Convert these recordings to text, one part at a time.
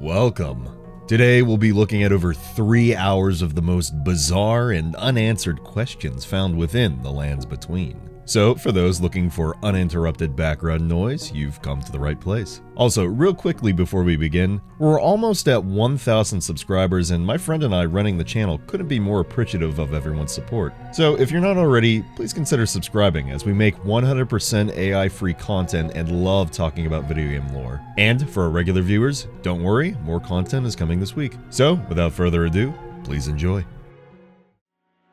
Welcome. Today we'll be looking at over 3 hours of the most bizarre and unanswered questions found within the lands between. So, for those looking for uninterrupted background noise, you've come to the right place. Also, real quickly before we begin, we're almost at 1,000 subscribers and my friend and I running the channel couldn't be more appreciative of everyone's support. So, if you're not already, please consider subscribing as we make 100% AI-free content and love talking about video game lore. And for our regular viewers, don't worry, more content is coming this week. So, without further ado, please enjoy.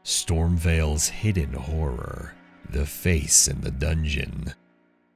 Stormveil's hidden horror. The face in the dungeon.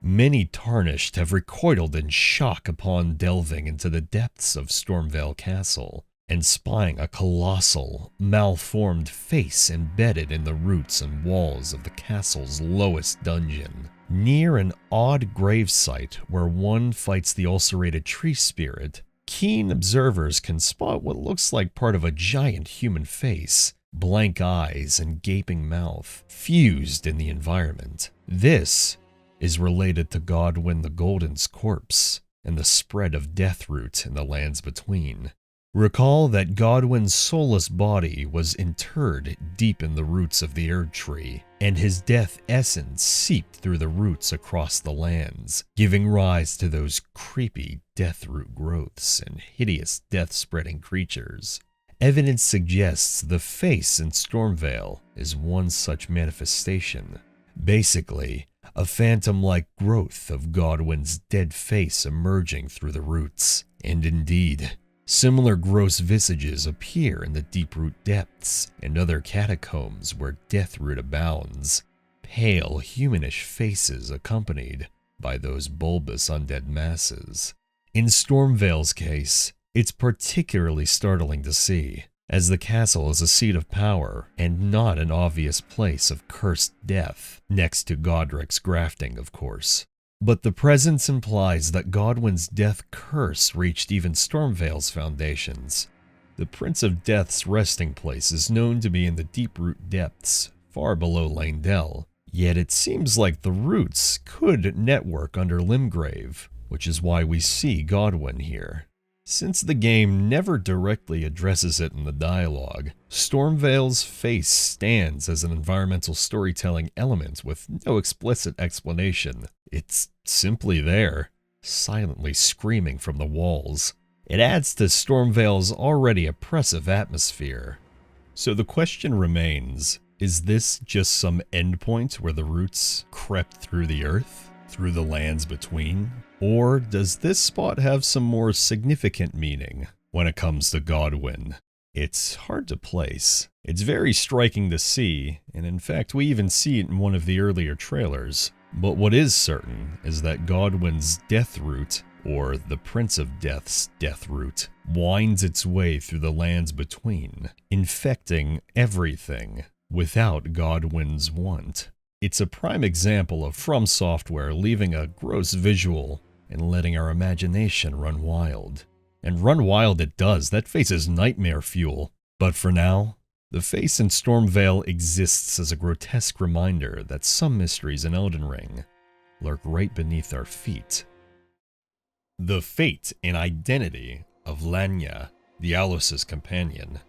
Many tarnished have recoiled in shock upon delving into the depths of Stormveil Castle and spying a colossal, malformed face embedded in the roots and walls of the castle's lowest dungeon. Near an odd gravesite where one fights the ulcerated tree spirit, keen observers can spot what looks like part of a giant human face. Blank eyes and gaping mouth fused in the environment. This is related to Godwyn the Golden's corpse and the spread of Deathroot in the lands between. Recall that Godwyn's soulless body was interred deep in the roots of the Erd Tree, and his death essence seeped through the roots across the lands, giving rise to those creepy Deathroot growths and hideous death-spreading creatures. Evidence suggests the face in Stormveil is one such manifestation. Basically, a phantom-like growth of Godwyn's dead face emerging through the roots. And indeed, similar gross visages appear in the Deeproot depths and other catacombs where Deathroot abounds. Pale, humanish faces accompanied by those bulbous undead masses. In Stormveil's case, it's particularly startling to see, as the castle is a seat of power and not an obvious place of cursed death, next to Godric's grafting, of course. But the presence implies that Godwyn's death curse reached even Stormveil's foundations. The Prince of Death's resting place is known to be in the Deeproot depths, far below Langdell, yet it seems like the roots could network under Limgrave, which is why we see Godwyn here. Since the game never directly addresses it in the dialogue, Stormveil's face stands as an environmental storytelling element with no explicit explanation. It's simply there, silently screaming from the walls. It adds to Stormveil's already oppressive atmosphere. So the question remains, is this just some endpoint where the roots crept through the earth? Through the lands between? Or does this spot have some more significant meaning when it comes to Godwyn? It's hard to place. It's very striking to see, and in fact we even see it in one of the earlier trailers. But what is certain is that Godwyn's Deathroot, or the Prince of Death's Deathroot, winds its way through the lands between, infecting everything without Godwyn's want. It's a prime example of From Software leaving a gross visual and letting our imagination run wild. And run wild it does, that face is nightmare fuel. But for now, the face in Stormveil exists as a grotesque reminder that some mysteries in Elden Ring lurk right beneath our feet. The fate and identity of Lanya, Diallos' companion.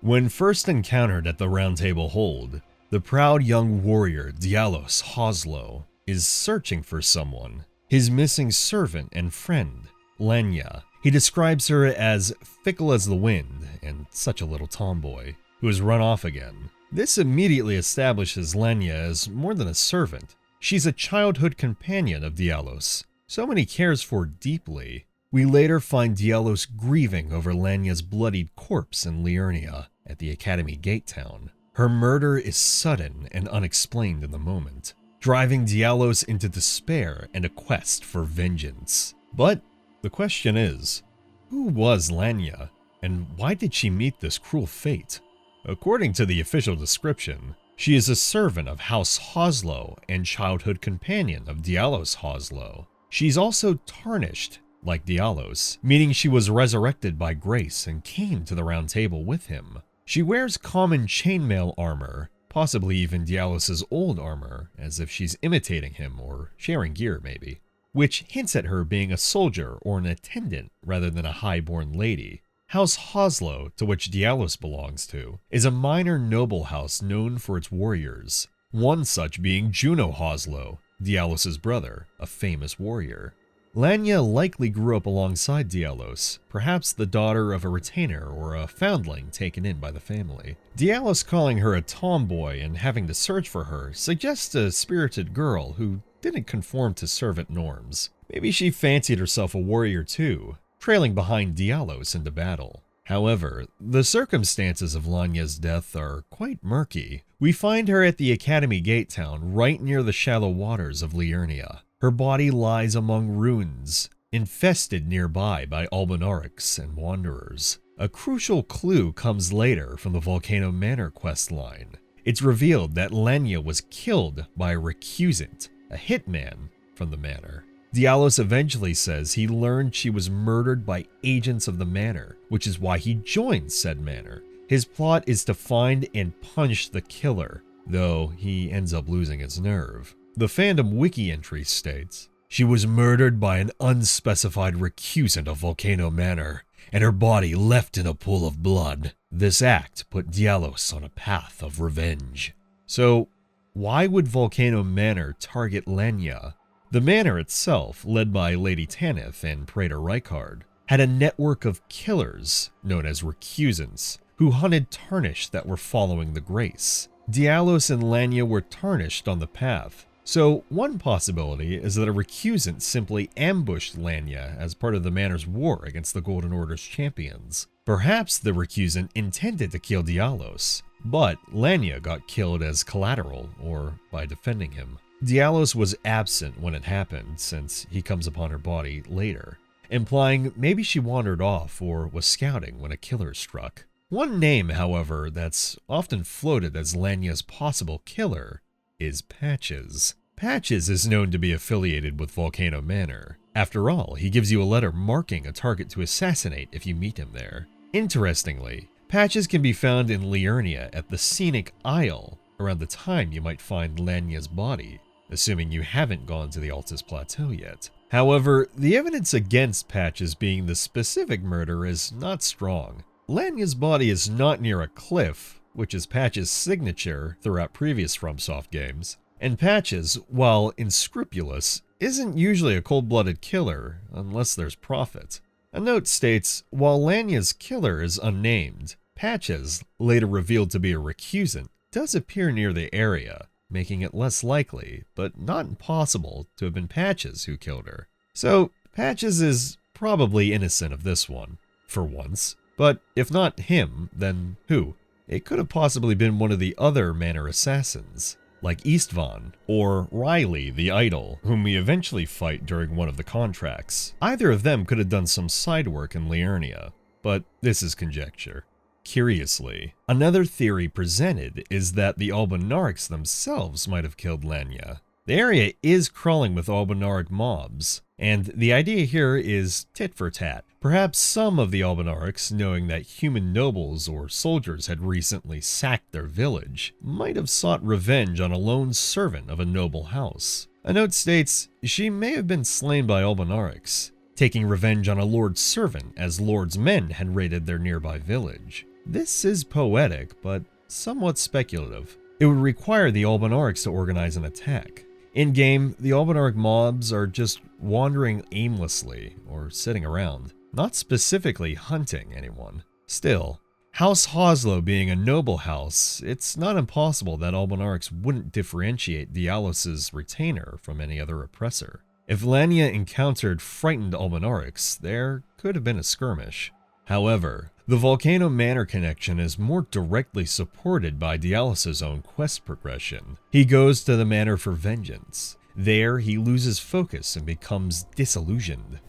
When first encountered at the Round Table Hold, the proud young warrior Diallos Hoslow is searching for someone, his missing servant and friend, Lanya. He describes her as fickle as the wind and such a little tomboy, who has run off again. This immediately establishes Lanya as more than a servant. She's a childhood companion of Diallos, someone he cares for deeply. We later find Diallos grieving over Lanya's bloodied corpse in Liurnia at the Academy Gate Town. Her murder is sudden and unexplained in the moment, driving Diallos into despair and a quest for vengeance. But the question is, who was Lanya, and why did she meet this cruel fate? According to the official description, she is a servant of House Hoslow and childhood companion of Diallos Hoslow. She's also tarnished, like Diallos, meaning she was resurrected by grace and came to the Round Table with him. She wears common chainmail armor, possibly even Diallos' old armor, as if she's imitating him or sharing gear maybe. which hints at her being a soldier or an attendant rather than a high-born lady. House Hoslow, to which Dialos belongs to, is a minor noble house known for its warriors, one such being Juno Hoslow, Dialos' brother, a famous warrior. Lanya likely grew up alongside Dialos, perhaps the daughter of a retainer or a foundling taken in by the family. Dialos calling her a tomboy and having to search for her suggests a spirited girl who didn't conform to servant norms. Maybe she fancied herself a warrior too, trailing behind Dialos into battle. However, the circumstances of Lanya's death are quite murky. We find her at the Academy Gate town right near the shallow waters of Liurnia. Her body lies among ruins, infested nearby by Albinaurics and wanderers. A crucial clue comes later from the Volcano Manor questline. It's revealed that Lanya was killed by a recusant, a hitman from the manor. Dialos eventually says he learned she was murdered by agents of the manor, which is why he joined said manor. His plot is to find and punish the killer, though he ends up losing his nerve. The fandom wiki entry states, "She was murdered by an unspecified recusant of Volcano Manor, and her body left in a pool of blood. This act put Dialos on a path of revenge." So, why would Volcano Manor target Lanya? The manor itself, led by Lady Tanith and Praetor Rykard, had a network of killers, known as recusants, who hunted Tarnished that were following the Grace. Dialos and Lanya were tarnished on the path, so one possibility is that a recusant simply ambushed Lanya as part of the manor's war against the Golden Order's champions. Perhaps the recusant intended to kill Dialos, but Lanya got killed as collateral or by defending him. Dialos was absent when it happened, since he comes upon her body later, implying maybe she wandered off or was scouting when a killer struck. One name, however, that's often floated as Lanya's possible killer is Patches. Patches is known to be affiliated with Volcano Manor. After all, he gives you a letter marking a target to assassinate if you meet him there. Interestingly, Patches can be found in Liurnia at the Scenic Isle, around the time you might find Lanya's body, assuming you haven't gone to the Altus Plateau yet. However, the evidence against Patches being the specific murder is not strong. Lanya's body is not near a cliff, which is Patches' signature throughout previous FromSoft games, and Patches, while unscrupulous, isn't usually a cold-blooded killer unless there's profit. A note states, while Lanya's killer is unnamed, Patches, later revealed to be a recusant, does appear near the area, making it less likely, but not impossible, to have been Patches who killed her. So, Patches is probably innocent of this one, for once. But if not him, then who? It could have possibly been one of the other manor assassins, like Istvan, or Riley the Idol, whom we eventually fight during one of the contracts. Either of them could have done some side work in Liurnia, but this is conjecture. Curiously, another theory presented is that the Albinaurics themselves might have killed Lanya. The area is crawling with Albinauric mobs, and the idea here is tit for tat. Perhaps some of the Albinaurics, knowing that human nobles or soldiers had recently sacked their village, might have sought revenge on a lone servant of a noble house. A note states, she may have been slain by Albinaurics, taking revenge on a lord's servant as lord's men had raided their nearby village. This is poetic, but somewhat speculative. It would require the Albinaurics to organize an attack. In-game, the Albinauric mobs are just wandering aimlessly or sitting around, not specifically hunting anyone. Still, House Hoslow being a noble house, it's not impossible that Albinaurics wouldn't differentiate Dialos' retainer from any other oppressor. If Lanya encountered frightened Albinaurics, there could have been a skirmish. However, the Volcano Manor connection is more directly supported by Dialos' own quest progression. He goes to the manor for vengeance. There, he loses focus and becomes disillusioned.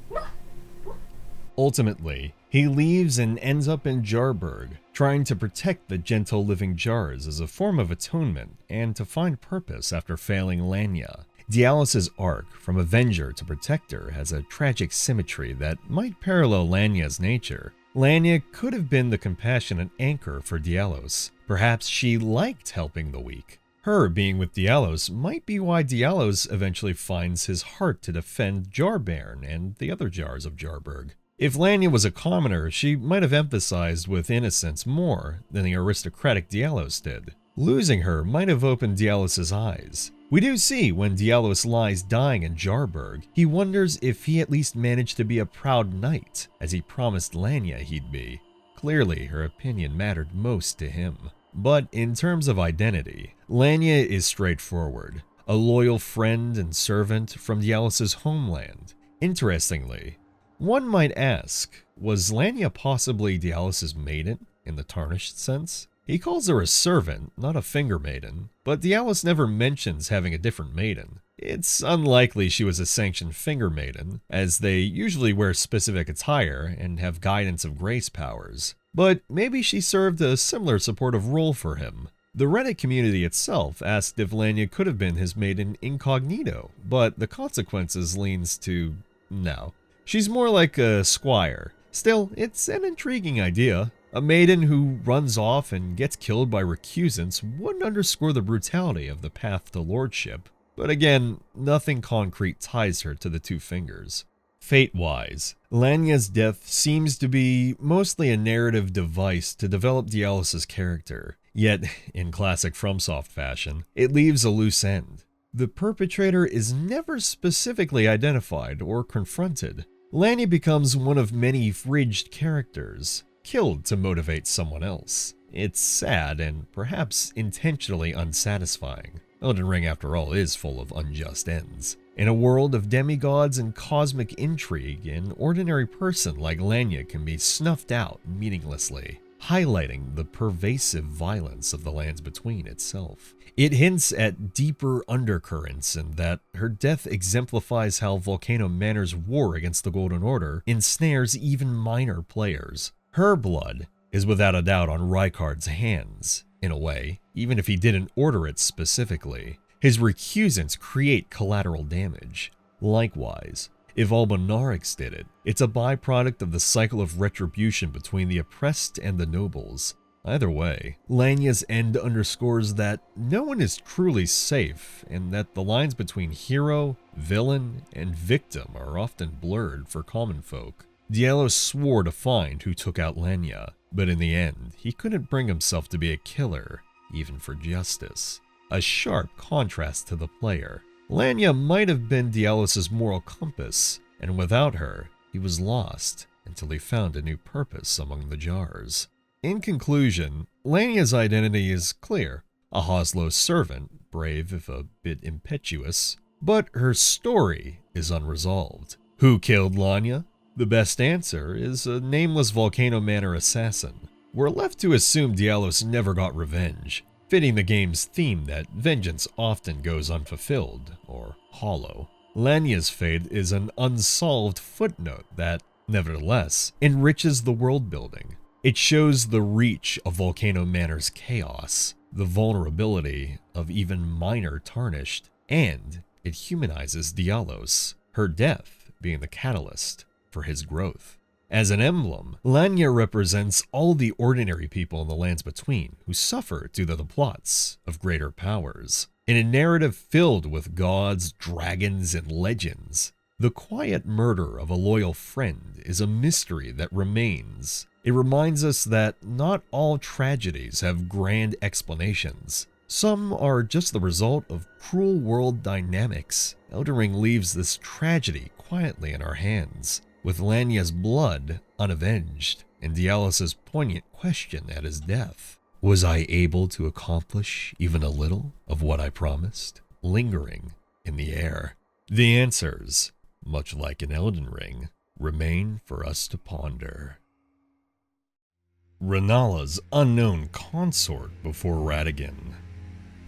Ultimately, he leaves and ends up in Jarburg, trying to protect the gentle living jars as a form of atonement and to find purpose after failing Lanya. Dialos' arc, from Avenger to Protector, has a tragic symmetry that might parallel Lanya's nature. Lanya could have been the compassionate anchor for Dialos. Perhaps she liked helping the weak. Her being with Diallos might be why Diallos eventually finds his heart to defend Jarbairn and the other Jars of Jarburg. If Lanya was a commoner, she might have emphasized with innocence more than the aristocratic Diallos did. Losing her might have opened Diallos' eyes. We do see when Diallos lies dying in Jarburg, he wonders if he at least managed to be a proud knight, as he promised Lanya he'd be. Clearly, her opinion mattered most to him. But in terms of identity, Lanya is straightforward, a loyal friend and servant from Diallos' homeland. Interestingly, one might ask, was Lanya possibly Diallos' maiden in the tarnished sense? He calls her a servant, not a finger maiden, but Diallos never mentions having a different maiden. It's unlikely she was a sanctioned finger maiden, as they usually wear specific attire and have guidance of grace powers. But maybe she served a similar supportive role for him. The Reddit community itself asked if Lanya could have been his maiden incognito, but the consequences leans to no. She's more like a squire. Still, it's an intriguing idea. A maiden who runs off and gets killed by recusants would underscore the brutality of the path to lordship. But again, nothing concrete ties her to the two fingers. Fate-wise, Lanya's death seems to be mostly a narrative device to develop Diallos' character. Yet, in classic FromSoft fashion, it leaves a loose end. The perpetrator is never specifically identified or confronted. Lanya becomes one of many fridged characters, killed to motivate someone else. It's sad and perhaps intentionally unsatisfying. Elden Ring, after all, is full of unjust ends. In a world of demigods and cosmic intrigue, an ordinary person like Lanya can be snuffed out meaninglessly, highlighting the pervasive violence of the Lands Between itself. It hints at deeper undercurrents in that her death exemplifies how Volcano Manor's war against the Golden Order ensnares even minor players. Her blood is without a doubt on Rykard's hands, in a way, even if he didn't order it specifically. His recusants create collateral damage. Likewise, if Albonarix did it, it's a byproduct of the cycle of retribution between the oppressed and the nobles. Either way, Lanya's end underscores that no one is truly safe, and that the lines between hero, villain, and victim are often blurred for common folk. Diallos swore to find who took out Lanya, but in the end, he couldn't bring himself to be a killer, even for justice. A sharp contrast to the player. Lanya might have been Diallos' moral compass, and without her, he was lost until he found a new purpose among the jars. In conclusion, Lanya's identity is clear. A Hoslow servant, brave if a bit impetuous, but her story is unresolved. Who killed Lanya? The best answer is a nameless Volcano Manor assassin. We're left to assume Diallos never got revenge, fitting the game's theme that vengeance often goes unfulfilled, or hollow. Lanya's fate is an unsolved footnote that, nevertheless, enriches the world building. It shows the reach of Volcano Manor's chaos, the vulnerability of even minor Tarnished, and it humanizes Diallos, her death being the catalyst for his growth. As an emblem, Lanya represents all the ordinary people in the Lands Between who suffer due to the plots of greater powers. In a narrative filled with gods, dragons, and legends, the quiet murder of a loyal friend is a mystery that remains. It reminds us that not all tragedies have grand explanations. Some are just the result of cruel world dynamics. Elden Ring leaves this tragedy quietly in our hands, with Lanya's blood unavenged, and Diallos' poignant question at his death. Was I able to accomplish even a little of what I promised? Lingering in the air. The answers, much like in Elden Ring, remain for us to ponder. Renala's unknown consort before Radagon.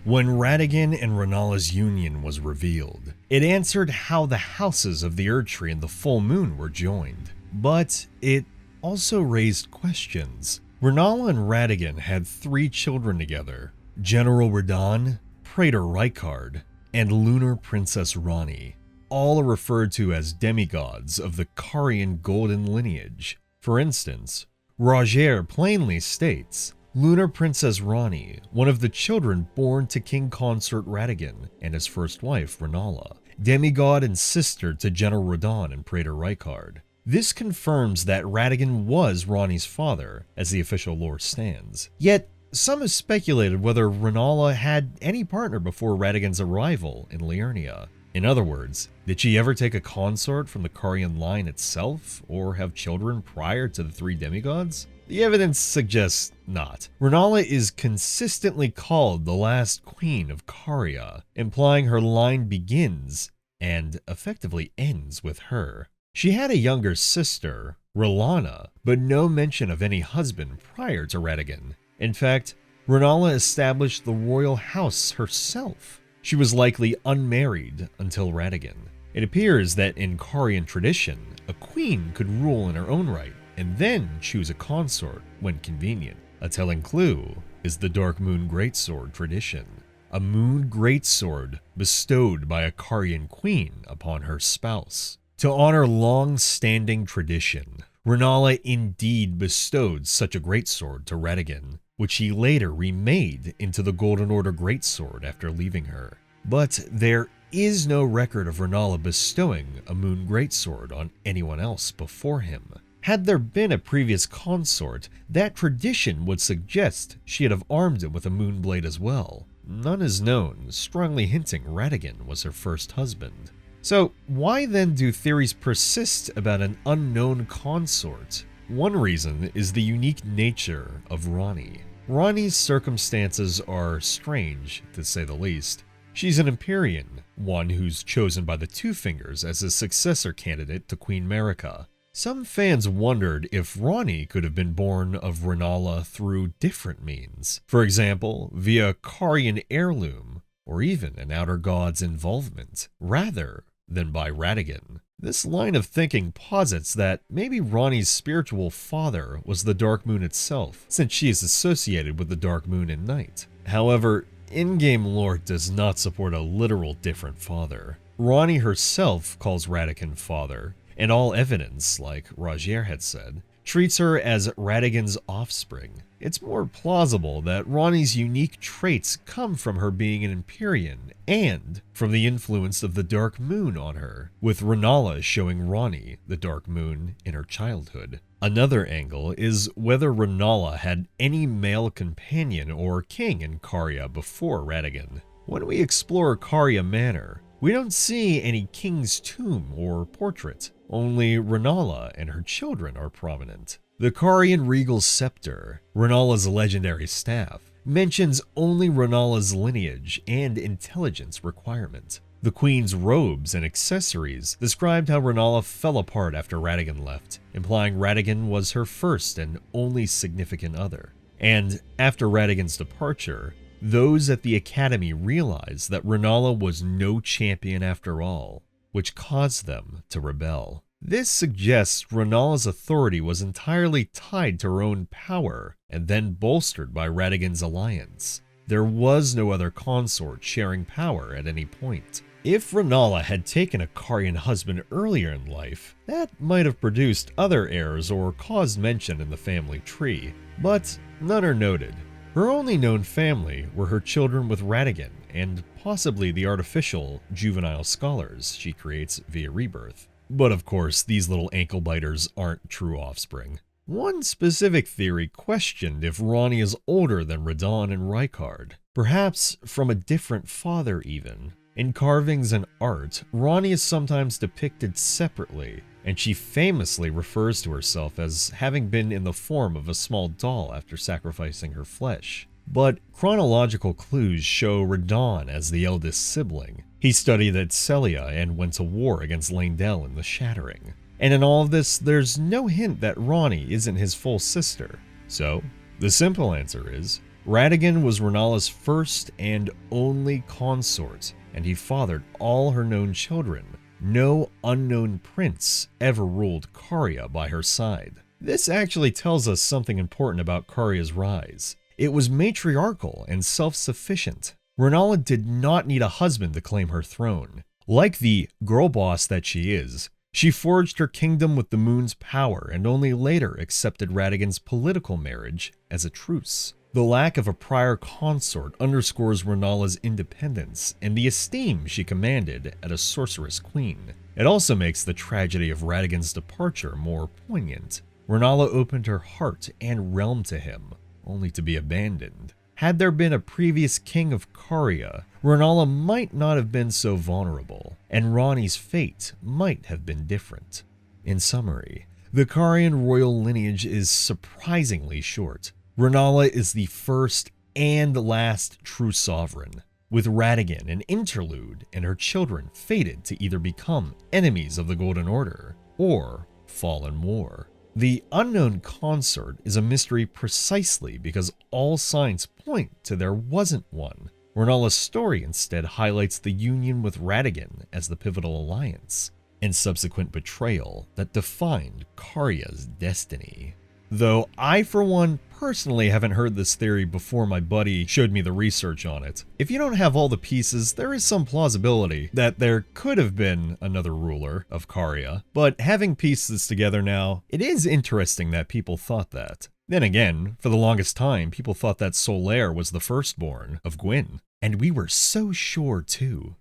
When Radagon and Renala's union was revealed, it answered how the houses of the Erdtree and the Full Moon were joined. But it also raised questions. Renala and Radagon had 3 children together: General Radahn, Praetor Rykard, and Lunar Princess Ranni. All are referred to as demigods of the Carian golden lineage. For instance, Roger plainly states, Lunar Princess Rani, one of the children born to King Consort Radagon and his first wife, Renala, demigod and sister to General Radahn and Praetor Rykard. This confirms that Radagon was Rani's father, as the official lore stands. Yet, some have speculated whether Renala had any partner before Radagon's arrival in Liurnia. In other words, did she ever take a consort from the Carian line itself, or have children prior to the three demigods? The evidence suggests not. Renala is consistently called the last queen of Caria, implying her line begins and effectively ends with her. She had a younger sister, R'hllana, but no mention of any husband prior to Radagon. In fact, Renala established the royal house herself. She was likely unmarried until Radagon. It appears that in Carian tradition, a queen could rule in her own right, and then choose a consort when convenient. A telling clue is the Dark Moon Greatsword tradition, a moon greatsword bestowed by a Carian queen upon her spouse. To honor long-standing tradition, Renala indeed bestowed such a greatsword to Radagon, which he later remade into the Golden Order greatsword after leaving her. But there is no record of Renala bestowing a moon greatsword on anyone else before him. Had there been a previous consort, that tradition would suggest she'd have armed him with a moonblade as well. None is known, strongly hinting Radagon was her first husband. So why then do theories persist about an unknown consort? One reason is the unique nature of Rani. Rani's circumstances are strange, to say the least. She's an Empyrean, one who's chosen by the Two Fingers as a successor candidate to Queen Marika. Some fans wondered if Rani could have been born of Renala through different means. For example, via Carian heirloom, or even an Outer God's involvement, rather than by Radagon. This line of thinking posits that maybe Rani's spiritual father was the Dark Moon itself, since she is associated with the Dark Moon and Night. However, in-game lore does not support a literal different father. Rani herself calls Radagon father, and all evidence, like Rogier had said, treats her as Radagon's offspring. It's more plausible that Rani's unique traits come from her being an Empyrean and from the influence of the Dark Moon on her, with Renala showing Rani the Dark Moon in her childhood. Another angle is whether Renala had any male companion or king in Caria before Radagon. When we explore Caria Manor, we don't see any king's tomb or portrait. Only Renala and her children are prominent. The Carian regal scepter, Renala's legendary staff, mentions only Renala's lineage and intelligence requirement. The queen's robes and accessories described how Renala fell apart after Radagon left, implying Radagon was her first and only significant other. And after Radagon's departure, those at the academy realized that Renala was no champion after all, which caused them to rebel. This suggests Renala's authority was entirely tied to her own power and then bolstered by Radagon's alliance. There was no other consort sharing power at any point. If Renala had taken a Carian husband earlier in life, that might have produced other heirs or caused mention in the family tree, but none are noted. Her only known family were her children with Radagon and possibly the artificial juvenile scholars she creates via rebirth. But of course, these little ankle biters aren't true offspring. One specific theory questioned if Rani is older than Radahn and Rykard, perhaps from a different father even. In carvings and art, Rani is sometimes depicted separately, and she famously refers to herself as having been in the form of a small doll after sacrificing her flesh. But chronological clues show Radahn as the eldest sibling. He studied at Celia and went to war against Leyndell in the Shattering. And in all of this, there's no hint that Rani isn't his full sister. So, the simple answer is, Radagon was Renala's first and only consort, and he fathered all her known children. No unknown prince ever ruled Caria by her side. This actually tells us something important about Caria's rise. It was matriarchal and self-sufficient. Renala did not need a husband to claim her throne. Like the girl boss that she is, she forged her kingdom with the moon's power and only later accepted Radagon's political marriage as a truce. The lack of a prior consort underscores Renala's independence and the esteem she commanded as a sorceress queen. It also makes the tragedy of Radagon's departure more poignant. Renala opened her heart and realm to him, only to be abandoned. Had there been a previous king of Caria, Renala might not have been so vulnerable, and Ranni's fate might have been different. In summary, the Carian royal lineage is surprisingly short. Renala is the first and last true sovereign, with Radagon an interlude and her children fated to either become enemies of the Golden Order or fall in war. The unknown consort is a mystery precisely because all signs point to there wasn't one. Renala's story instead highlights the union with Radagon as the pivotal alliance, and subsequent betrayal that defined Caria's destiny. Though I, for one, personally haven't heard this theory before my buddy showed me the research on it. If you don't have all the pieces, there is some plausibility that there could have been another ruler of Caria, but having pieced this together now, it is interesting that people thought that. Then again, for the longest time, people thought that Solaire was the firstborn of Gwyn, and we were so sure too.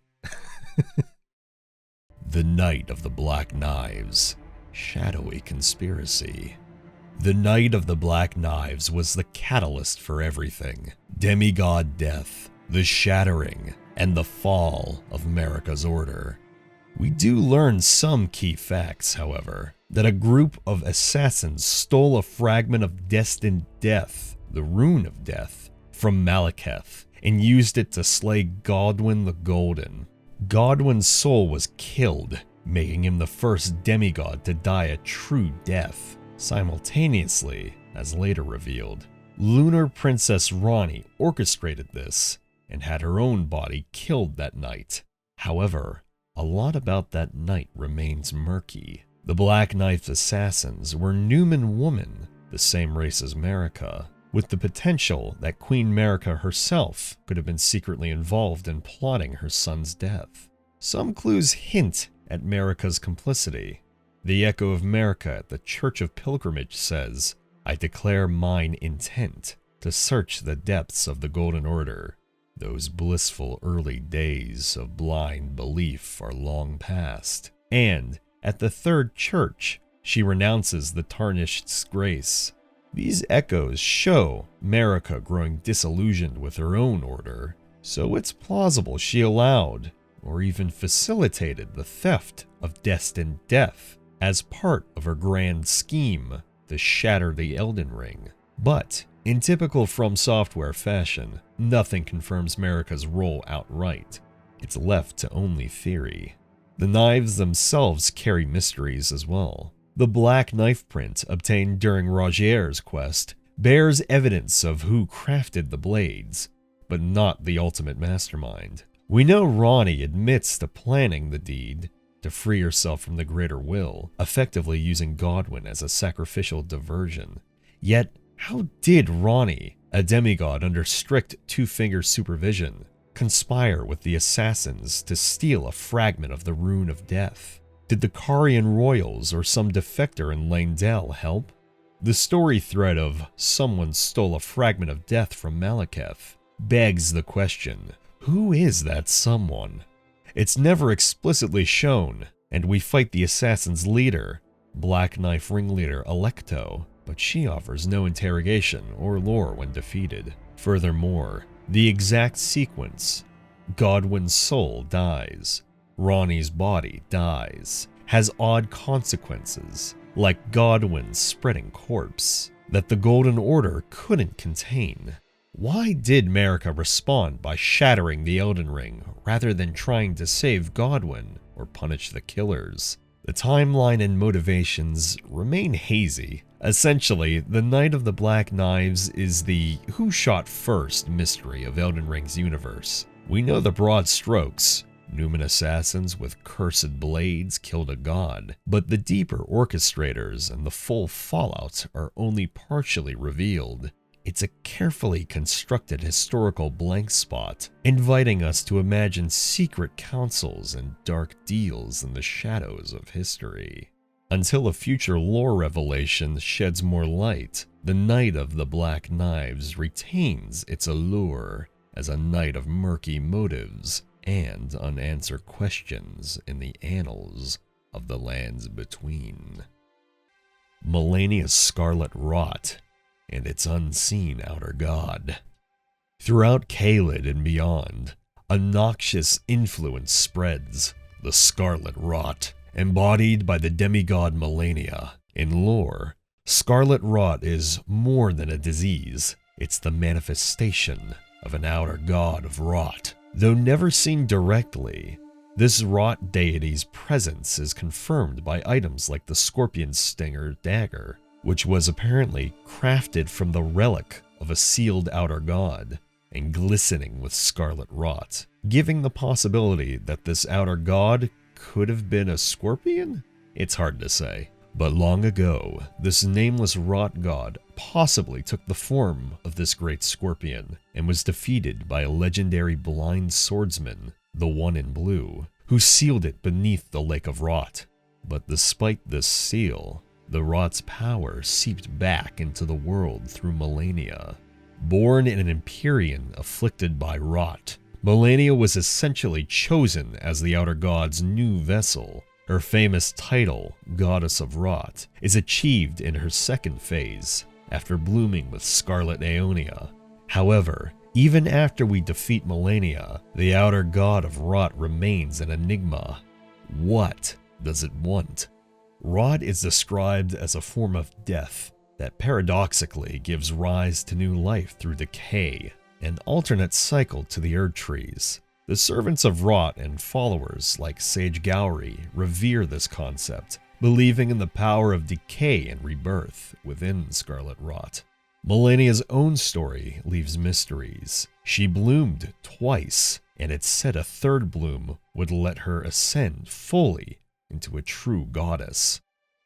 The Night of the Black Knives. Shadowy conspiracy. The Night of the Black Knives was the catalyst for everything. Demigod death, the shattering, and the fall of Marika's order. We do learn some key facts, however, that a group of assassins stole a fragment of destined death, the Rune of Death, from Malekith, and used it to slay Godwyn the Golden. Godwyn's soul was killed, making him the first demigod to die a true death. Simultaneously, as later revealed, Lunar Princess Ranni orchestrated this and had her own body killed that night. However, a lot about that night remains murky. The Black Knife assassins were Numen women, the same race as Marika, with the potential that Queen Marika herself could have been secretly involved in plotting her son's death. Some clues hint at Marika's complicity. The echo of Marika at the Church of Pilgrimage says, "I declare mine intent to search the depths of the Golden Order. Those blissful early days of blind belief are long past." And at the Third Church, she renounces the Tarnished's grace. These echoes show Marika growing disillusioned with her own order, so it's plausible she allowed, or even facilitated, the theft of destined death as part of her grand scheme to shatter the Elden Ring. But, in typical From Software fashion, nothing confirms Marika's role outright. It's left to only theory. The knives themselves carry mysteries as well. The black knife print obtained during Rogier's quest bears evidence of who crafted the blades, but not the ultimate mastermind. We know Ranni admits to planning the deed to free herself from the Greater Will, effectively using Godwyn as a sacrificial diversion. Yet, how did Ranni, a demigod under strict two-finger supervision, conspire with the assassins to steal a fragment of the Rune of Death? Did the Carian royals or some defector in Leyndell help? The story thread of "someone stole a fragment of death from Malekith" begs the question, who is that someone? It's never explicitly shown, and we fight the assassin's leader, Black Knife ringleader Alecto, but she offers no interrogation or lore when defeated. Furthermore, the exact sequence: Godwyn's soul dies, Ranni's body dies, has odd consequences, like Godwyn's spreading corpse, that the Golden Order couldn't contain. Why did Marika respond by shattering the Elden Ring rather than trying to save Godwyn or punish the killers? The timeline and motivations remain hazy. Essentially, the Night of the Black Knives is the who shot first mystery of Elden Ring's universe. We know the broad strokes. Numen assassins with cursed blades killed a god, but the deeper orchestrators and the full fallout are only partially revealed. It's a carefully constructed historical blank spot, inviting us to imagine secret councils and dark deals in the shadows of history. Until a future lore revelation sheds more light, The Knight of the Black Knives retains its allure as a knight of murky motives and unanswered questions in the annals of the lands between. Malenia's Scarlet Rot and its unseen outer god. Throughout Caelid and beyond, a noxious influence spreads, the Scarlet Rot, embodied by the demigod Malenia. In lore, Scarlet Rot is more than a disease, it's the manifestation of an outer god of rot. Though never seen directly, this rot deity's presence is confirmed by items like the scorpion stinger dagger, which was apparently crafted from the relic of a sealed outer god and glistening with scarlet rot, giving the possibility that this outer god could have been a scorpion? It's hard to say. But long ago, this nameless rot god possibly took the form of this great scorpion and was defeated by a legendary blind swordsman, the One in Blue, who sealed it beneath the Lake of Rot. But despite this seal, the rot's power seeped back into the world through Malenia. Born in an Empyrean afflicted by rot, Malenia was essentially chosen as the outer god's new vessel. Her famous title, Goddess of Rot, is achieved in her second phase, after blooming with Scarlet Aeonia. However, even after we defeat Malenia, the outer god of Rot remains an enigma. What does it want? Rot is described as a form of death that paradoxically gives rise to new life through decay, an alternate cycle to the Erd trees. The servants of Rot and followers like Sage Gowry revere this concept, believing in the power of decay and rebirth within Scarlet Rot. Malenia's own story leaves mysteries. She bloomed twice, and it's said a third bloom would let her ascend fully into a true goddess.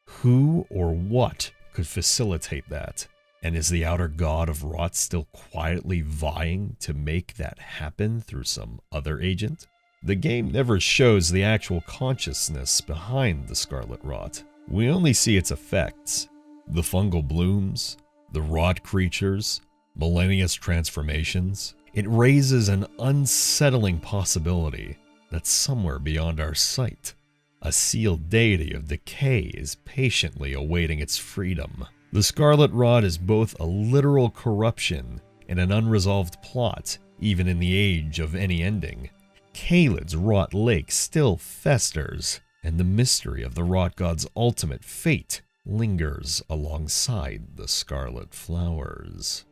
Who or what could facilitate that? And is the outer god of Rot still quietly vying to make that happen through some other agent? The game never shows the actual consciousness behind the Scarlet Rot. We only see its effects. The fungal blooms, the rot creatures, Malenia's transformations. It raises an unsettling possibility that's somewhere beyond our sight. A sealed deity of decay is patiently awaiting its freedom. The Scarlet Rot is both a literal corruption and an unresolved plot, even in the age of any ending. Caelid's Rot Lake still festers, and the mystery of the Rot God's ultimate fate lingers alongside the Scarlet Flowers.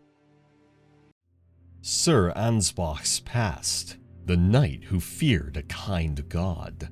Sir Ansbach's past, the knight who feared a kind god.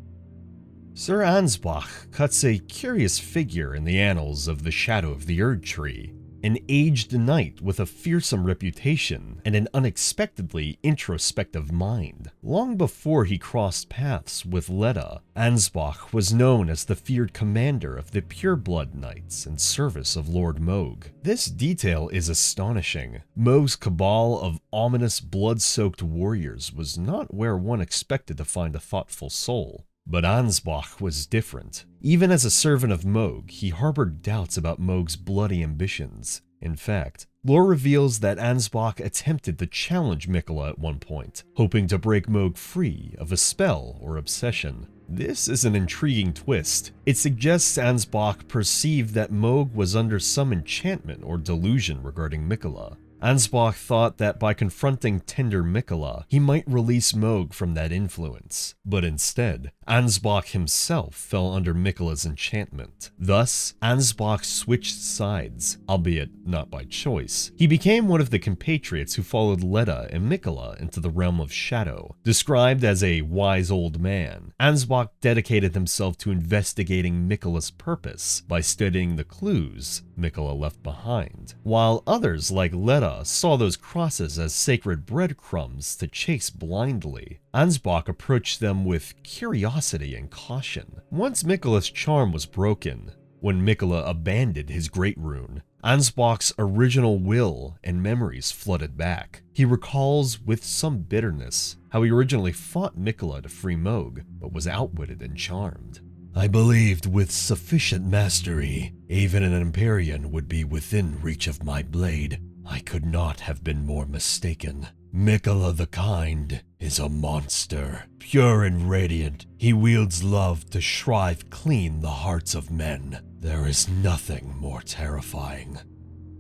Sir Ansbach cuts a curious figure in the annals of the Shadow of the Erd Tree, an aged knight with a fearsome reputation and an unexpectedly introspective mind. Long before he crossed paths with Leda, Ansbach was known as the feared commander of the Pureblood Knights in service of Lord Mohg. This detail is astonishing. Mohg's cabal of ominous blood-soaked warriors was not where one expected to find a thoughtful soul. But Ansbach was different. Even as a servant of Mohg, he harbored doubts about Mohg's bloody ambitions. In fact, lore reveals that Ansbach attempted to challenge Miquella at one point, hoping to break Mohg free of a spell or obsession. This is an intriguing twist. It suggests Ansbach perceived that Mohg was under some enchantment or delusion regarding Miquella. Ansbach thought that by confronting tender Miquella, he might release Mohg from that influence. But instead, Ansbach himself fell under Miquella's enchantment. Thus, Ansbach switched sides, albeit not by choice. He became one of the compatriots who followed Leda and Miquella into the realm of shadow. Described as a wise old man, Ansbach dedicated himself to investigating Miquella's purpose by studying the clues Miquella left behind, while others like Leda saw those crosses as sacred breadcrumbs to chase blindly. Ansbach approached them with curiosity and caution. Once Miquella's charm was broken, when Miquella abandoned his great rune, Ansbach's original will and memories flooded back. He recalls with some bitterness how he originally fought Miquella to free Mohg, but was outwitted and charmed. I believed with sufficient mastery, even an Empyrean would be within reach of my blade. I could not have been more mistaken. Miquella the Kind is a monster. Pure and radiant, he wields love to shrive clean the hearts of men. There is nothing more terrifying.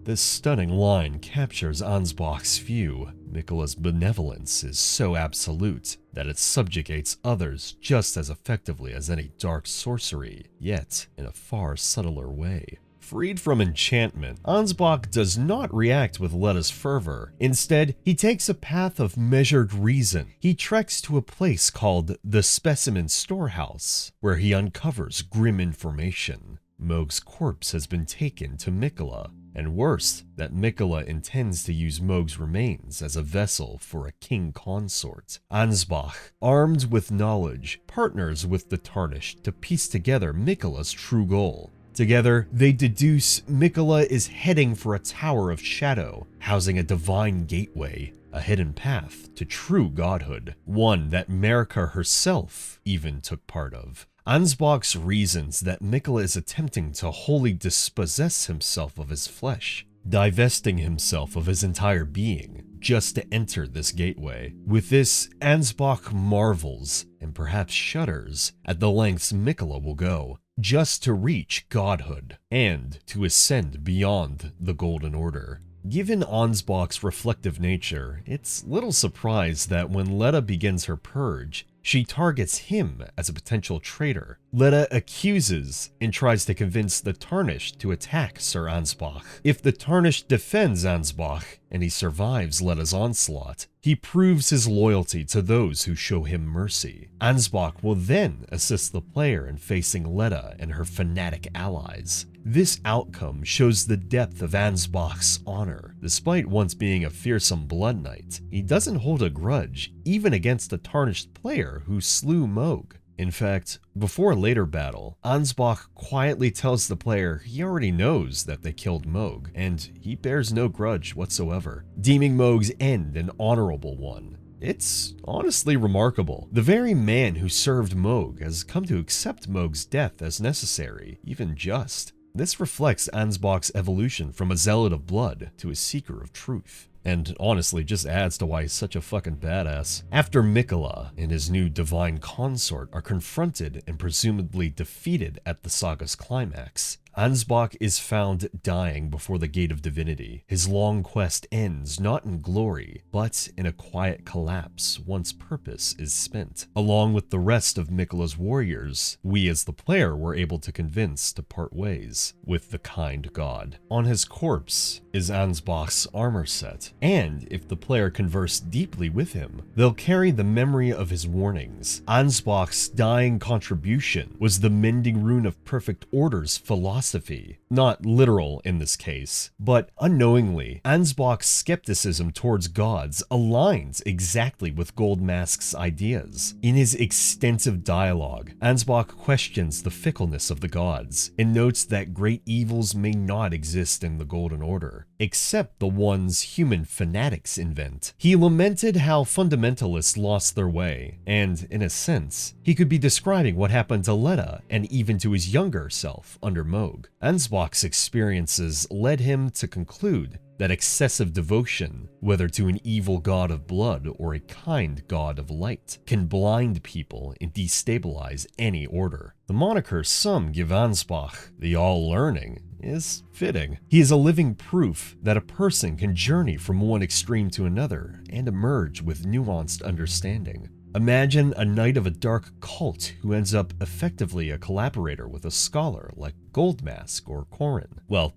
This stunning line captures Ansbach's view. Miquella's benevolence is so absolute that it subjugates others just as effectively as any dark sorcery, yet in a far subtler way. Freed from enchantment, Ansbach does not react with Letta's fervor. Instead, he takes a path of measured reason. He treks to a place called the Specimen Storehouse, where he uncovers grim information. Mohg's corpse has been taken to Miquella, and worse, that Miquella intends to use Mohg's remains as a vessel for a king consort. Ansbach, armed with knowledge, partners with the Tarnished to piece together Miquella's true goal. Together, they deduce Miquella is heading for a tower of shadow, housing a divine gateway, a hidden path to true godhood, one that Marika herself even took part of. Ansbach reasons that Miquella is attempting to wholly dispossess himself of his flesh, divesting himself of his entire being, just to enter this gateway. With this, Ansbach marvels, and perhaps shudders, at the lengths Miquella will go, just to reach godhood, and to ascend beyond the Golden Order. Given Ansbach's reflective nature, it's little surprise that when Letta begins her purge, she targets him as a potential traitor. Letta accuses and tries to convince the Tarnished to attack Sir Ansbach. If the Tarnished defends Ansbach and he survives Letta's onslaught, he proves his loyalty to those who show him mercy. Ansbach will then assist the player in facing Letta and her fanatic allies. This outcome shows the depth of Ansbach's honor. Despite once being a fearsome Blood Knight, he doesn't hold a grudge, even against a Tarnished player who slew Mohg. In fact, before a later battle, Ansbach quietly tells the player he already knows that they killed Mohg, and he bears no grudge whatsoever, deeming Mohg's end an honorable one. It's honestly remarkable. The very man who served Mohg has come to accept Mohg's death as necessary, even just. This reflects Ansbach's evolution from a zealot of blood to a seeker of truth. And honestly just adds to why he's such a fucking badass. After Miquella and his new divine consort are confronted and presumably defeated at the saga's climax, Ansbach is found dying before the Gate of Divinity. His long quest ends not in glory, but in a quiet collapse once purpose is spent. Along with the rest of Miquella's warriors, we as the player were able to convince to part ways with the kind god. On his corpse is Ansbach's armor set, and if the player converse deeply with him, they'll carry the memory of his warnings. Ansbach's dying contribution was the Mending Rune of Perfect Order's philosophy. Not literal in this case, but unknowingly, Ansbach's skepticism towards gods aligns exactly with Goldmask's ideas. In his extensive dialogue, Ansbach questions the fickleness of the gods and notes that great evils may not exist in the Golden Order, except the ones human fanatics invent. He lamented how fundamentalists lost their way, and in a sense, he could be describing what happened to Letta and even to his younger self under Mohg. Ansbach's experiences led him to conclude that excessive devotion, whether to an evil god of blood or a kind god of light, can blind people and destabilize any order. The moniker some give Ansbach, the all-learning, is fitting. He is a living proof that a person can journey from one extreme to another and emerge with nuanced understanding. Imagine a knight of a dark cult who ends up effectively a collaborator with a scholar like Goldmask or Corrin. Well,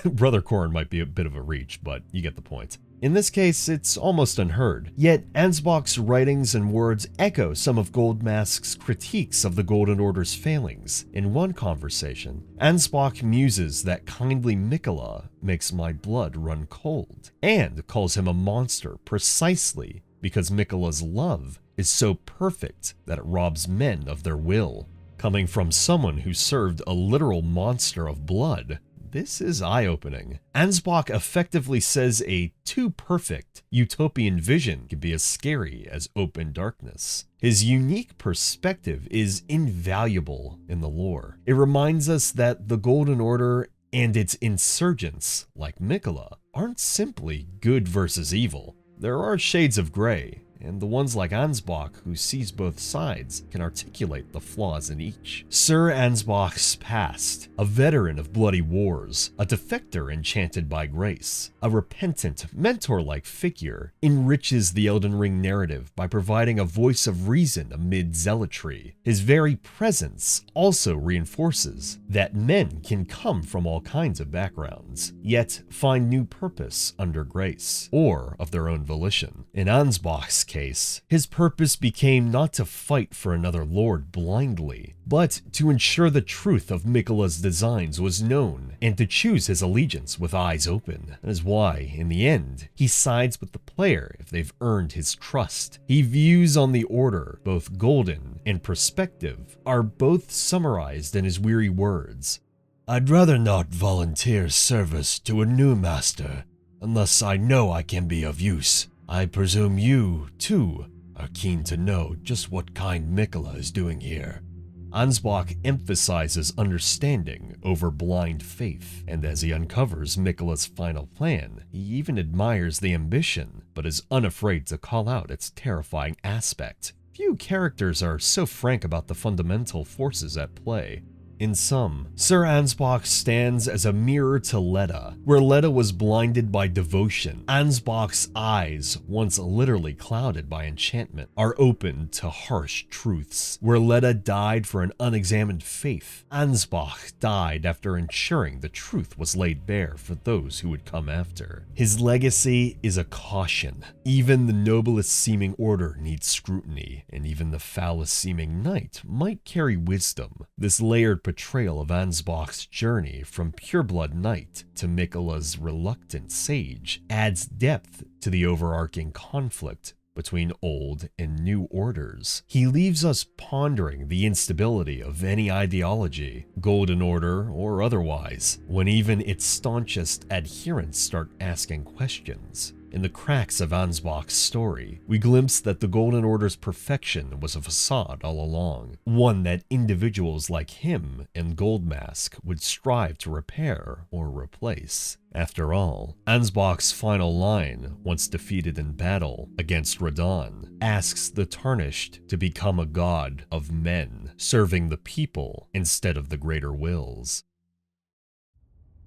Brother Corrin might be a bit of a reach, but you get the point. In this case, it's almost unheard. Yet, Ansbach's writings and words echo some of Goldmask's critiques of the Golden Order's failings. In one conversation, Ansbach muses that kindly Miquella makes my blood run cold, and calls him a monster precisely because Miquella's love is so perfect that it robs men of their will. Coming from someone who served a literal monster of blood, This is eye-opening. Ansbach effectively says a too-perfect utopian vision can be as scary as open darkness. His unique perspective is invaluable in the lore. It reminds us that the Golden Order and its insurgents, like Miquella, aren't simply good versus evil. There are shades of gray, and the ones like Ansbach, who sees both sides, can articulate the flaws in each. Sir Ansbach's past, a veteran of bloody wars, a defector enchanted by grace, a repentant, mentor-like figure, enriches the Elden Ring narrative by providing a voice of reason amid zealotry. His very presence also reinforces that men can come from all kinds of backgrounds, yet find new purpose under grace, or of their own volition. In Ansbach's case, his purpose became not to fight for another lord blindly, but to ensure the truth of Miquella's designs was known and to choose his allegiance with eyes open. That is why, in the end, he sides with the player if they've earned his trust. He views on the Order, both golden and perspective, are both summarized in his weary words. "I'd rather not volunteer service to a new master, unless I know I can be of use. I presume you, too, are keen to know just what kind Miquella is doing here." Ansbach emphasizes understanding over blind faith, and as he uncovers Miquella's final plan, he even admires the ambition, but is unafraid to call out its terrifying aspect. Few characters are so frank about the fundamental forces at play. In sum, Sir Ansbach stands as a mirror to Leda. Where Leda was blinded by devotion, Ansbach's eyes, once literally clouded by enchantment, are open to harsh truths. Where Leda died for an unexamined faith, Ansbach died after ensuring the truth was laid bare for those who would come after. His legacy is a caution. Even the noblest seeming order needs scrutiny, and even the foulest seeming knight might carry wisdom. This layered portrayal of Ansbach's journey from pureblood knight to Miquella's reluctant sage adds depth to the overarching conflict between old and new orders. He leaves us pondering the instability of any ideology, Golden Order or otherwise, when even its staunchest adherents start asking questions. In the cracks of Ansbach's story, we glimpse that the Golden Order's perfection was a facade all along, one that individuals like him and Goldmask would strive to repair or replace. After all, Ansbach's final line, once defeated in battle against Radahn, asks the Tarnished to become a god of men, serving the people instead of the greater wills.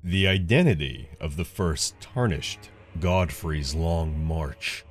The identity of the first Tarnished, Godfrey's Long March.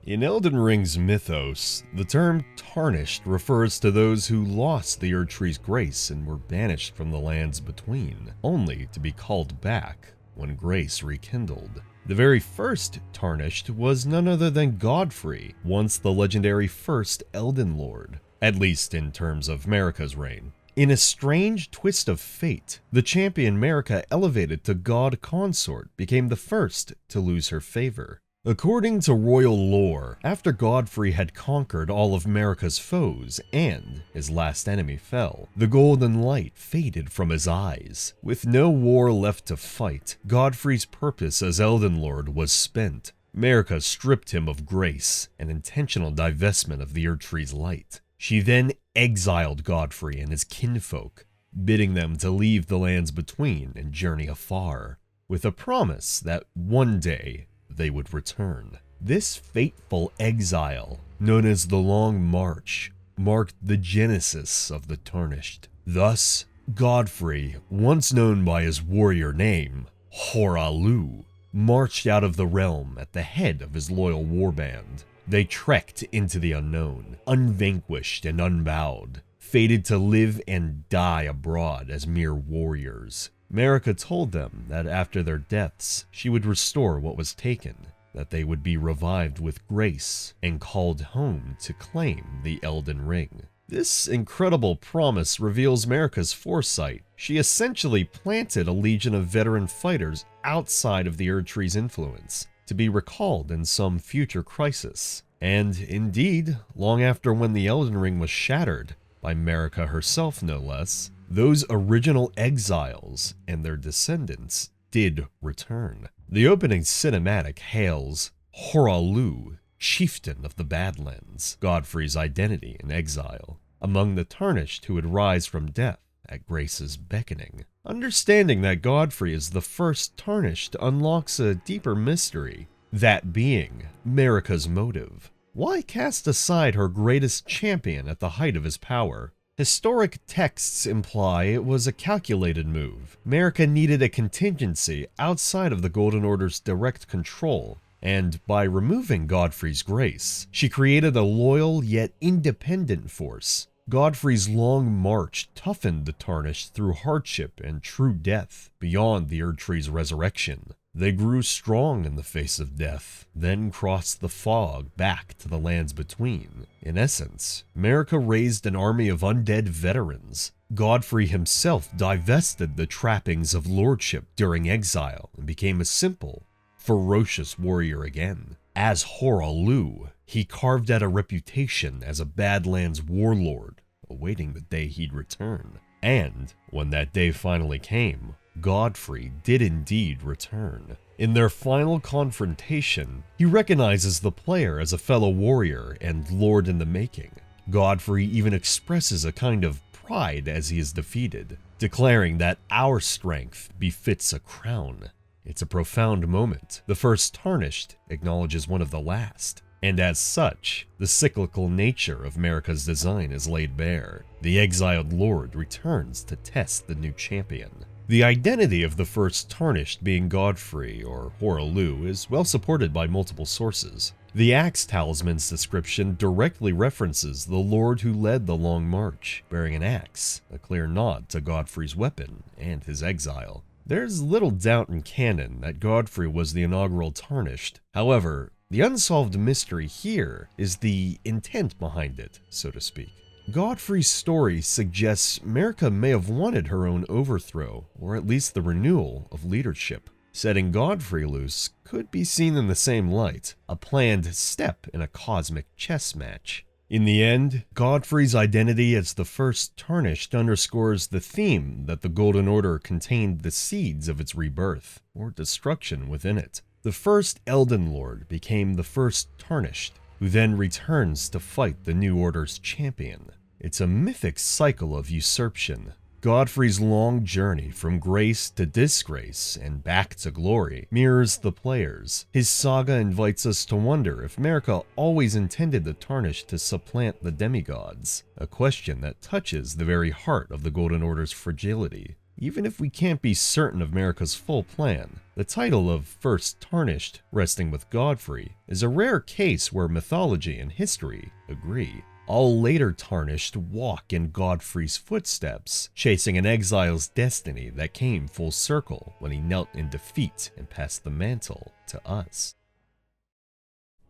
In Elden Ring's mythos, the term Tarnished refers to those who lost the Erdtree's grace and were banished from the lands between, only to be called back when grace rekindled. The very first Tarnished was none other than Godfrey, once the legendary first Elden Lord, at least in terms of Marika's reign. In a strange twist of fate, the champion Marika elevated to god consort became the first to lose her favor. According to royal lore, after Godfrey had conquered all of Marika's foes and his last enemy fell, the golden light faded from his eyes. With no war left to fight, Godfrey's purpose as Elden Lord was spent. Marika stripped him of grace, an intentional divestment of the Erdtree's light. She then exiled Godfrey and his kinfolk, bidding them to leave the lands between and journey afar, with a promise that one day they would return. This fateful exile, known as the Long March, marked the genesis of the Tarnished. Thus, Godfrey, once known by his warrior name, Horalu, marched out of the realm at the head of his loyal warband. They trekked into the unknown, unvanquished and unbowed, fated to live and die abroad as mere warriors. Marika told them that after their deaths, she would restore what was taken, that they would be revived with grace and called home to claim the Elden Ring. This incredible promise reveals Marika's foresight. She essentially planted a legion of veteran fighters outside of the Erdtree's influence, to be recalled in some future crisis. And indeed, long after when the Elden Ring was shattered, by Marika herself no less, those original exiles and their descendants did return. The opening cinematic hails Horalu, chieftain of the Badlands, Godfrey's identity in exile, among the tarnished who would rise from death at Grace's beckoning. Understanding that Godfrey is the first tarnished unlocks a deeper mystery, that being Marika's motive. Why cast aside her greatest champion at the height of his power? Historic texts imply it was a calculated move. Marika needed a contingency outside of the Golden Order's direct control, and by removing Godfrey's grace, she created a loyal yet independent force. Godfrey's long march toughened the Tarnished through hardship and true death beyond the Erdtree's resurrection. They grew strong in the face of death, then crossed the fog back to the lands between. In essence, Marika raised an army of undead veterans. Godfrey himself divested the trappings of lordship during exile and became a simple, ferocious warrior again. As Horalu, he carved out a reputation as a Badlands warlord, awaiting the day he'd return. And when that day finally came, Godfrey did indeed return. In their final confrontation, he recognizes the player as a fellow warrior and lord in the making. Godfrey even expresses a kind of pride as he is defeated, declaring that our strength befits a crown. It's a profound moment. The first tarnished acknowledges one of the last, and as such, the cyclical nature of Marika's design is laid bare. The exiled lord returns to test the new champion. The identity of the first tarnished being Godfrey or Horalu is well supported by multiple sources. The Axe Talisman's description directly references the lord who led the Long March, bearing an axe, a clear nod to Godfrey's weapon and his exile. There's little doubt in canon that Godfrey was the inaugural tarnished. However, the unsolved mystery here is the intent behind it, so to speak. Godfrey's story suggests Marika may have wanted her own overthrow, or at least the renewal of leadership. Setting Godfrey loose could be seen in the same light, a planned step in a cosmic chess match. In the end, Godfrey's identity as the first tarnished underscores the theme that the Golden Order contained the seeds of its rebirth, or destruction within it. The first Elden Lord became the first tarnished, who then returns to fight the New Order's champion. It's a mythic cycle of usurpation. Godfrey's long journey from grace to disgrace and back to glory mirrors the players. His saga invites us to wonder if Marika always intended the Tarnished to supplant the demigods, a question that touches the very heart of the Golden Order's fragility. Even if we can't be certain of Marika's full plan, the title of First Tarnished, resting with Godfrey, is a rare case where mythology and history agree. All later Tarnished walk in Godfrey's footsteps, chasing an exile's destiny that came full circle when he knelt in defeat and passed the mantle to us.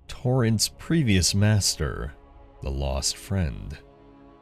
Torrent's previous master, the lost friend.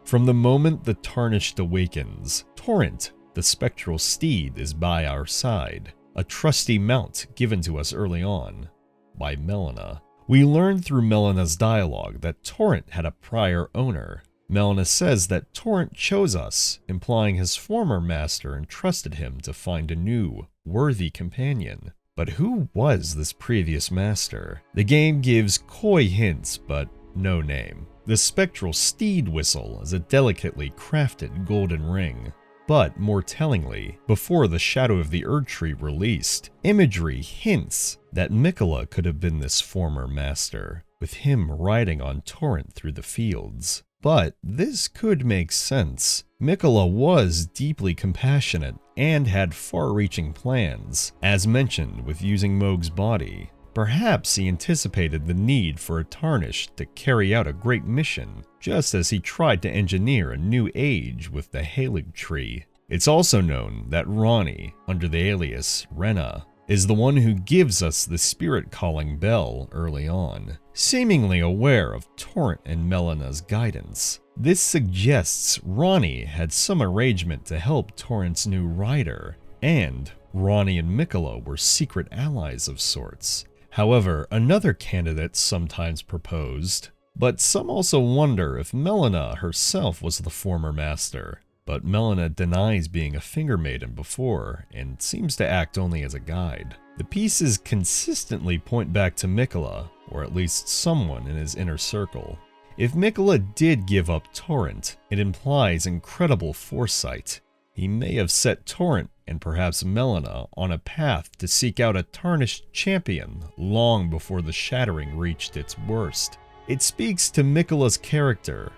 From the moment the Tarnished awakens, Torrent, the spectral steed, is by our side, a trusty mount given to us early on by Melina. We learn through Melina's dialogue that Torrent had a prior owner. Melina says that Torrent chose us, implying his former master entrusted him to find a new, worthy companion. But who was this previous master? The game gives coy hints, but no name. The spectral steed whistle is a delicately crafted golden ring. But more tellingly, before the Shadow of the Erdtree released, imagery hints that Miquella could have been this former master, with him riding on Torrent through the fields. But this could make sense. Miquella was deeply compassionate and had far-reaching plans, as mentioned with using Mohg's body. Perhaps he anticipated the need for a Tarnished to carry out a great mission, just as he tried to engineer a new age with the Halig tree. It's also known that Ranni, under the alias Rena, is the one who gives us the spirit-calling bell early on, seemingly aware of Torrent and Melina's guidance. This suggests Ranni had some arrangement to help Torrent's new rider, and Ranni and Miquella were secret allies of sorts. However, another candidate sometimes proposed, but some also wonder if Melina herself was the former master. but Melina denies being a finger maiden before and seems to act only as a guide. The pieces consistently point back to Miquella, or at least someone in his inner circle. If Miquella did give up Torrent, it implies incredible foresight. He may have set Torrent and perhaps Melina on a path to seek out a tarnished champion long before the Shattering reached its worst. It speaks to Miquella's character,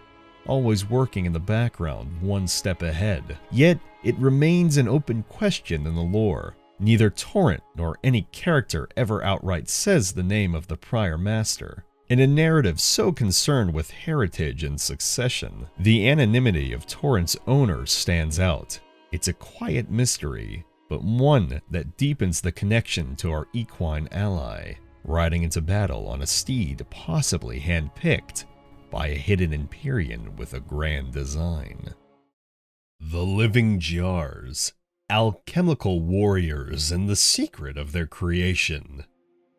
always working in the background one step ahead. Yet, it remains an open question in the lore. Neither Torrent nor any character ever outright says the name of the prior master. In a narrative so concerned with heritage and succession, the anonymity of Torrent's owner stands out. It's a quiet mystery, but one that deepens the connection to our equine ally, riding into battle on a steed possibly handpicked by a hidden Empyrean with a grand design. The Living Jars, alchemical warriors and the secret of their creation.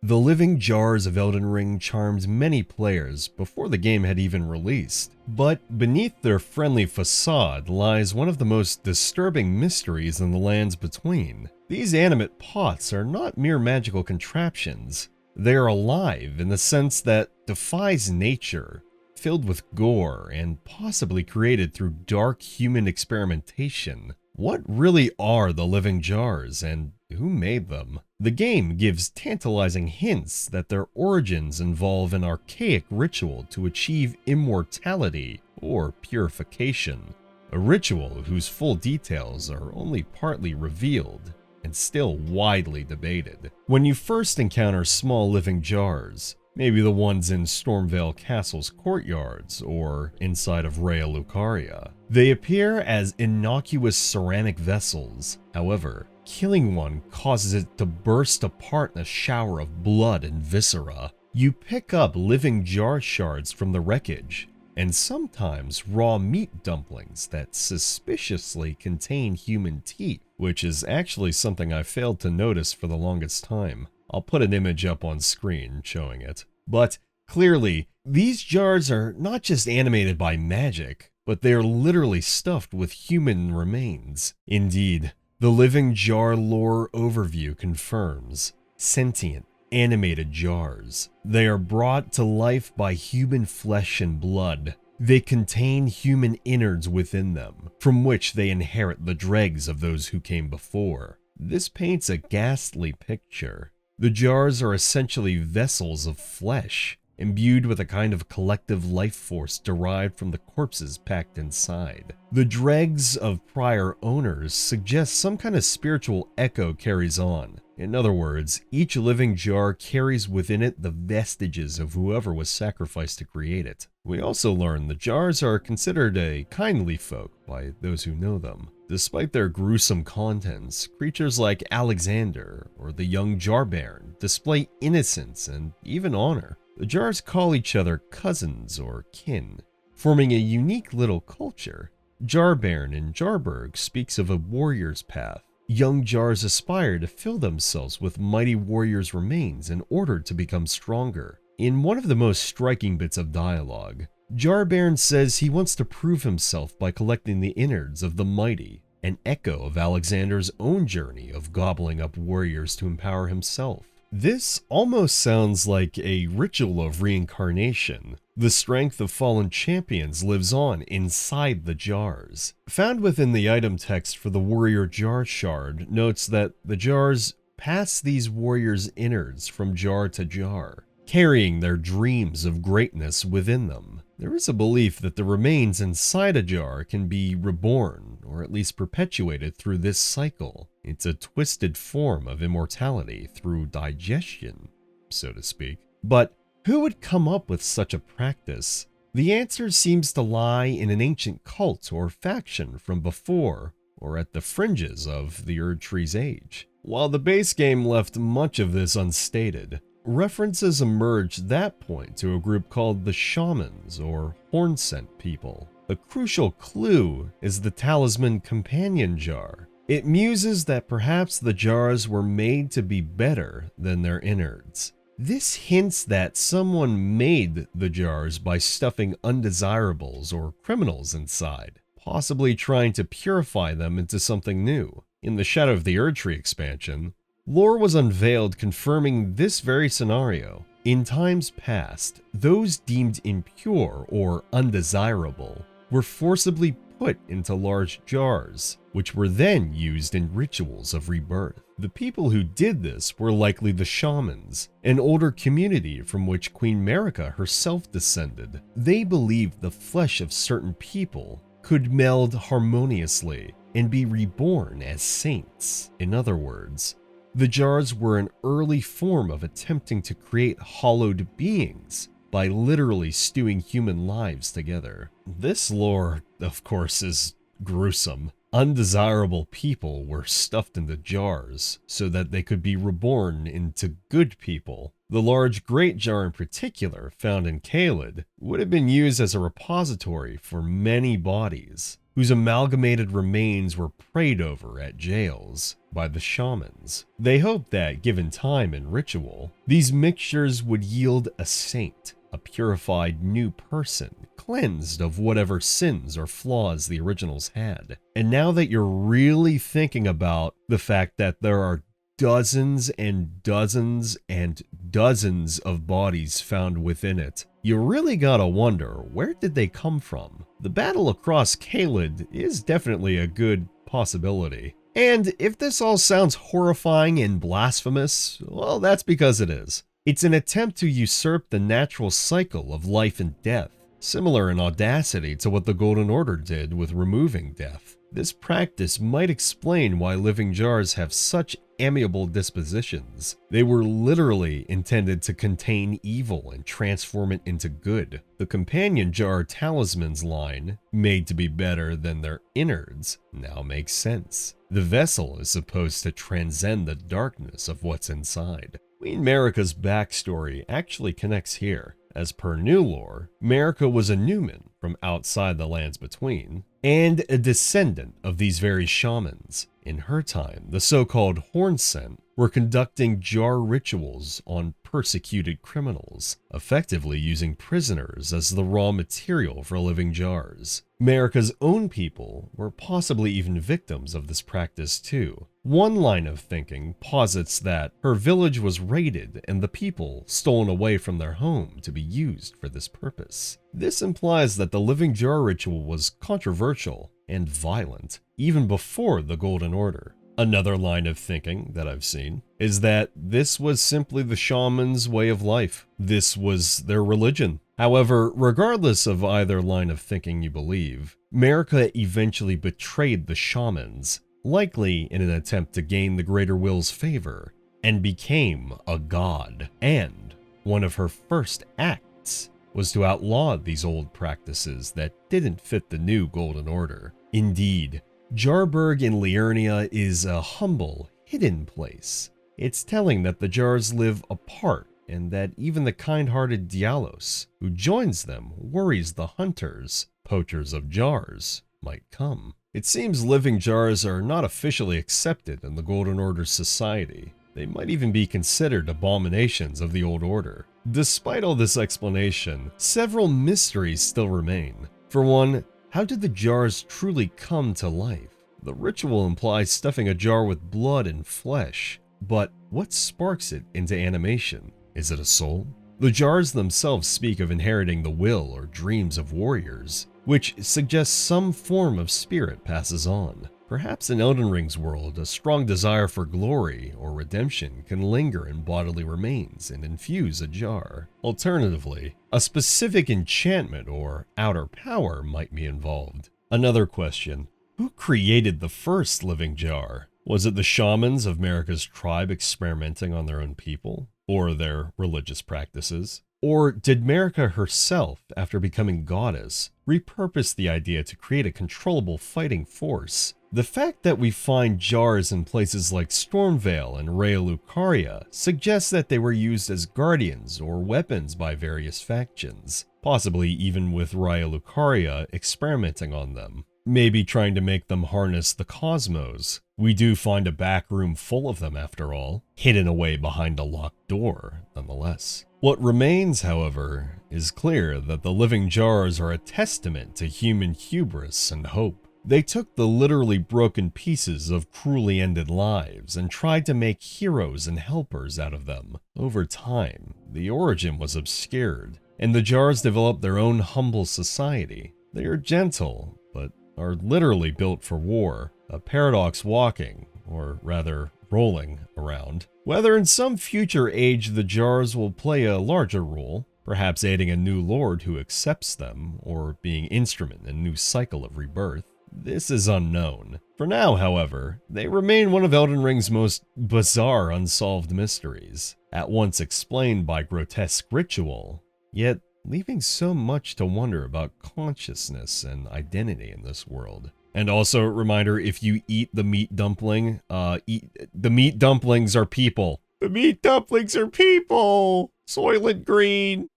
The living jars of Elden Ring charmed many players before the game had even released, but beneath their friendly facade lies one of the most disturbing mysteries in the lands between. These animate pots are not mere magical contraptions. They are alive in the sense that defies nature, filled with gore and possibly created through dark human experimentation. What really are the living jars, and who made them? The game gives tantalizing hints that their origins involve an archaic ritual to achieve immortality or purification, a ritual whose full details are only partly revealed and still widely debated. When you first encounter small living jars, maybe the ones in Stormveil Castle's courtyards or inside of Rhea Lucaria, they appear as innocuous ceramic vessels. However, killing one causes it to burst apart in a shower of blood and viscera. You pick up living jar shards from the wreckage, and sometimes raw meat dumplings that suspiciously contain human teeth, which is actually something I failed to notice for the longest time. I'll put an image up on screen showing it. But clearly, these jars are not just animated by magic, but they are literally stuffed with human remains. Indeed, the Living Jar lore overview confirms sentient, animated jars. They are brought to life by human flesh and blood. They contain human innards within them, from which they inherit the dregs of those who came before. This paints a ghastly picture. The jars are essentially vessels of flesh, imbued with a kind of collective life force derived from the corpses packed inside. The dregs of prior owners suggest some kind of spiritual echo carries on. In other words, each living jar carries within it the vestiges of whoever was sacrificed to create it. We also learn the jars are considered a kindly folk by those who know them. Despite their gruesome contents, creatures like Alexander or the young Jar Baron display innocence and even honor. The jars call each other cousins or kin, forming a unique little culture. Jar Baron in Jarburg speaks of a warrior's path. Young jars aspire to fill themselves with mighty warriors' remains in order to become stronger. In one of the most striking bits of dialogue, Jar Baron says he wants to prove himself by collecting the innards of the mighty, an echo of Alexander's own journey of gobbling up warriors to empower himself. This almost sounds like a ritual of reincarnation. The strength of fallen champions lives on inside the jars. Found within the item text for the warrior jar shard notes that the jars pass these warriors' innards from jar to jar, carrying their dreams of greatness within them. There is a belief that the remains inside a jar can be reborn, or at least perpetuated through this cycle. It's a twisted form of immortality through digestion, so to speak. But who would come up with such a practice? The answer seems to lie in an ancient cult or faction from before, or at the fringes of the Erdtree's age. While the base game left much of this unstated, references emerged at that point to a group called the Shamans or Horn-Scent people. A crucial clue is the talisman companion jar. It muses that perhaps the jars were made to be better than their innards. This hints that someone made the jars by stuffing undesirables or criminals inside, possibly trying to purify them into something new. In the Shadow of the Erdtree expansion, lore was unveiled confirming this very scenario. In times past, those deemed impure or undesirable were forcibly put into large jars, which were then used in rituals of rebirth. The people who did this were likely the shamans, an older community from which Queen Marika herself descended. They believed the flesh of certain people could meld harmoniously and be reborn as saints. In other words, the jars were an early form of attempting to create hallowed beings by literally stewing human lives together. This lore, of course, is gruesome. Undesirable people were stuffed into jars so that they could be reborn into good people. The large Great Jar in particular, found in Caelid, would have been used as a repository for many bodies, whose amalgamated remains were prayed over at jails by the shamans. They hoped that, given time and ritual, these mixtures would yield a saint, a purified new person, cleansed of whatever sins or flaws the originals had. And now that you're really thinking about the fact that there are dozens and dozens and dozens of bodies found within it, you really gotta wonder, where did they come from? The battle across Caelid is definitely a good possibility. And if this all sounds horrifying and blasphemous, well, that's because it is. It's an attempt to usurp the natural cycle of life and death, similar in audacity to what the Golden Order did with removing death. This practice might explain why living jars have such amiable dispositions. They were literally intended to contain evil and transform it into good. The companion jar talismans line, made to be better than their innards, now makes sense. The vessel is supposed to transcend the darkness of what's inside. Queen Marika's backstory actually connects here. As per new lore, Marika was a Newman from outside the Lands Between, and a descendant of these very shamans. In her time, the so-called Hornsent were conducting jar rituals on persecuted criminals, effectively using prisoners as the raw material for living jars. Marika's own people were possibly even victims of this practice too. One line of thinking posits that her village was raided and the people stolen away from their home to be used for this purpose. This implies that the living jar ritual was controversial and violent, even before the Golden Order. Another line of thinking that I've seen is that this was simply the shaman's way of life. This was their religion. However, regardless of either line of thinking you believe, Marika eventually betrayed the shamans, likely in an attempt to gain the Greater Will's favor, and became a god. And one of her first acts was to outlaw these old practices that didn't fit the new Golden Order. Indeed, Jarburg in Liurnia is a humble, hidden place. It's telling that the jars live apart, and that even the kind-hearted Dialos, who joins them, worries the hunters, poachers of jars, might come. It seems living jars are not officially accepted in the Golden Order's society. They might even be considered abominations of the Old Order. Despite all this explanation, several mysteries still remain. For one, how did the jars truly come to life? The ritual implies stuffing a jar with blood and flesh, but what sparks it into animation? Is it a soul? The jars themselves speak of inheriting the will or dreams of warriors, which suggests some form of spirit passes on. Perhaps in Elden Ring's world, a strong desire for glory or redemption can linger in bodily remains and infuse a jar. Alternatively, a specific enchantment or outer power might be involved. Another question: who created the first living jar? Was it the shamans of Marika's tribe experimenting on their own people, or their religious practices? Or did Marika herself, after becoming goddess, repurpose the idea to create a controllable fighting force? The fact that we find jars in places like Stormvale and Raya Lucaria suggests that they were used as guardians or weapons by various factions, possibly even with Raya Lucaria experimenting on them. maybe trying to make them harness the cosmos. We do find a back room full of them after all, hidden away behind a locked door, nonetheless. What remains, however, is clear that the living jars are a testament to human hubris and hope. They took the literally broken pieces of cruelly ended lives and tried to make heroes and helpers out of them. Over time, the origin was obscured, and the jars developed their own humble society. They are gentle, but are literally built for war, a paradox walking, or rather rolling, around. Whether in some future age the jars will play a larger role, perhaps aiding a new lord who accepts them, or being instrument in a new cycle of rebirth, this is unknown. For now, however, they remain one of Elden Ring's most bizarre unsolved mysteries, at once explained by grotesque ritual, yet leaving so much to wonder about consciousness and identity in this world. And also a reminder, if you eat the meat dumpling, the meat dumplings are people. The meat dumplings are people! Soylent Green!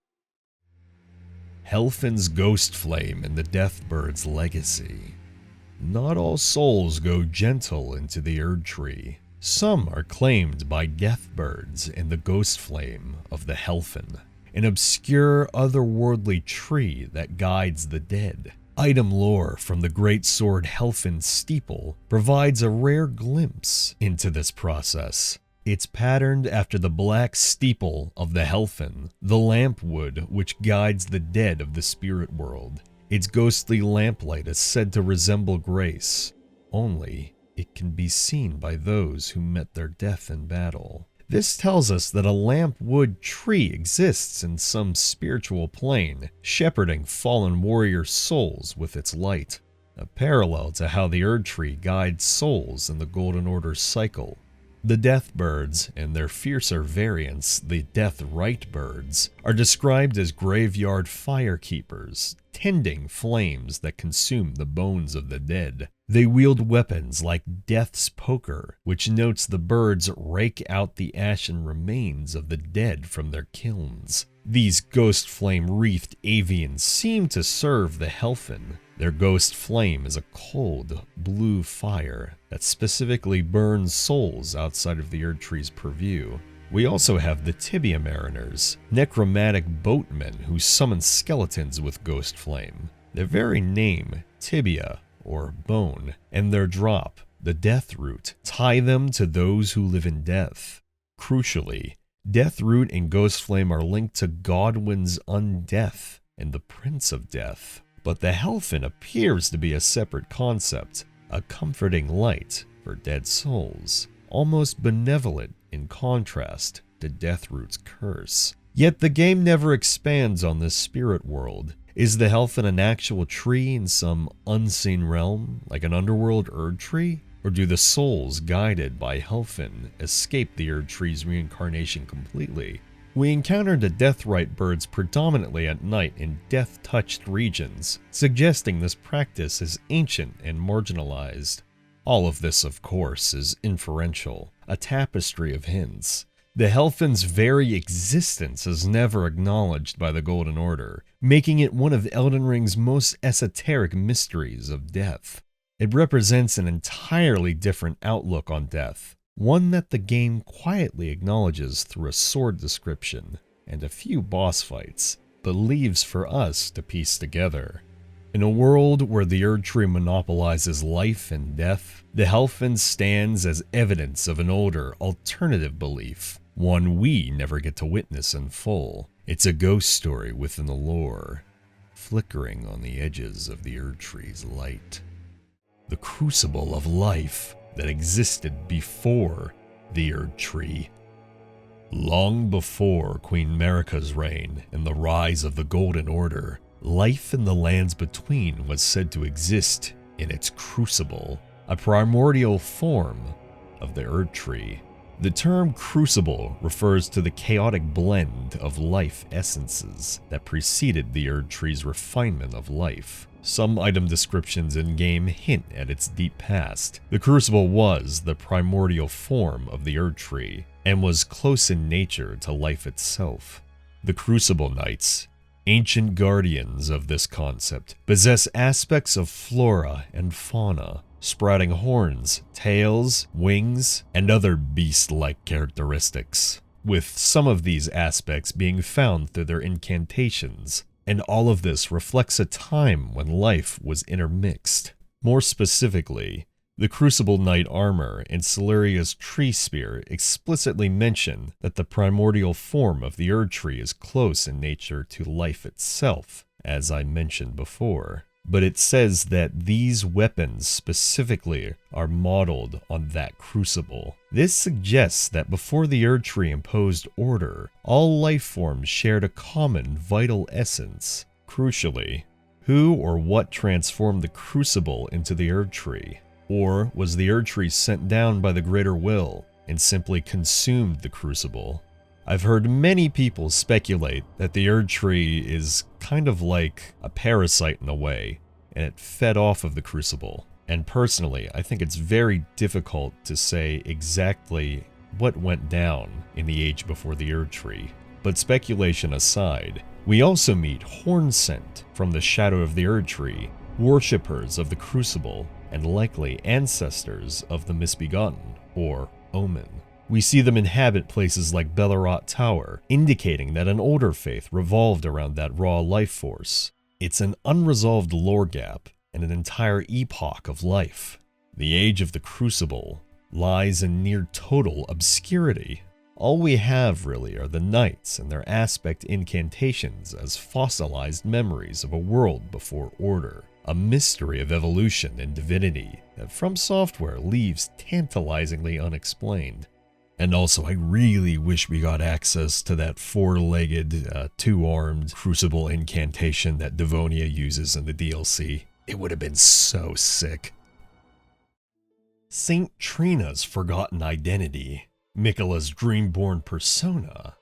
Helfin's ghost flame and the Deathbird's legacy. Not all souls go gentle into the Erd Tree. Some are claimed by Deathbirds in the ghost flame of the Helfin, an obscure otherworldly tree that guides the dead. Item lore from the great sword Helfin's steeple provides a rare glimpse into this process. It's patterned after the black steeple of the Helfin, the lampwood which guides the dead of the spirit world. Its ghostly lamplight is said to resemble grace, only it can be seen by those who met their death in battle. This tells us that a lampwood tree exists in some spiritual plane, shepherding fallen warrior souls with its light, a parallel to how the Erd Tree guides souls in the Golden Order's cycle. The Deathbirds and their fiercer variants, the Deathrite Birds, are described as graveyard firekeepers, tending flames that consume the bones of the dead. They wield weapons like Death's Poker, which notes the birds rake out the ashen remains of the dead from their kilns. These ghost flame-wreathed avians seem to serve the Helfin. Their ghost flame is a cold, blue fire that specifically burns souls outside of the Erd Tree's purview. We also have the Tibia Mariners, necromantic boatmen who summon skeletons with ghost flame. Their very name, Tibia, or bone, and their drop, the death root, tie them to those who live in death. Crucially, death root and ghost flame are linked to Godwyn's undeath and the Prince of Death. But the Helfin appears to be a separate concept, a comforting light for dead souls, almost benevolent in contrast to Deathroot's curse. Yet the game never expands on this spirit world. Is the Helfin an actual tree in some unseen realm, like an underworld Erd Tree? Or do the souls guided by Helfin escape the Erd Tree's reincarnation completely? We encountered the Deathrite birds predominantly at night in death-touched regions, suggesting this practice is ancient and marginalized. All of this, of course, is inferential, a tapestry of hints. The Helfin's very existence is never acknowledged by the Golden Order, making it one of Elden Ring's most esoteric mysteries of death. It represents an entirely different outlook on death, one that the game quietly acknowledges through a sword description and a few boss fights, but leaves for us to piece together. In a world where the Erd Tree monopolizes life and death, the Helfin stands as evidence of an older, alternative belief, one we never get to witness in full. It's a ghost story within the lore, flickering on the edges of the Erd Tree's light. The crucible of life that existed before the Erd Tree. Long before Queen Marika's reign and the rise of the Golden Order, life in the lands between was said to exist in its crucible, a primordial form of the Erd Tree. The term crucible refers to the chaotic blend of life essences that preceded the Erd Tree's refinement of life. Some item descriptions in-game hint at its deep past. The Crucible was the primordial form of the Erd Tree, and was close in nature to life itself. The Crucible Knights, Ancient guardians of this concept possess aspects of flora and fauna, sprouting horns, tails, wings, and other beast-like characteristics, with some of these aspects being found through their incantations, and all of this reflects a time when life was intermixed. More specifically, the Crucible Knight armor and Celeria's tree spear explicitly mention that the primordial form of the Erd Tree is close in nature to life itself, as I mentioned before. But it says that these weapons specifically are modeled on that crucible. This suggests that before the Erd Tree imposed order, all life forms shared a common vital essence. Crucially, who or what transformed the crucible into the Erd Tree? Or was the Erd Tree sent down by the Greater Will and simply consumed the crucible? I've heard many people speculate that the Erd Tree is kind of like a parasite in a way, and it fed off of the crucible. And personally, I think it's very difficult to say exactly what went down in the age before the Erd Tree. But speculation aside, we also meet Hornsent from the Shadow of the Erd Tree, worshippers of the crucible, and likely ancestors of the Misbegotten, or Omen. We see them inhabit places like Bellerot Tower, indicating that an older faith revolved around that raw life force. It's an unresolved lore gap and an entire epoch of life. The age of the Crucible lies in near total obscurity. All we have really are the knights and their aspect incantations as fossilized memories of a world before order. A mystery of evolution and divinity that From Software leaves tantalizingly unexplained. And also, I really wish we got access to that four-legged, two-armed crucible incantation that Devonia uses in the DLC. It would have been so sick. Saint Trina's forgotten identity, Miquella's dreamborn persona.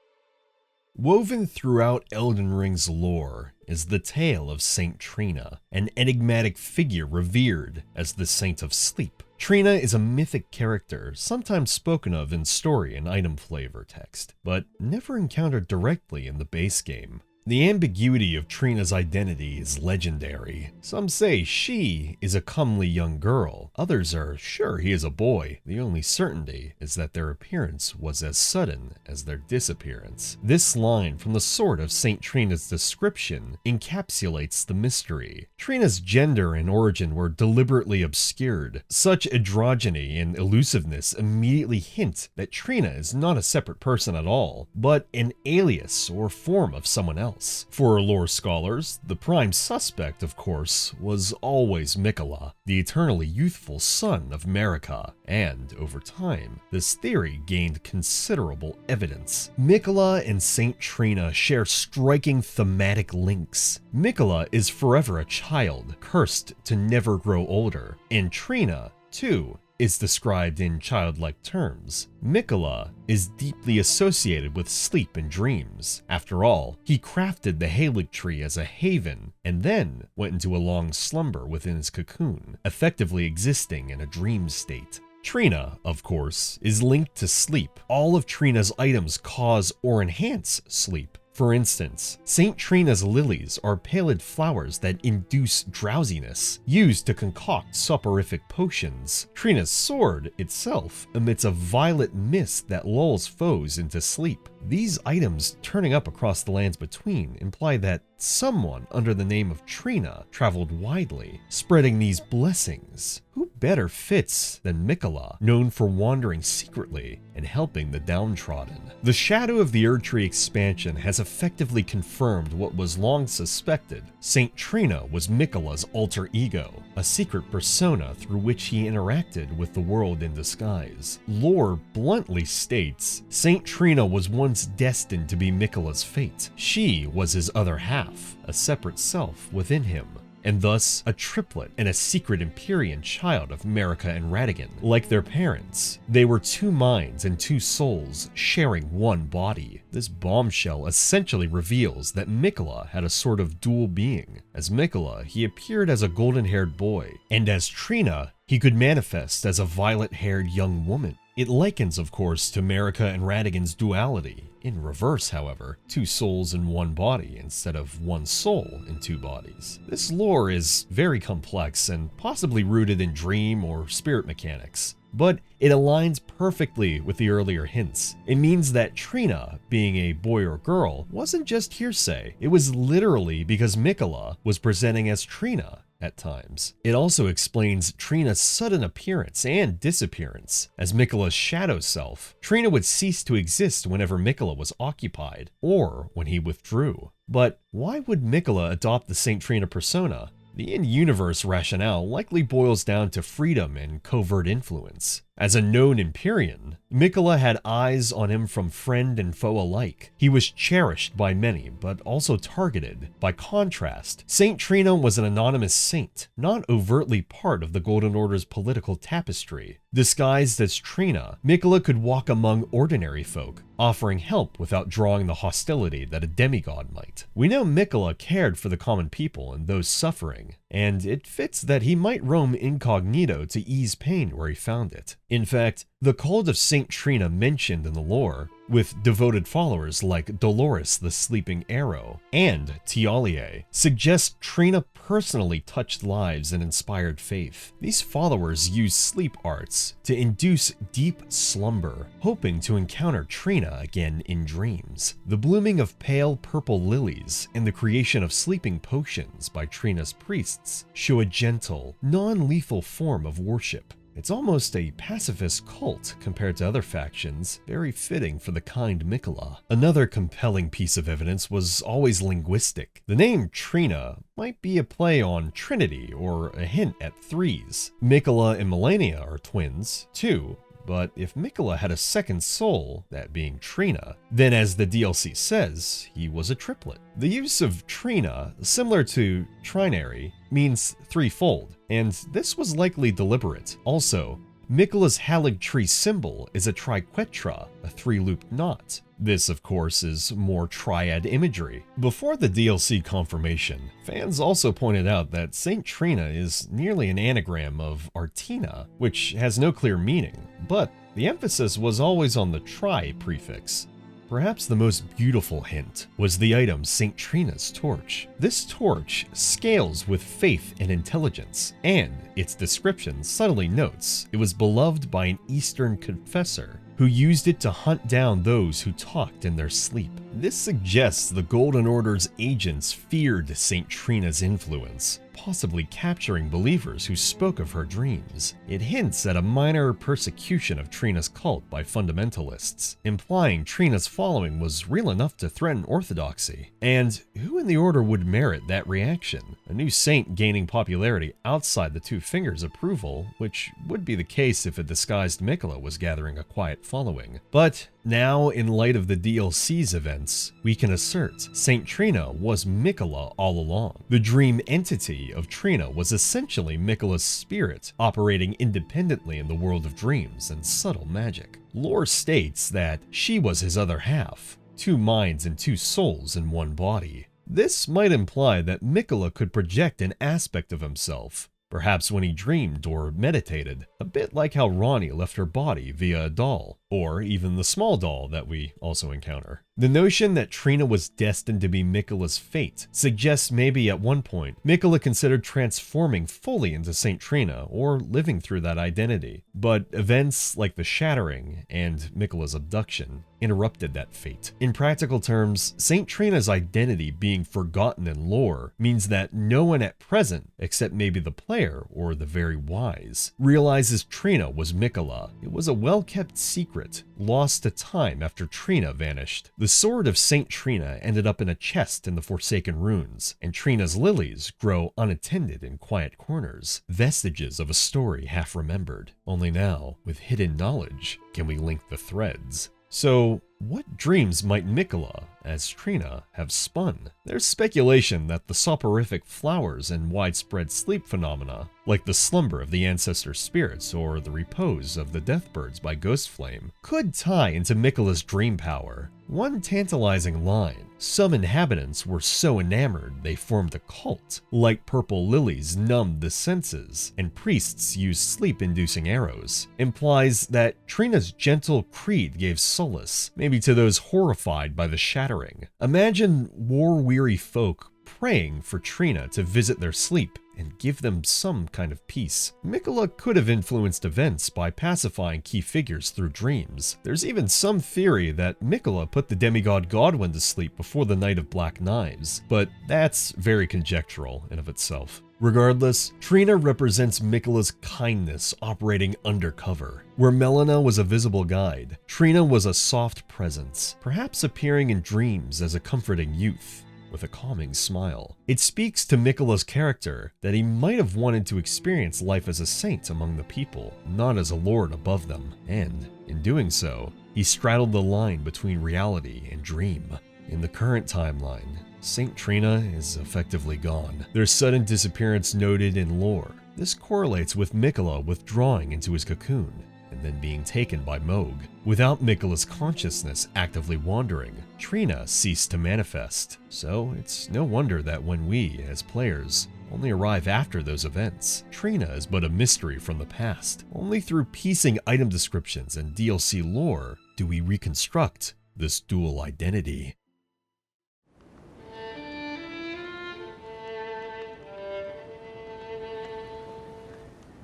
Woven throughout Elden Ring's lore is the tale of Saint Trina, an enigmatic figure revered as the Saint of Sleep. Trina is a mythic character, sometimes spoken of in story and item flavor text, but never encountered directly in the base game. The ambiguity of Trina's identity is legendary. Some say she is a comely young girl, others are sure he is a boy. The only certainty is that their appearance was as sudden as their disappearance. This line from the sword of Saint Trina's description encapsulates the mystery. Trina's gender and origin were deliberately obscured. Such androgyny and elusiveness immediately hint that Trina is not a separate person at all, but an alias or form of someone else. For lore scholars, the prime suspect, of course, was always Miquella, the eternally youthful son of Marika, and over time, this theory gained considerable evidence. Miquella and Saint Trina share striking thematic links. Miquella is forever a child, cursed to never grow older, and Trina, too, is described in childlike terms. Miquella is deeply associated with sleep and dreams. After all, he crafted the Halig tree as a haven and then went into a long slumber within his cocoon, effectively existing in a dream state. Trina, of course, is linked to sleep. All of Trina's items cause or enhance sleep. For instance, Saint Trina's lilies are pallid flowers that induce drowsiness, used to concoct soporific potions. Trina's sword itself emits a violet mist that lulls foes into sleep. These items turning up across the lands between imply that someone under the name of Trina traveled widely, spreading these blessings. Who better fits than Miquella, known for wandering secretly and helping the downtrodden? The Shadow of the Erd Tree expansion has effectively confirmed what was long suspected. Saint Trina was Miquella's alter ego, a secret persona through which he interacted with the world in disguise. Lore bluntly states Saint Trina was once destined to be Miquella's fate. She was his other half, a separate self within him, and thus a triplet and a secret Empyrean child of Marika and Radagon. Like their parents, they were two minds and two souls sharing one body. This bombshell essentially reveals that Miquella had a sort of dual being. As Miquella, he appeared as a golden-haired boy, and as Trina, he could manifest as a violet-haired young woman. It likens, of course, to Marika and Radagon's duality, In reverse, however, 2 souls in one body instead of 1 soul in 2 bodies. This lore is very complex and possibly rooted in dream or spirit mechanics, but it aligns perfectly with the earlier hints. It means that Trina, being a boy or girl, wasn't just hearsay. It was literally because Miquella was presenting as Trina at times. It also explains Trina's sudden appearance and disappearance. As Miquella's shadow self, Trina would cease to exist whenever Miquella was occupied, or when he withdrew. But why would Miquella adopt the Saint Trina persona? The in-universe rationale likely boils down to freedom and covert influence. As a known Empyrean, Miquella had eyes on him from friend and foe alike. He was cherished by many, but also targeted. By contrast, Saint Trina was an anonymous saint, not overtly part of the Golden Order's political tapestry. Disguised as Trina, Miquella could walk among ordinary folk, offering help without drawing the hostility that a demigod might. We know Miquella cared for the common people and those suffering, and it fits that he might roam incognito to ease pain where he found it. In fact, the cult of Saint Trina mentioned in the lore, with devoted followers like Dolores the Sleeping Arrow and Tialie, suggests Trina personally touched lives and inspired faith. These followers use sleep arts to induce deep slumber, hoping to encounter Trina again in dreams. The blooming of pale purple lilies and the creation of sleeping potions by Trina's priests show a gentle, non-lethal form of worship. It's almost a pacifist cult compared to other factions, very fitting for the kind Miquella. Another compelling piece of evidence was always linguistic. The name Trina might be a play on Trinity or a hint at threes. Miquella and Melania are twins, too. But if Miquella had a second soul, that being Trina, then as the DLC says, he was a triplet. The use of Trina, similar to trinary, means threefold, and this was likely deliberate. Also, Miquella's Halig tree symbol is a triquetra, a 3-looped knot. This, of course, is more triad imagery. Before the DLC confirmation, fans also pointed out that Saint Trina is nearly an anagram of Artina, which has no clear meaning, but the emphasis was always on the tri prefix. Perhaps the most beautiful hint was the item Saint Trina's torch. This torch scales with faith and intelligence, and its description subtly notes it was beloved by an Eastern confessor who used it to hunt down those who talked in their sleep. This suggests the Golden Order's agents feared Saint Trina's influence, possibly capturing believers who spoke of her dreams. It hints at a minor persecution of Trina's cult by fundamentalists, implying Trina's following was real enough to threaten orthodoxy. And who in the Order would merit that reaction? A new saint gaining popularity outside the Two Fingers' approval, which would be the case if a disguised Miquella was gathering a quiet following. But now, in light of the DLC's events, we can assert Saint Trina was Miquella all along. The dream entity of Trina was essentially Miquella's spirit, operating independently in the world of dreams and subtle magic. Lore states that she was his other half, 2 minds and 2 souls in one body. This might imply that Miquella could project an aspect of himself, perhaps when he dreamed or meditated, a bit like how Ronnie left her body via a doll, or even the small doll that we also encounter. The notion that Trina was destined to be Miquella's fate suggests maybe at one point, Miquella considered transforming fully into Saint Trina or living through that identity. But events like the Shattering and Miquella's abduction interrupted that fate. In practical terms, Saint Trina's identity being forgotten in lore means that no one at present, except maybe the player or the very wise, realizes Trina was Miquella. It was a well-kept secret, lost to time after Trina vanished. The sword of Saint Trina ended up in a chest in the Forsaken Ruins, and Trina's lilies grow unattended in quiet corners, vestiges of a story half remembered. Only now, with hidden knowledge, can we link the threads. So, what dreams might Miquella, as Trina, have spun? There's speculation that the soporific flowers and widespread sleep phenomena, like the slumber of the ancestor spirits or the repose of the deathbirds by Ghostflame, could tie into Miquella's dream power. One tantalizing line: some inhabitants were so enamored they formed a cult. Light purple lilies numbed the senses, and priests used sleep-inducing arrows. Implies that Trina's gentle creed gave solace, maybe to those horrified by the shattering. Imagine war-weary folk praying for Trina to visit their sleep and give them some kind of peace. Miquella could have influenced events by pacifying key figures through dreams. There's even some theory that Miquella put the demigod Godwyn to sleep before the Night of Black Knives, but that's very conjectural in of itself. Regardless, Trina represents Miquella's kindness operating undercover. Where Melina was a visible guide, Trina was a soft presence, perhaps appearing in dreams as a comforting youth with a calming smile. It speaks to Miquella's character that he might have wanted to experience life as a saint among the people, not as a lord above them, and in doing so, he straddled the line between reality and dream. In the current timeline, Saint Trina is effectively gone, their sudden disappearance noted in lore. This correlates with Miquella withdrawing into his cocoon and then being taken by Mohg. Without Miquella's consciousness actively wandering, Trina ceased to manifest. So it's no wonder that when we, as players, only arrive after those events, Trina is but a mystery from the past. Only through piecing item descriptions and DLC lore do we reconstruct this dual identity.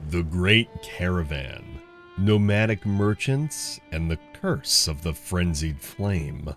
The Great Caravan, Nomadic Merchants, and the Curse of the Frenzied Flame.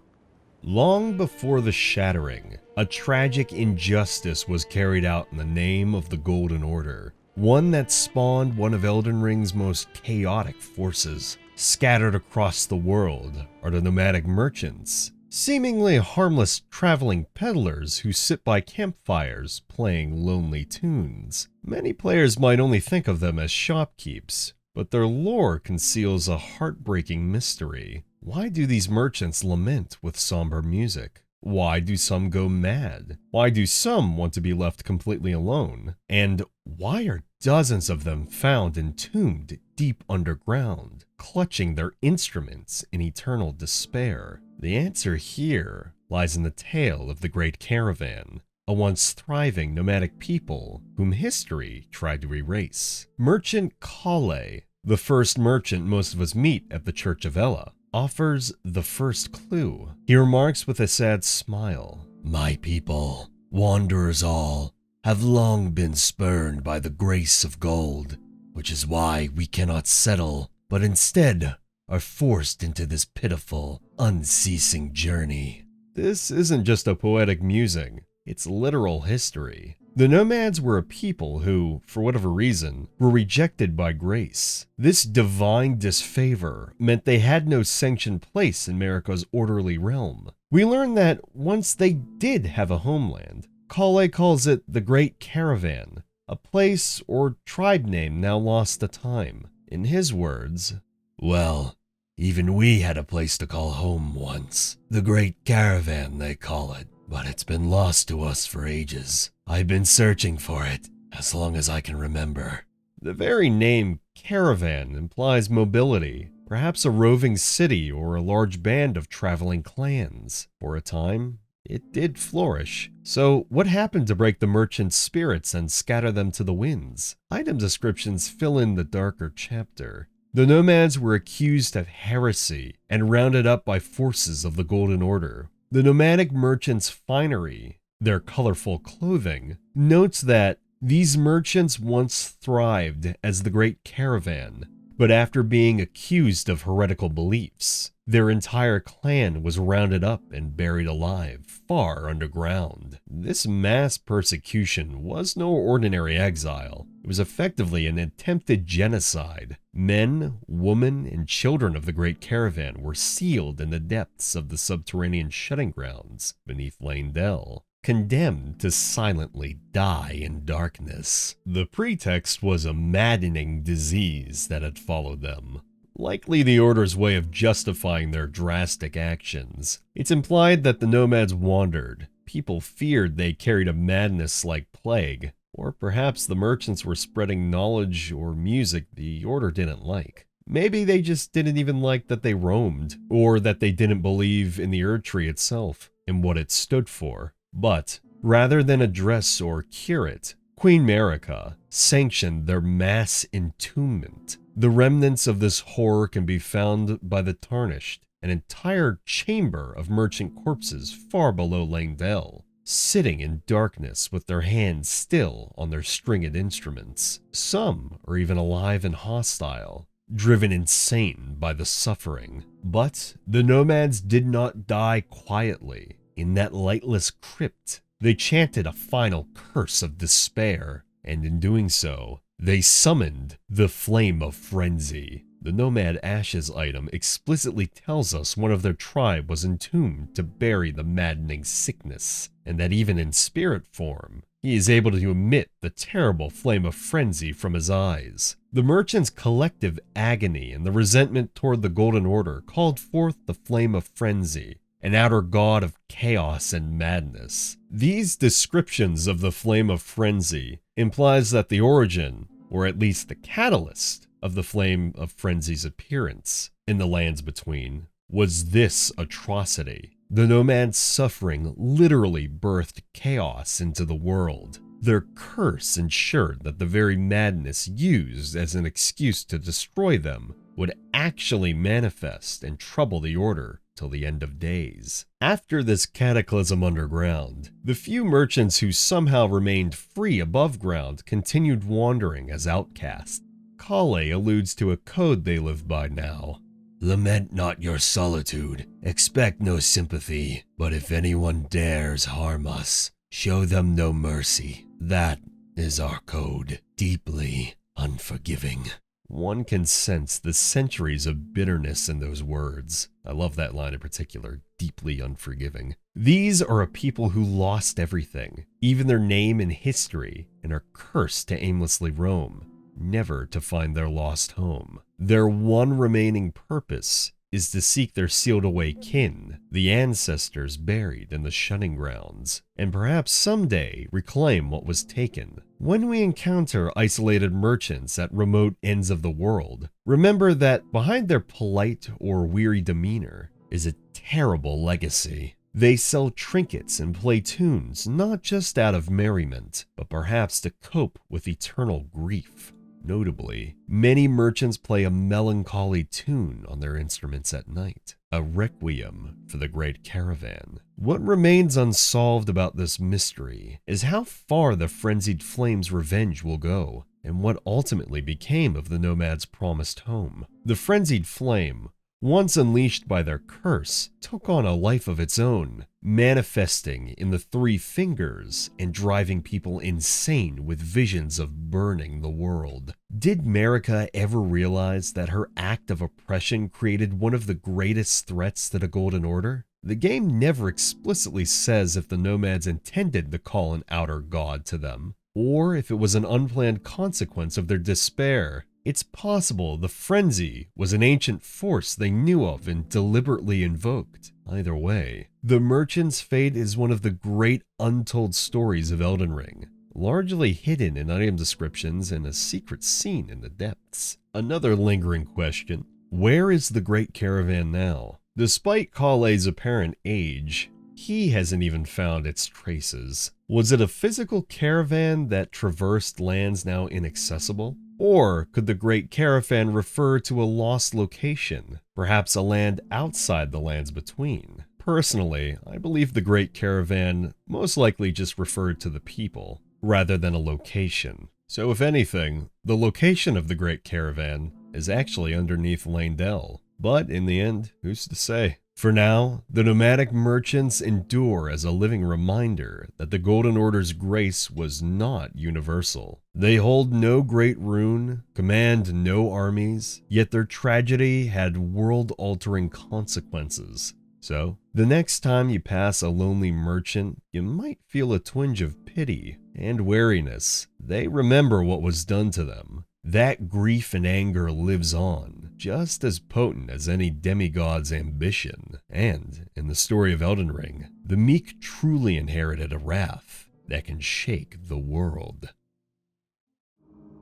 Long before the Shattering, a tragic injustice was carried out in the name of the Golden Order, one that spawned one of Elden Ring's most chaotic forces. Scattered across the world are the Nomadic Merchants, seemingly harmless traveling peddlers who sit by campfires playing lonely tunes. Many players might only think of them as shopkeepers, but their lore conceals a heartbreaking mystery. Why do these merchants lament with somber music? Why do some go mad? Why do some want to be left completely alone? And why are dozens of them found entombed deep underground, clutching their instruments in eternal despair? The answer here lies in the tale of the Great Caravan, a once thriving nomadic people whom history tried to erase. Merchant Kale, the first merchant most of us meet at the Church of Ella, offers the first clue. He remarks with a sad smile, "My people, wanderers all, have long been spurned by the grace of gold, which is why we cannot settle, but instead are forced into this pitiful, unceasing journey." This isn't just a poetic musing, it's literal history. The nomads were a people who, for whatever reason, were rejected by grace. This divine disfavor meant they had no sanctioned place in Marika's orderly realm. We learn that once they did have a homeland, Kale calls it the Great Caravan, a place or tribe name now lost to time. In his words, "Well, even we had a place to call home once. The Great Caravan, they call it. But it's been lost to us for ages. I've been searching for it as long as I can remember." The very name caravan implies mobility, perhaps a roving city or a large band of traveling clans. For a time, it did flourish. So what happened to break the merchants' spirits and scatter them to the winds? Item descriptions fill in the darker chapter. The nomads were accused of heresy and rounded up by forces of the Golden Order. The nomadic merchants' finery, their colorful clothing, notes that these merchants once thrived as the Great Caravan, but after being accused of heretical beliefs, their entire clan was rounded up and buried alive, far underground. This mass persecution was no ordinary exile. It was effectively an attempted genocide. Men, women, and children of the Great Caravan were sealed in the depths of the subterranean shutting grounds beneath Leyndell, condemned to silently die in darkness. The pretext was a maddening disease that had followed them. Likely the Order's way of justifying their drastic actions. It's implied that the nomads wandered. People feared they carried a madness like plague, or perhaps the merchants were spreading knowledge or music the Order didn't like. Maybe they just didn't even like that they roamed, or that they didn't believe in the Erd Tree itself and what it stood for. But rather than address or cure it, Queen Marika sanctioned their mass entombment. The remnants of this horror can be found by the Tarnished, an entire chamber of merchant corpses far below Langdell, sitting in darkness with their hands still on their stringed instruments. Some are even alive and hostile, driven insane by the suffering. But the nomads did not die quietly in that lightless crypt. They chanted a final curse of despair, and in doing so, they summoned the Flame of Frenzy. The Nomad Ashes item explicitly tells us one of their tribe was entombed to bury the maddening sickness, and that even in spirit form, he is able to emit the terrible flame of frenzy from his eyes. The merchant's collective agony and the resentment toward the Golden Order called forth the Flame of Frenzy, an outer god of chaos and madness. These descriptions of the Flame of Frenzy implies that the origin, or at least the catalyst, of the Flame of Frenzy's appearance in the lands between was this atrocity. The nomads' suffering literally birthed chaos into the world. Their curse ensured that the very madness used as an excuse to destroy them would actually manifest and trouble the Order till the end of days. After this cataclysm underground, the few merchants who somehow remained free above ground continued wandering as outcasts. Kale alludes to a code they live by now. Lament not your solitude, expect no sympathy, but if anyone dares harm us, show them no mercy. That is our code, deeply unforgiving. One can sense the centuries of bitterness in those words. I love that line in particular, deeply unforgiving. These are a people who lost everything, even their name and history, and are cursed to aimlessly roam, never to find their lost home. Their one remaining purpose is to seek their sealed away kin, the ancestors buried in the shunning grounds, and perhaps someday reclaim what was taken. When we encounter isolated merchants at remote ends of the world, remember that behind their polite or weary demeanor is a terrible legacy. They sell trinkets and play tunes not just out of merriment, but perhaps to cope with eternal grief. Notably, many merchants play a melancholy tune on their instruments at night, a requiem for the Great Caravan. What remains unsolved about this mystery is how far the frenzied flame's revenge will go, and what ultimately became of the nomads' promised home. The frenzied flame, once unleashed by their curse, took on a life of its own, manifesting in the three fingers and driving people insane with visions of burning the world. Did Marika ever realize that her act of oppression created one of the greatest threats to the Golden Order? The game never explicitly says if the nomads intended to call an outer god to them, or if it was an unplanned consequence of their despair. It's possible the frenzy was an ancient force they knew of and deliberately invoked. Either way, the merchant's fate is one of the great untold stories of Elden Ring, largely hidden in item descriptions and a secret scene in the depths. Another lingering question: where is the Great Caravan now? Despite Kale's apparent age, he hasn't even found its traces. Was it a physical caravan that traversed lands now inaccessible? Or could the Great Caravan refer to a lost location, perhaps a land outside the lands between? Personally, I believe the Great Caravan most likely just referred to the people, rather than a location. So if anything, the location of the Great Caravan is actually underneath Langdell. But in the end, who's to say? For now, the nomadic merchants endure as a living reminder that the Golden Order's grace was not universal. They hold no great rune, command no armies, yet their tragedy had world-altering consequences. So, the next time you pass a lonely merchant, you might feel a twinge of pity and wariness. They remember what was done to them. That grief and anger lives on, just as potent as any demigod's ambition. And, in the story of Elden Ring, the meek truly inherited a wrath that can shake the world.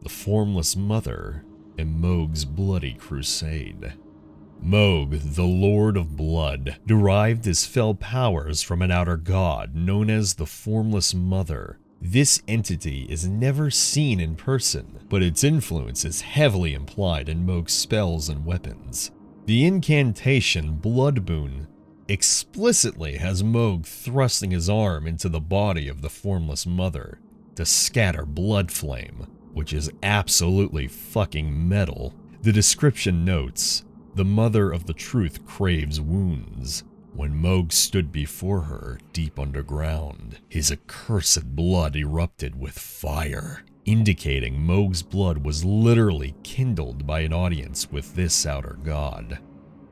The Formless Mother and Mohg's bloody crusade. Mohg, the Lord of Blood, derived his fell powers from an outer god known as the Formless Mother. This entity is never seen in person, but its influence is heavily implied in Mohg's spells and weapons. The incantation Blood Boon explicitly has Mohg thrusting his arm into the body of the Formless Mother to scatter blood flame, which is absolutely fucking metal. The description notes, "The Mother of the Truth craves wounds. When Mohg stood before her deep underground, his accursed blood erupted with fire," indicating Mohg's blood was literally kindled by an audience with this outer god.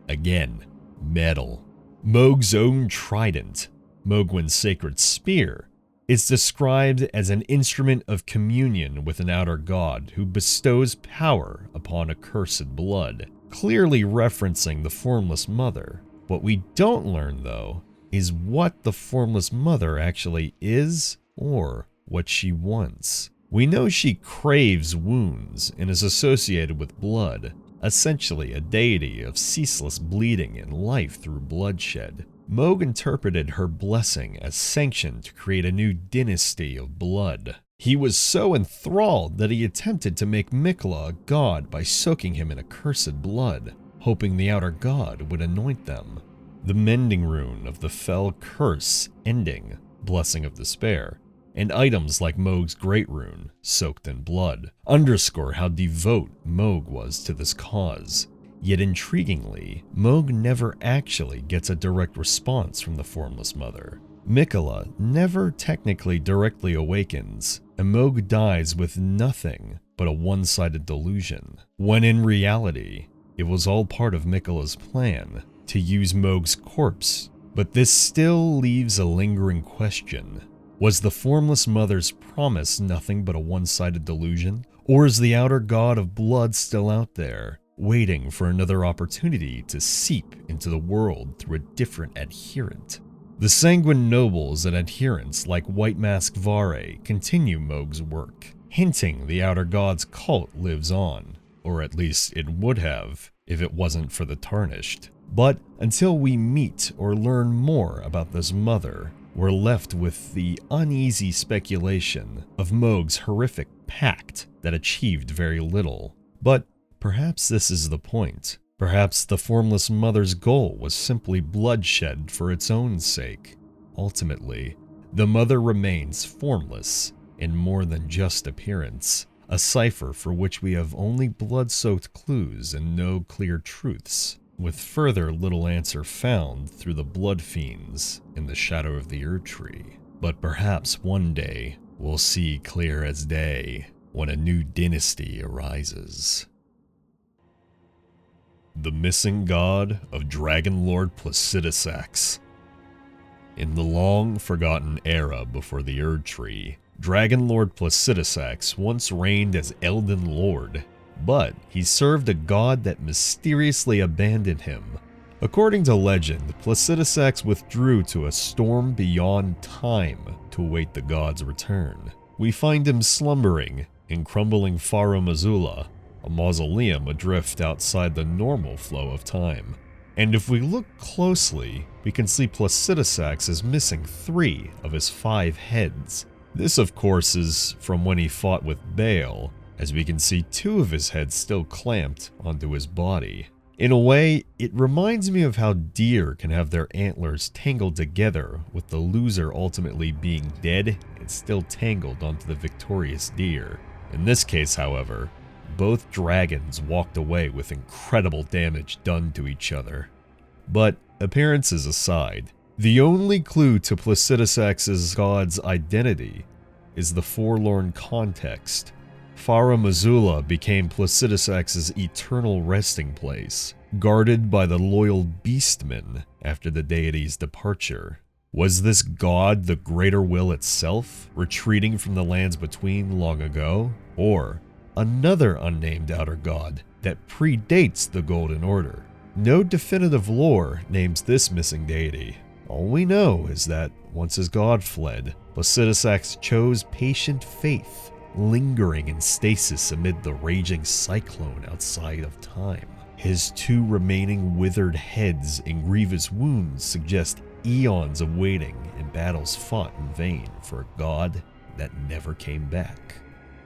Again, metal. Mohg's own trident, Mohgwyn's sacred spear, is described as an instrument of communion with an outer god who bestows power upon accursed blood, clearly referencing the Formless Mother. What we don't learn, though, is what the Formless Mother actually is or what she wants. We know she craves wounds and is associated with blood, essentially a deity of ceaseless bleeding and life through bloodshed. Mohg interpreted her blessing as sanction to create a new dynasty of blood. He was so enthralled that he attempted to make Miquella a god by soaking him in accursed blood, hoping the outer god would anoint them. The mending rune of the fell curse ending, Blessing of Despair, and items like Mohg's Great Rune, soaked in blood, underscore how devout Mohg was to this cause. Yet intriguingly, Mohg never actually gets a direct response from the Formless Mother. Miquella never technically directly awakens, and Mohg dies with nothing but a one-sided delusion, when in reality, it was all part of Miquella's plan to use Mohg's corpse. But this still leaves a lingering question. Was the Formless Mother's promise nothing but a one-sided delusion? Or is the outer god of blood still out there, waiting for another opportunity to seep into the world through a different adherent? The sanguine nobles and adherents like White Mask Vare continue Mohg's work, hinting the outer god's cult lives on, or at least it would have if it wasn't for the Tarnished. But until we meet or learn more about this mother, we're left with the uneasy speculation of Mohg's horrific pact that achieved very little. But perhaps this is the point. Perhaps the Formless Mother's goal was simply bloodshed for its own sake. Ultimately, the Mother remains formless in more than just appearance, a cipher for which we have only blood-soaked clues and no clear truths, with further little answer found through the blood fiends in the shadow of the Erdtree. But perhaps one day we'll see clear as day when a new dynasty arises. The missing god of Dragon Lord Placidusax. In the long-forgotten era before the Erdtree, Dragon Lord Placidusax once reigned as Elden Lord, but he served a god that mysteriously abandoned him. According to legend, Placidusax withdrew to a storm beyond time to await the god's return. We find him slumbering in crumbling Faro Mazula, a mausoleum adrift outside the normal flow of time. And if we look closely, we can see Placidusax is missing 3 of his 5 heads. This, of course, is from when he fought with Baal, as we can see 2 of his heads still clamped onto his body. In a way, it reminds me of how deer can have their antlers tangled together, with the loser ultimately being dead and still tangled onto the victorious deer. In this case, however, both dragons walked away with incredible damage done to each other. But appearances aside, the only clue to Placidusax's god's identity is the forlorn context. Faro Mazula became Placidusax's eternal resting place, guarded by the loyal beastmen after the deity's departure. Was this god the Greater Will itself, retreating from the lands between long ago? Or another unnamed outer god that predates the Golden Order? No definitive lore names this missing deity. All we know is that once his god fled, Placidusax chose patient faith lingering in stasis amid the raging cyclone outside of time. His two remaining withered heads and grievous wounds suggest eons of waiting and battles fought in vain for a god that never came back.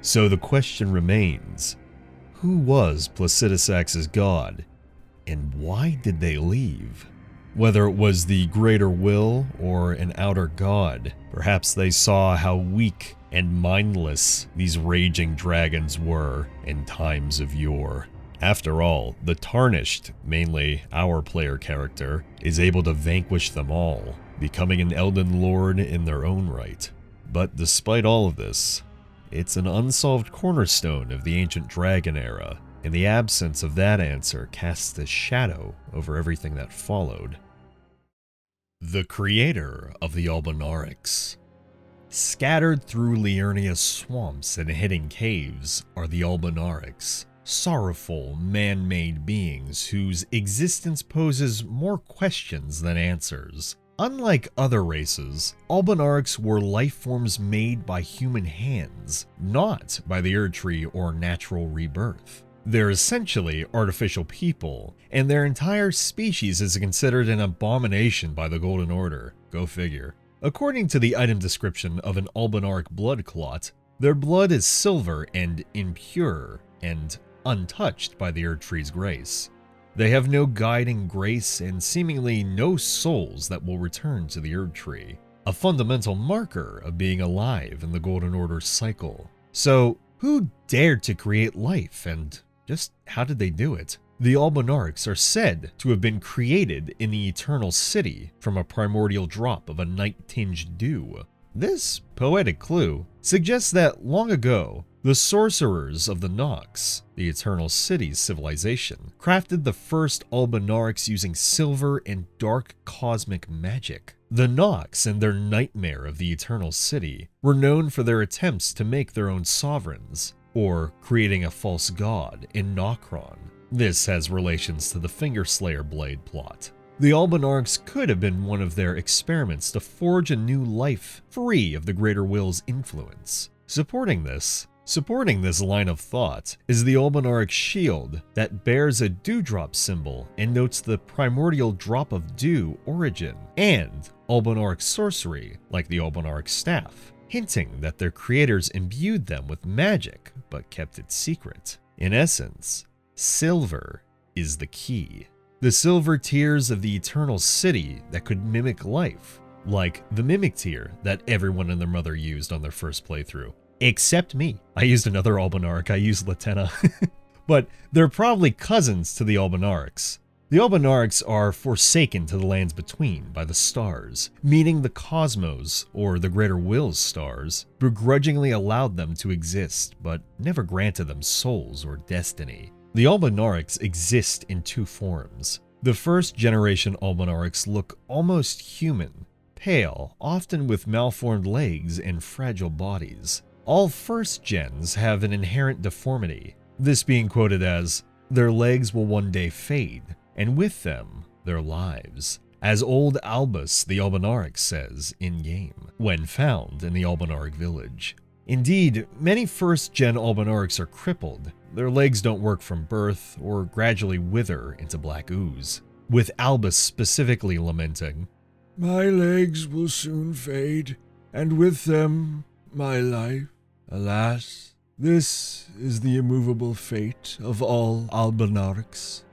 So the question remains, who was Placidusax's god, and why did they leave? Whether it was the greater will or an outer god, perhaps they saw how weak and mindless these raging dragons were in times of yore. After all, the Tarnished, mainly our player character, is able to vanquish them all, becoming an Elden Lord in their own right. But despite all of this, it's an unsolved cornerstone of the ancient dragon era, and the absence of that answer casts a shadow over everything that followed. The creator of the Albinaurics. Scattered through Liurnia's swamps and hidden caves are the Albinaurics, sorrowful, man-made beings whose existence poses more questions than answers. Unlike other races, Albinaurics were life forms made by human hands, not by the Erdtree or natural rebirth. They're essentially artificial people, and their entire species is considered an abomination by the Golden Order. Go figure. According to the item description of an Albinauric blood clot, their blood is silver and impure, and untouched by the Erdtree's grace. They have no guiding grace and seemingly no souls that will return to the Erdtree, a fundamental marker of being alive in the Golden Order's cycle. So, who dared to create life, and just how did they do it? The Albinaurics are said to have been created in the Eternal City from a primordial drop of a night-tinged dew. This poetic clue suggests that long ago, the sorcerers of the Nox, the Eternal City's civilization, crafted the first Albinaurics using silver and dark cosmic magic. The Nox and their nightmare of the Eternal City were known for their attempts to make their own sovereigns, or creating a false god in Nokron. This has relations to the Fingerslayer Blade plot. The Albinaurics could have been one of their experiments to forge a new life free of the Greater Will's influence. Supporting this line of thought is the Albinauric shield that bears a dewdrop symbol and notes the primordial drop of dew origin, and Albinauric sorcery, like the Albinauric staff, hinting that their creators imbued them with magic but kept it secret. In essence, silver is the key. The silver tears of the Eternal City that could mimic life, like the Mimic Tear that everyone and their mother used on their first playthrough. Except me. I used another Albinauric, I used Latenna. But they're probably cousins to the Albinaurics. The Albinaurics are forsaken to the lands between by the stars, meaning the cosmos, or the Greater Will's stars, begrudgingly allowed them to exist, but never granted them souls or destiny. The Albinaurics exist in two forms. The first generation Albinaurics look almost human, pale, often with malformed legs and fragile bodies. All first gens have an inherent deformity, this being quoted as, "Their legs will one day fade, and with them, their lives," as old Albus the Albinauric says in-game, when found in the Albinauric village. Indeed, many first-gen Albinaurics are crippled. Their legs don't work from birth or gradually wither into black ooze, with Albus specifically lamenting, "My legs will soon fade, and with them, my life. Alas, this is the immovable fate of all Albinaurics."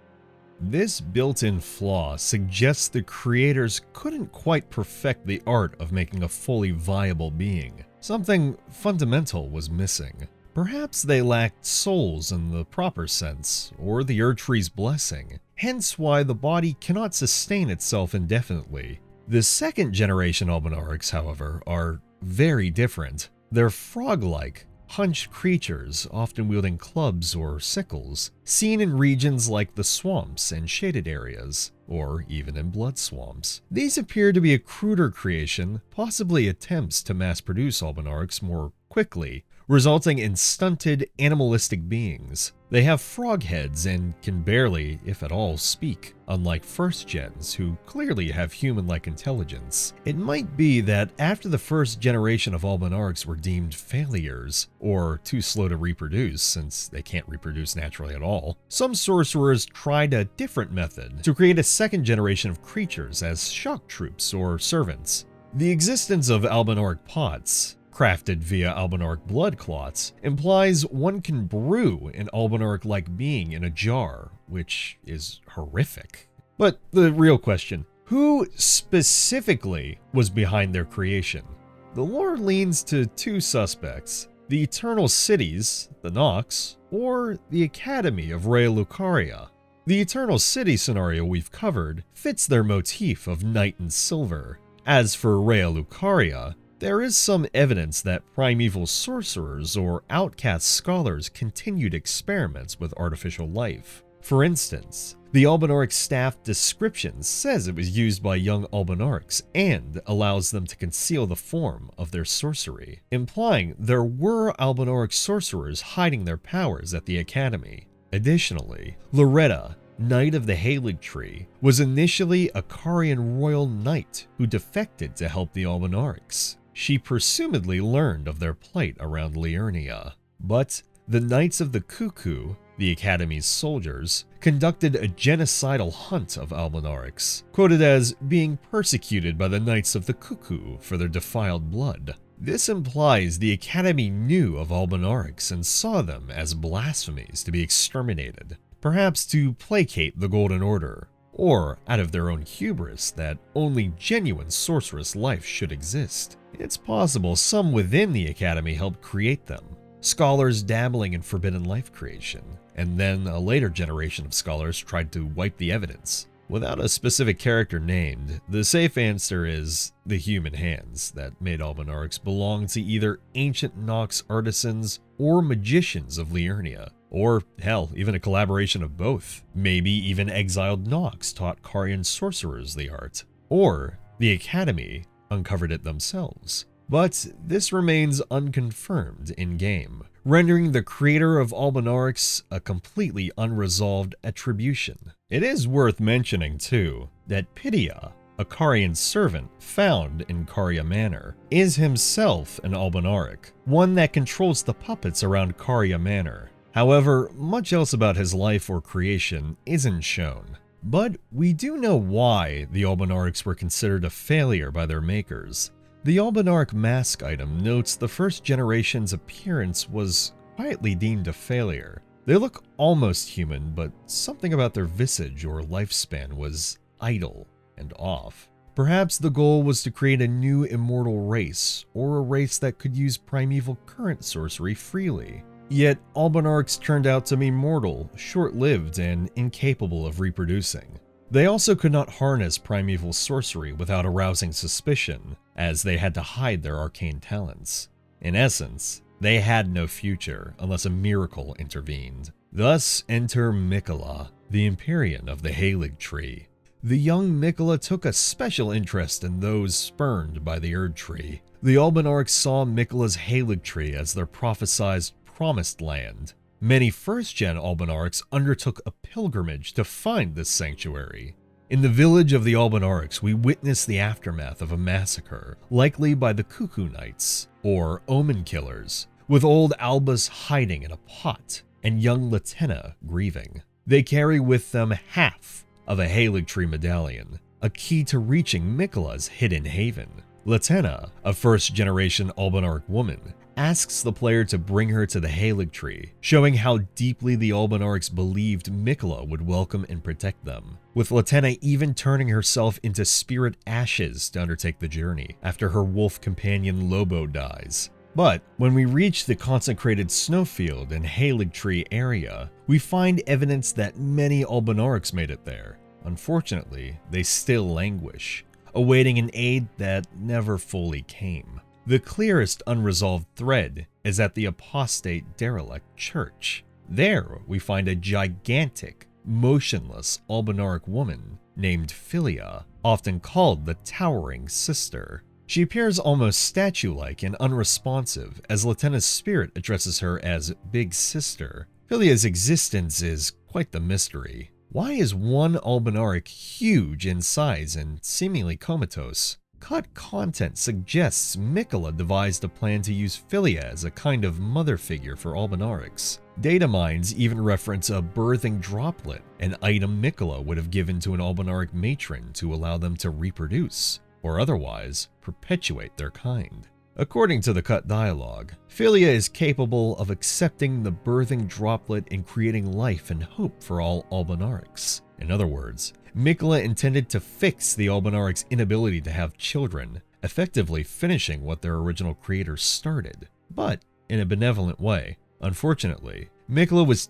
This built-in flaw suggests the creators couldn't quite perfect the art of making a fully viable being. Something fundamental was missing. Perhaps they lacked souls in the proper sense, or the Erdtree's blessing, hence why the body cannot sustain itself indefinitely. The second generation Albinaurics, however, are very different. They're frog-like, hunched creatures, often wielding clubs or sickles, seen in regions like the swamps and shaded areas, or even in blood swamps. These appear to be a cruder creation, possibly attempts to mass-produce Albinaurics more quickly, resulting in stunted, animalistic beings. They have frog heads and can barely, if at all, speak, unlike first gens who clearly have human-like intelligence. It might be that after the first generation of Albinarchs were deemed failures, or too slow to reproduce since they can't reproduce naturally at all, some sorcerers tried a different method to create a second generation of creatures as shock troops or servants. The existence of Albinarch pots, crafted via Albinarch blood clots, implies one can brew an Albinarch-like being in a jar, which is horrific. But the real question, who specifically was behind their creation? The lore leans to two suspects: the Eternal Cities, the Nox, or the Academy of Raya Lucaria. The Eternal City scenario we've covered fits their motif of night and silver. As for Raya Lucaria, there is some evidence that primeval sorcerers or outcast scholars continued experiments with artificial life. For instance, the Albinarch staff description says it was used by young Albinarchs and allows them to conceal the form of their sorcery, implying there were Albinarch sorcerers hiding their powers at the Academy. Additionally, Loretta, Knight of the Halig Tree, was initially a Carian royal knight who defected to help the Albinarchs. She presumably learned of their plight around Liurnia. But the Knights of the Cuckoo, the Academy's soldiers, conducted a genocidal hunt of Albinarchs, quoted as being persecuted by the Knights of the Cuckoo for their defiled blood. This implies the Academy knew of Albinarchs and saw them as blasphemies to be exterminated, perhaps to placate the Golden Order, or out of their own hubris that only genuine sorceress life should exist. It's possible some within the Academy helped create them, scholars dabbling in forbidden life creation, and then a later generation of scholars tried to wipe the evidence. Without a specific character named, the safe answer is the human hands that made Albinarchs belong to either ancient Nox artisans or magicians of Liurnia, or hell, even a collaboration of both. Maybe even exiled Nox taught Carian sorcerers the art, or the Academy uncovered it themselves. But this remains unconfirmed in-game, rendering the creator of Albinarchs a completely unresolved attribution. It is worth mentioning, too, that Pitia, a Carian servant found in Caria Manor, is himself an Albinarch, one that controls the puppets around Caria Manor. However, much else about his life or creation isn't shown. But we do know why the Albinarchs were considered a failure by their makers. The Albinarch mask item notes the first generation's appearance was quietly deemed a failure. They look almost human, but something about their visage or lifespan was idle and off. Perhaps the goal was to create a new immortal race, or a race that could use primeval current sorcery freely. Yet Albinarchs turned out to be mortal, short-lived, and incapable of reproducing. They also could not harness primeval sorcery without arousing suspicion, as they had to hide their arcane talents. In essence, they had no future unless a miracle intervened. Thus enter Miquella, the Empyrean of the Halig Tree. The young Miquella took a special interest in those spurned by the Erd Tree. The Albinarchs saw Miquella's Halig Tree as their prophesized promised land. Many first-gen Albinarchs undertook a pilgrimage to find this sanctuary. In the village of the Albinarchs, we witness the aftermath of a massacre, likely by the Cuckoo Knights, or Omen Killers, with old Albus hiding in a pot, and young Latenna grieving. They carry with them half of a Halig Tree medallion, a key to reaching Miquella's hidden haven. Latenna, a first-generation Albinarch woman, asks the player to bring her to the Halig Tree, showing how deeply the Albinarchs believed Miquella would welcome and protect them, with Latenna even turning herself into spirit ashes to undertake the journey after her wolf companion Lobo dies. But when we reach the consecrated snowfield and Halig Tree area, we find evidence that many Albinarchs made it there. Unfortunately, they still languish, awaiting an aid that never fully came. The clearest unresolved thread is at the apostate derelict church. There we find a gigantic, motionless Albinarch woman named Philia, often called the Towering Sister. She appears almost statue-like and unresponsive as Latenna's spirit addresses her as Big Sister. Philia's existence is quite the mystery. Why is one Albinauric huge in size and seemingly comatose? Cut content suggests Miquella devised a plan to use Philia as a kind of mother figure for Albinaurics. Data mines even reference a birthing droplet, an item Miquella would have given to an Albinauric matron to allow them to reproduce, or otherwise perpetuate their kind. According to the cut dialogue, Philia is capable of accepting the birthing droplet and creating life and hope for all Albinaurics. In other words, Miquella intended to fix the Albinaurics' inability to have children, effectively finishing what their original creators started, but in a benevolent way. Unfortunately, Miquella was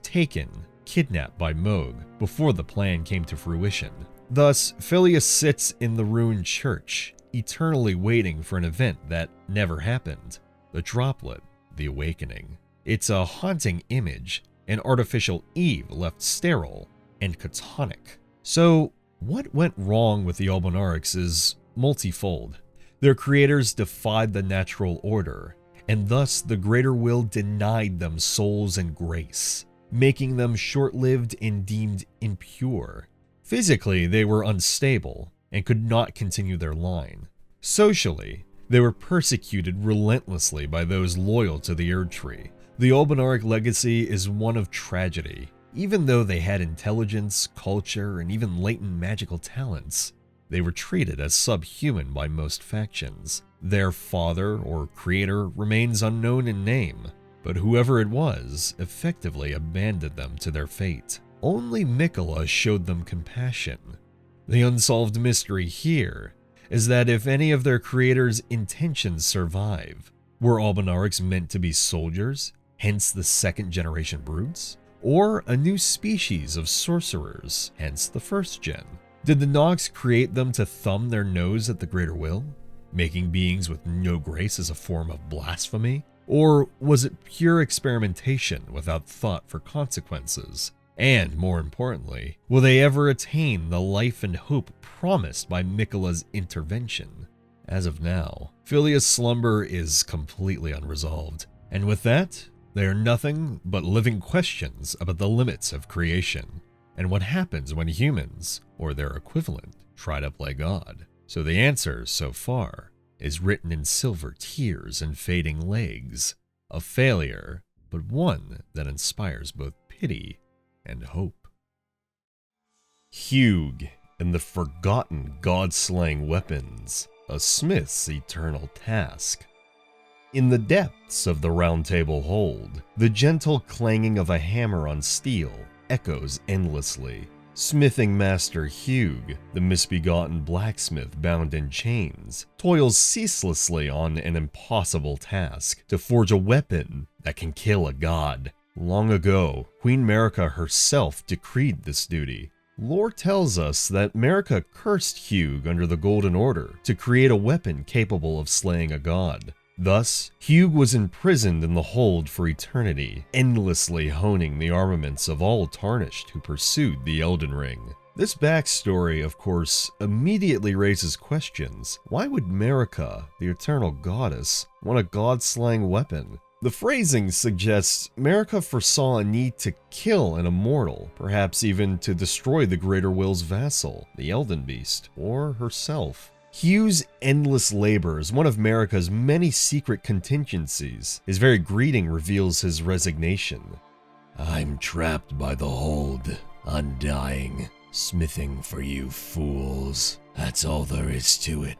kidnapped by Moog before the plan came to fruition. Thus, Philia sits in the ruined church, eternally waiting for an event that never happened. The droplet, the awakening. It's a haunting image, an artificial Eve left sterile and catonic. So, what went wrong with the Albinaurics is multifold. Their creators defied the natural order, and thus the greater will denied them souls and grace, making them short-lived and deemed impure. Physically, they were unstable and could not continue their line. Socially, they were persecuted relentlessly by those loyal to the Erd Tree. The Albinauric legacy is one of tragedy. Even though they had intelligence, culture, and even latent magical talents, they were treated as subhuman by most factions. Their father or creator remains unknown in name, but whoever it was effectively abandoned them to their fate. Only Miquella showed them compassion. The unsolved mystery here is that if any of their creators' intentions survive, were Albinaurics meant to be soldiers, hence the second-generation brutes? Or a new species of sorcerers, hence the first gen? Did the Nox create them to thumb their nose at the greater will, making beings with no grace as a form of blasphemy? Or was it pure experimentation without thought for consequences? And more importantly, will they ever attain the life and hope promised by Miquella's intervention? As of now, Philia's slumber is completely unresolved, and with that, they are nothing but living questions about the limits of creation, and what happens when humans, or their equivalent, try to play God. So the answer, so far, is written in silver tears and fading legs. A failure, but one that inspires both pity and hope. Hugh and the Forgotten God-slaying Weapons, a smith's eternal task. In the depths of the Round Table hold, the gentle clanging of a hammer on steel echoes endlessly. Smithing Master Hugh, the misbegotten blacksmith bound in chains, toils ceaselessly on an impossible task to forge a weapon that can kill a god. Long ago, Queen Marika herself decreed this duty. Lore tells us that Marika cursed Hugh under the Golden Order to create a weapon capable of slaying a god. Thus, Hugh was imprisoned in the hold for eternity, endlessly honing the armaments of all Tarnished who pursued the Elden Ring. This backstory, of course, immediately raises questions. Why would Marika, the eternal goddess, want a god-slaying weapon? The phrasing suggests Marika foresaw a need to kill an immortal, perhaps even to destroy the Greater Will's vassal, the Elden Beast, or herself. Hugh's endless labor is one of Marika's many secret contingencies. His very greeting reveals his resignation. I'm trapped by the hold, undying, smithing for you fools. That's all there is to it.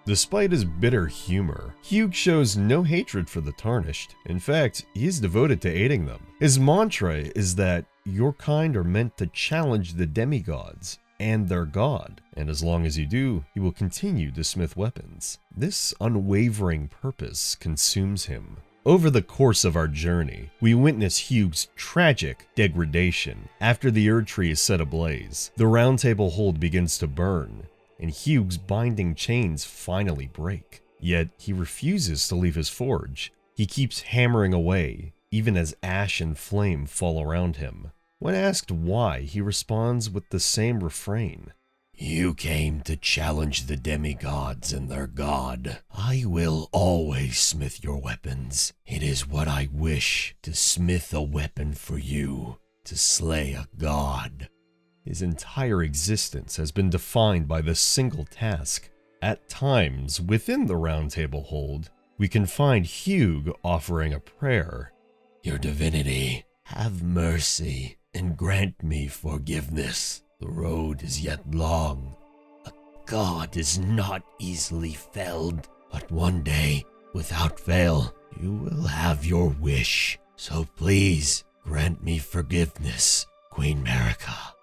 Despite his bitter humor, Hugh shows no hatred for the Tarnished. In fact, he is devoted to aiding them. His mantra is that your kind are meant to challenge the demigods and their god, and as long as you do, he will continue to smith weapons. This unwavering purpose consumes him. Over the course of our journey, we witness Hugh's tragic degradation. After the Erd Tree is set ablaze, the Round Table hold begins to burn, and Hugh's binding chains finally break. Yet he refuses to leave his forge. He keeps hammering away, even as ash and flame fall around him. When asked why, he responds with the same refrain. You came to challenge the demigods and their god. I will always smith your weapons. It is what I wish, to smith a weapon for you, to slay a god. His entire existence has been defined by this single task. At times, within the Round Table hold, we can find Hugh offering a prayer. Your divinity, have mercy and grant me forgiveness. The road is yet long. A god is not easily felled, but one day, without fail, you will have your wish. So please, grant me forgiveness, Queen Marika.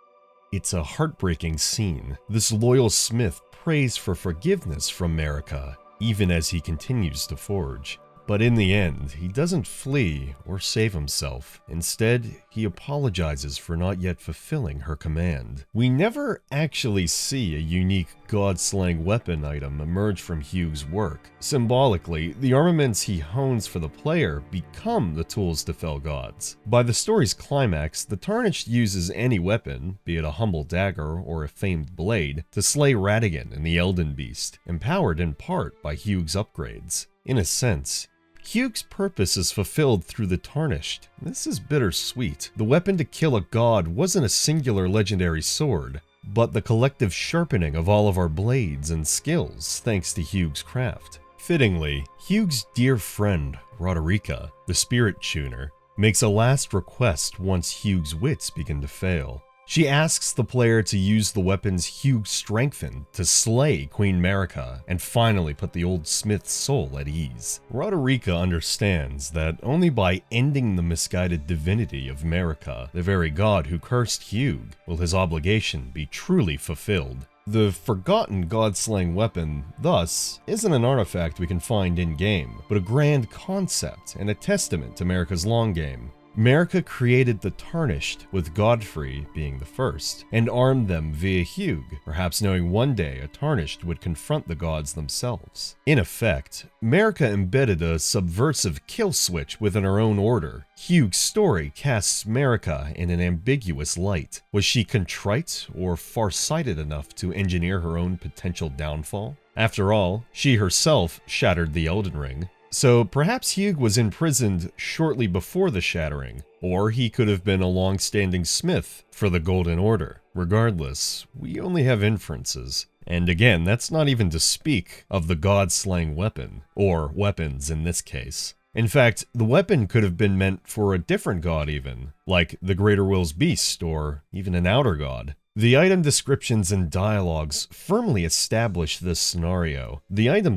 It's a heartbreaking scene. This loyal smith prays for forgiveness from Marika, even as he continues to forge. But in the end, he doesn't flee or save himself. Instead, he apologizes for not yet fulfilling her command. We never actually see a unique god-slaying weapon item emerge from Hugh's work. Symbolically, the armaments he hones for the player become the tools to fell gods. By the story's climax, the Tarnished uses any weapon, be it a humble dagger or a famed blade, to slay Radagon and the Elden Beast, empowered in part by Hugh's upgrades. In a sense, Hugh's purpose is fulfilled through the Tarnished. This is bittersweet. The weapon to kill a god wasn't a singular legendary sword, but the collective sharpening of all of our blades and skills thanks to Hugh's craft. Fittingly, Hugh's dear friend, Roderica, the spirit tuner, makes a last request once Hugh's wits begin to fail. She asks the player to use the weapons Hugh strengthened to slay Queen Marika and finally put the old smith's soul at ease. Roderica understands that only by ending the misguided divinity of Marika, the very god who cursed Hugh, will his obligation be truly fulfilled. The forgotten god-slaying weapon, thus, isn't an artifact we can find in-game, but a grand concept and a testament to Marika's long game. Marika created the Tarnished, with Godfrey being the first, and armed them via Hugh, perhaps knowing one day a Tarnished would confront the gods themselves. In effect, Marika embedded a subversive kill switch within her own order. Hugh's story casts Marika in an ambiguous light. Was she contrite or far-sighted enough to engineer her own potential downfall? After all, she herself shattered the Elden Ring. So perhaps Hugh was imprisoned shortly before the shattering, or he could have been a long-standing smith for the Golden Order. Regardless, we only have inferences. And again, that's not even to speak of the god-slaying weapon, or weapons in this case. In fact, the weapon could have been meant for a different god even, like the Greater Will's Beast, or even an outer god. The item descriptions and dialogues firmly establish this scenario. Marika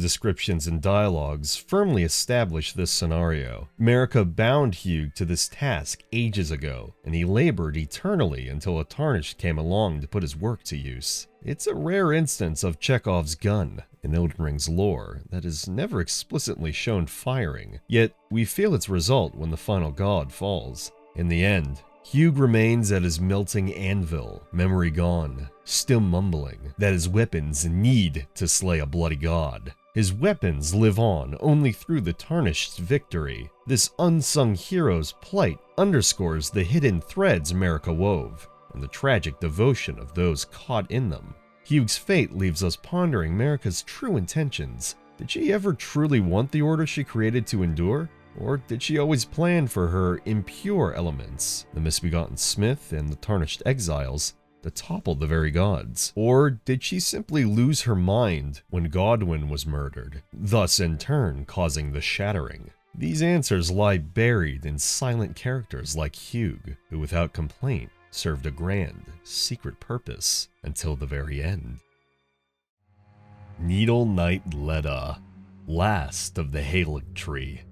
bound Hugh to this task ages ago, and he labored eternally until a Tarnished came along to put his work to use. It's a rare instance of Chekhov's gun in Elden Ring's lore that is never explicitly shown firing, yet we feel its result when the final god falls. In the end, Hugh remains at his melting anvil, memory gone, still mumbling that his weapons need to slay a bloody god. His weapons live on only through the Tarnished's victory. This unsung hero's plight underscores the hidden threads Marika wove, and the tragic devotion of those caught in them. Hugh's fate leaves us pondering Marika's true intentions. Did she ever truly want the order she created to endure? Or did she always plan for her impure elements, the misbegotten smith and the Tarnished exiles, to topple the very gods? Or did she simply lose her mind when Godwyn was murdered, thus in turn causing the shattering? These answers lie buried in silent characters like Hugh, who without complaint served a grand, secret purpose until the very end. Needle Knight Leda, last of the Halig Tree.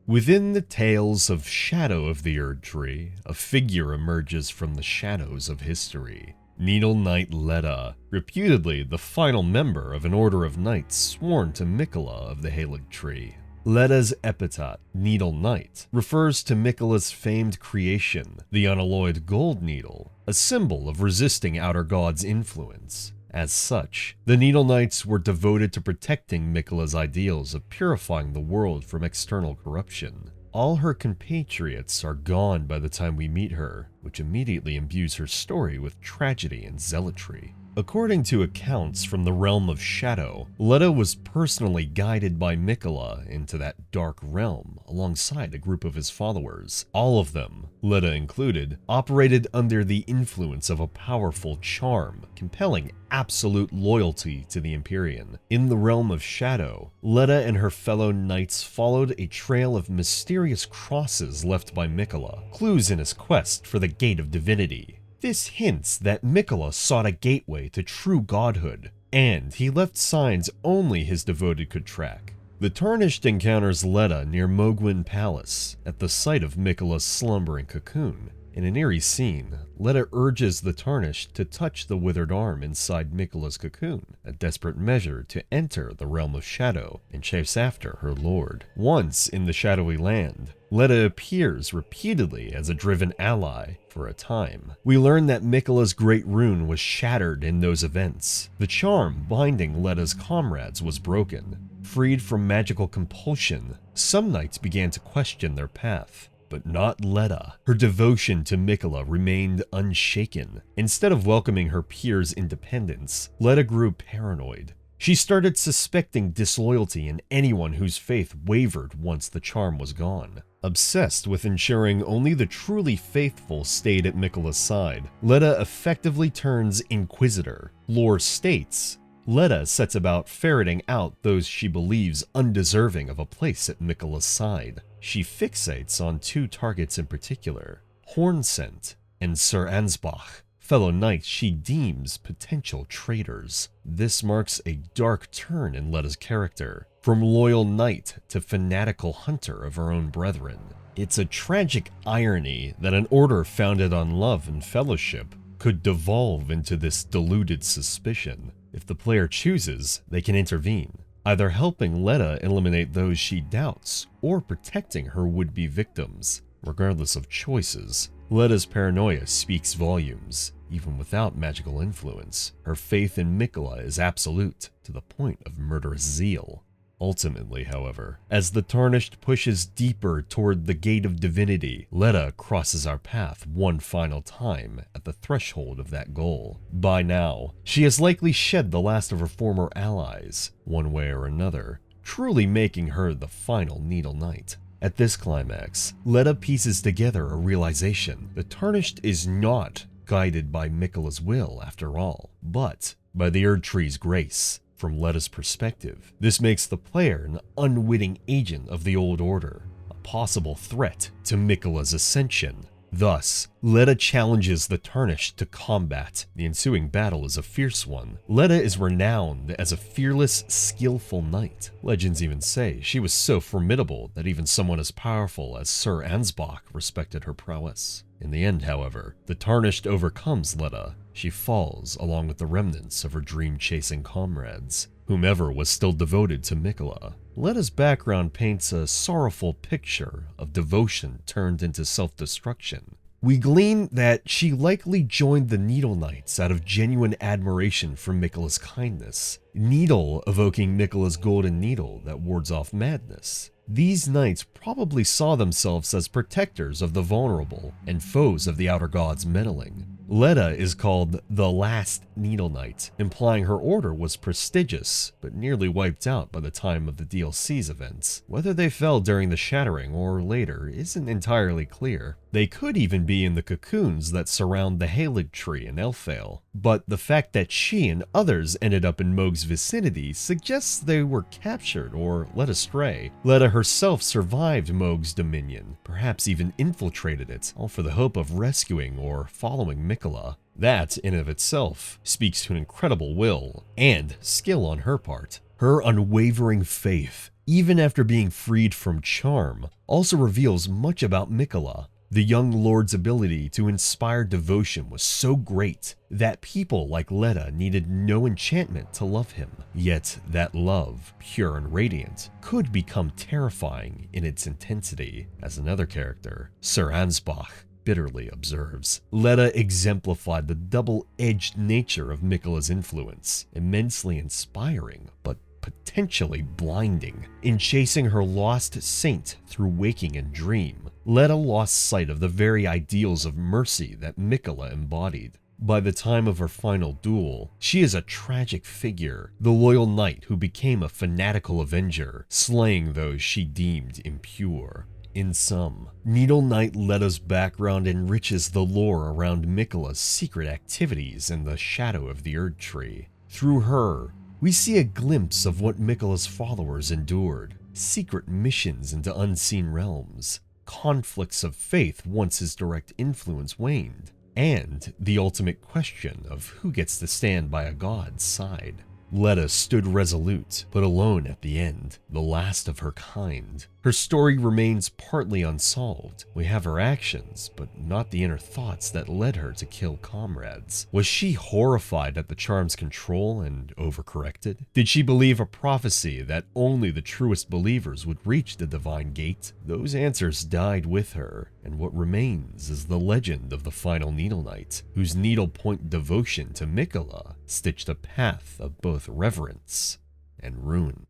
Within the tales of Shadow of the Erd Tree, a figure emerges from the shadows of history. Needle Knight Leda, reputedly the final member of an order of knights sworn to Miquella of the Halig Tree. Leda's epithet, Needle Knight, refers to Miquella's famed creation, the unalloyed gold needle, a symbol of resisting Outer God's influence. As such, the Needle Knights were devoted to protecting Miquella's ideals of purifying the world from external corruption. All her compatriots are gone by the time we meet her, which immediately imbues her story with tragedy and zealotry. According to accounts from the realm of shadow, Letta was personally guided by Miquella into that dark realm alongside a group of his followers. All of them, Letta included, operated under the influence of a powerful charm, compelling absolute loyalty to the Empyrean. In the realm of shadow, Letta and her fellow knights followed a trail of mysterious crosses left by Miquella, clues in his quest for the Gate of Divinity. This hints that Miquella sought a gateway to true godhood, and he left signs only his devoted could track. The Tarnished encounters Letta near Mogwin Palace, at the site of Miquella's slumbering cocoon. In an eerie scene, Letta urges the Tarnished to touch the withered arm inside Miquella's cocoon, a desperate measure to enter the realm of shadow and chase after her lord. Once in the shadowy land, Letta appears repeatedly as a driven ally for a time. We learn that Miquella's great rune was shattered in those events. The charm binding Letta's comrades was broken. Freed from magical compulsion, some knights began to question their path. But not Letta. Her devotion to Miquella remained unshaken. Instead of welcoming her peers' independence, Letta grew paranoid. She started suspecting disloyalty in anyone whose faith wavered once the charm was gone. Obsessed with ensuring only the truly faithful stayed at Miquella's side, Letta effectively turns inquisitor. Lore states, Letta sets about ferreting out those she believes undeserving of a place at Miquella's side. She fixates on two targets in particular, Hornsent and Sir Ansbach, fellow knights she deems potential traitors. This marks a dark turn in Letta's character, from loyal knight to fanatical hunter of her own brethren. It's a tragic irony that an order founded on love and fellowship could devolve into this deluded suspicion. If the player chooses, they can intervene, either helping Letta eliminate those she doubts or protecting her would-be victims. Regardless of choices, Letta's paranoia speaks volumes. Even without magical influence, her faith in Miquella is absolute to the point of murderous zeal. Ultimately, however, as the Tarnished pushes deeper toward the Gate of Divinity, Letta crosses our path one final time at the threshold of that goal. By now, she has likely shed the last of her former allies, one way or another, truly making her the final Needle Knight. At this climax, Letta pieces together a realization: the Tarnished is not guided by Miquella's will after all, but by the Erdtree's grace. From Letta's perspective, this makes the player an unwitting agent of the Old Order, a possible threat to Miquella's ascension. Thus, Letta challenges the Tarnished to combat. The ensuing battle is a fierce one. Letta is renowned as a fearless, skillful knight. Legends even say she was so formidable that even someone as powerful as Sir Ansbach respected her prowess. In the end, however, the Tarnished overcomes Letta. She falls along with the remnants of her dream-chasing comrades, whomever was still devoted to Miquella. Letta's background paints a sorrowful picture of devotion turned into self-destruction. We glean that she likely joined the Needle Knights out of genuine admiration for Miquella's kindness, Needle evoking Miquella's golden needle that wards off madness. These knights probably saw themselves as protectors of the vulnerable and foes of the Outer Gods' meddling. Letta is called the Last Needle Knight, implying her order was prestigious, but nearly wiped out by the time of the DLC's events. Whether they fell during the Shattering or later isn't entirely clear. They could even be in the cocoons that surround the Halig tree in Elfale, but the fact that she and others ended up in Mohg's vicinity suggests they were captured or led astray. Letta herself survived Mohg's dominion, perhaps even infiltrated it, all for the hope of rescuing or following Miquella. That, in and of itself, speaks to an incredible will and skill on her part. Her unwavering faith, even after being freed from charm, also reveals much about Miquella. The young lord's ability to inspire devotion was so great that people like Letta needed no enchantment to love him. Yet that love, pure and radiant, could become terrifying in its intensity. As another character, Sir Ansbach, bitterly observes, Letta exemplified the double-edged nature of Miquella's influence, immensely inspiring, but potentially blinding. In chasing her lost saint through waking and dream, Letta lost sight of the very ideals of mercy that Miquella embodied. By the time of her final duel, she is a tragic figure, the loyal knight who became a fanatical avenger, slaying those she deemed impure. In sum, Needle Knight let us background enriches the lore around Miquella's secret activities in the shadow of the Erd Tree. Through her, we see a glimpse of what Miquella's followers endured, secret missions into unseen realms, conflicts of faith once his direct influence waned, and the ultimate question of who gets to stand by a god's side. Letta stood resolute, but alone at the end, the last of her kind. Her story remains partly unsolved. We have her actions, but not the inner thoughts that led her to kill comrades. Was she horrified at the charm's control and overcorrected? Did she believe a prophecy that only the truest believers would reach the divine gate? Those answers died with her, and what remains is the legend of the final Needle Knight, whose needlepoint devotion to Miquella stitched a path of both reverence and ruin.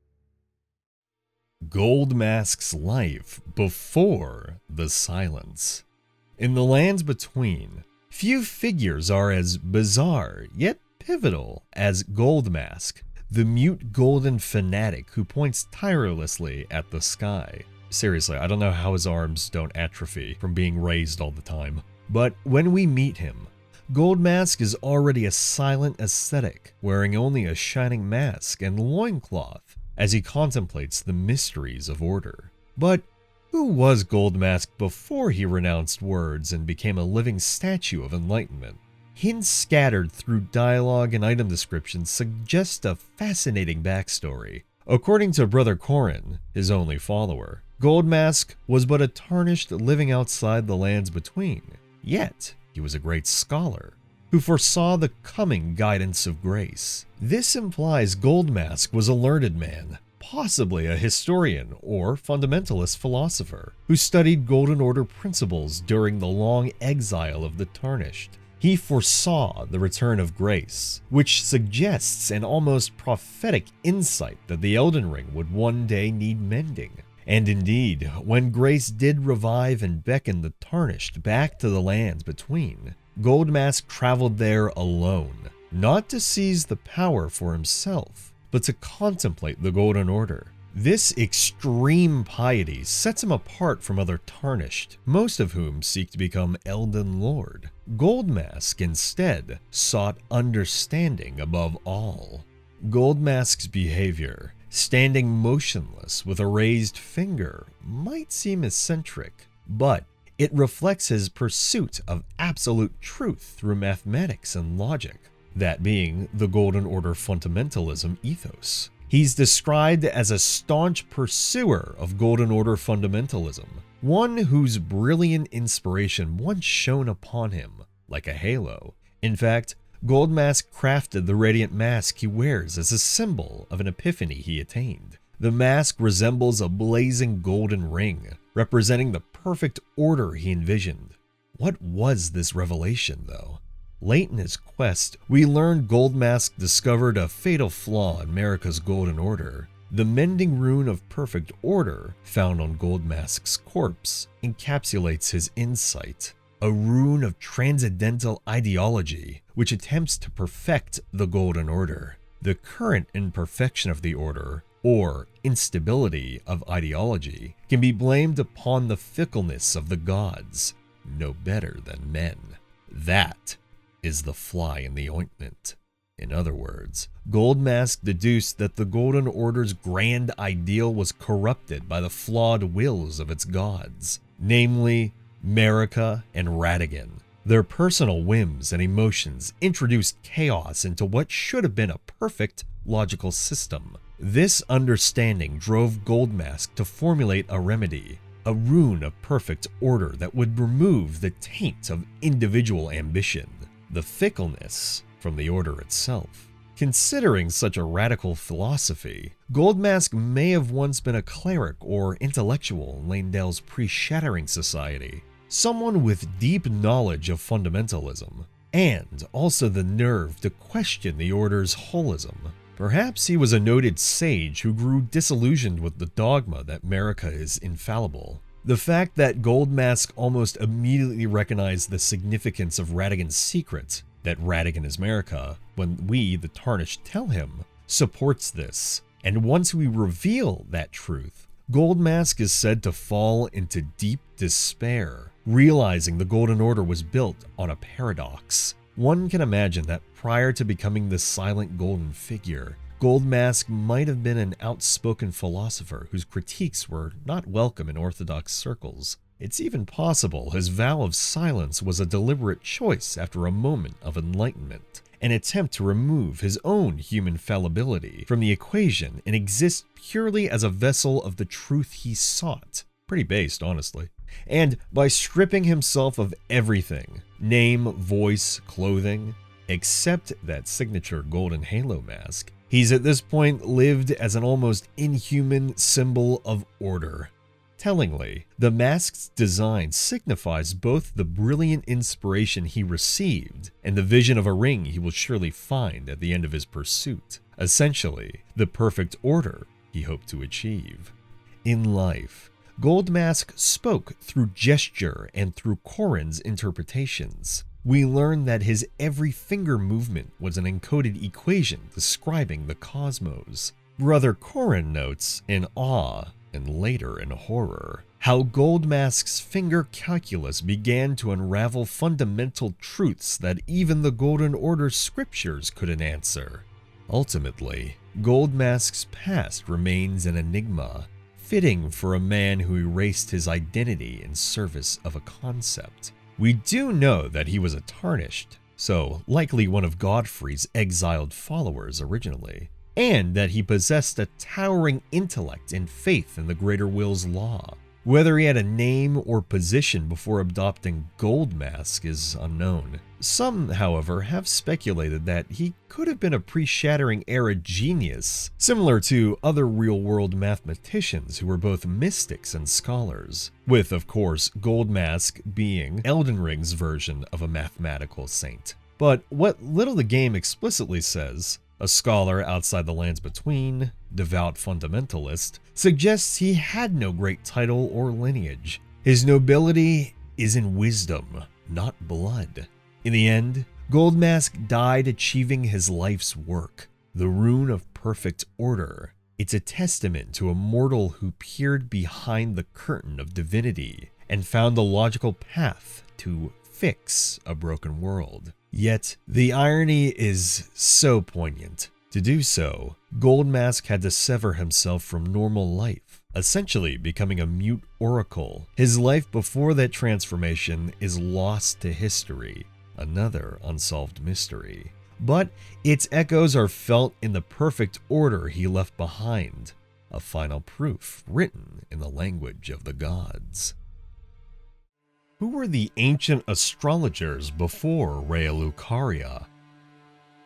Goldmask's life before the silence. In the lands between, few figures are as bizarre yet pivotal as Goldmask, the mute golden fanatic who points tirelessly at the sky. Seriously, I don't know how his arms don't atrophy from being raised all the time. But when we meet him, Goldmask is already a silent ascetic, wearing only a shining mask and loincloth as he contemplates the mysteries of order. But who was Goldmask before he renounced words and became a living statue of enlightenment? Hints scattered through dialogue and item descriptions suggest a fascinating backstory. According to Brother Corrin, his only follower, Goldmask was but a tarnished living outside the lands between. Yet, he was a great scholar who foresaw the coming guidance of grace. This implies Goldmask was a learned man, possibly a historian or fundamentalist philosopher, who studied Golden Order principles during the long exile of the Tarnished. He foresaw the return of grace, which suggests an almost prophetic insight that the Elden Ring would one day need mending. And indeed, when grace did revive and beckon the Tarnished back to the lands between, Goldmask traveled there alone, not to seize the power for himself, but to contemplate the Golden Order. This extreme piety sets him apart from other Tarnished, most of whom seek to become Elden Lord. Goldmask instead sought understanding above all. Goldmask's behavior, standing motionless with a raised finger, might seem eccentric, but it reflects his pursuit of absolute truth through mathematics and logic, that being the Golden Order fundamentalism ethos. He's described as a staunch pursuer of Golden Order fundamentalism, one whose brilliant inspiration once shone upon him like a halo. In fact, Goldmask crafted the radiant mask he wears as a symbol of an epiphany he attained. The mask resembles a blazing golden ring, representing the perfect order he envisioned. What was this revelation, though? Late in his quest, we learned Goldmask discovered a fatal flaw in Marika's Golden Order. The mending rune of perfect order, found on Goldmask's corpse, encapsulates his insight. A rune of transcendental ideology, which attempts to perfect the Golden Order. The current imperfection of the Order, or instability of ideology, can be blamed upon the fickleness of the gods, no better than men. That is the fly in the ointment. In other words, Goldmask deduced that the Golden Order's grand ideal was corrupted by the flawed wills of its gods, namely Marika and Radagon. Their personal whims and emotions introduced chaos into what should have been a perfect logical system. This understanding drove Goldmask to formulate a remedy, a rune of perfect order that would remove the taint of individual ambition, the fickleness from the order itself. Considering such a radical philosophy, Goldmask may have once been a cleric or intellectual in Leyndell's pre-Shattering Society, someone with deep knowledge of fundamentalism, and also the nerve to question the Order's holism. Perhaps he was a noted sage who grew disillusioned with the dogma that Marika is infallible. The fact that Goldmask almost immediately recognized the significance of Radagon's secret that Radigan Ismerica, when we, the Tarnished, tell him, supports this. And once we reveal that truth, Goldmask is said to fall into deep despair, realizing the Golden Order was built on a paradox. One can imagine that prior to becoming this silent golden figure, Goldmask might have been an outspoken philosopher whose critiques were not welcome in orthodox circles. It's even possible his vow of silence was a deliberate choice after a moment of enlightenment, an attempt to remove his own human fallibility from the equation and exist purely as a vessel of the truth he sought. Pretty based, honestly. And by stripping himself of everything, name, voice, clothing, except that signature golden halo mask, he's at this point lived as an almost inhuman symbol of order. Tellingly, the mask's design signifies both the brilliant inspiration he received and the vision of a ring he will surely find at the end of his pursuit. Essentially, the perfect order he hoped to achieve. In life, Goldmask spoke through gesture and through Corrin's interpretations. We learn that his every finger movement was an encoded equation describing the cosmos. Brother Corrin notes in awe, and later in horror, how Goldmask's finger calculus began to unravel fundamental truths that even the Golden Order scriptures couldn't answer. Ultimately, Goldmask's past remains an enigma, fitting for a man who erased his identity in service of a concept. We do know that he was a Tarnished, so likely one of Godfrey's exiled followers originally, and that he possessed a towering intellect and faith in the Greater Will's law. Whether he had a name or position before adopting Goldmask is unknown. Some, however, have speculated that he could have been a pre-Shattering Era genius, similar to other real-world mathematicians who were both mystics and scholars, with, of course, Goldmask being Elden Ring's version of a mathematical saint. But what little the game explicitly says, a scholar outside the lands between, devout fundamentalist, suggests he had no great title or lineage. His nobility is in wisdom, not blood. In the end, Goldmask died achieving his life's work, the Rune of Perfect Order. It's a testament to a mortal who peered behind the curtain of divinity and found the logical path to fix a broken world. Yet, the irony is so poignant. To do so, Goldmask had to sever himself from normal life, essentially becoming a mute oracle. His life before that transformation is lost to history, another unsolved mystery. But its echoes are felt in the perfect order he left behind, a final proof written in the language of the gods. Who were the ancient astrologers before Raya Lucaria?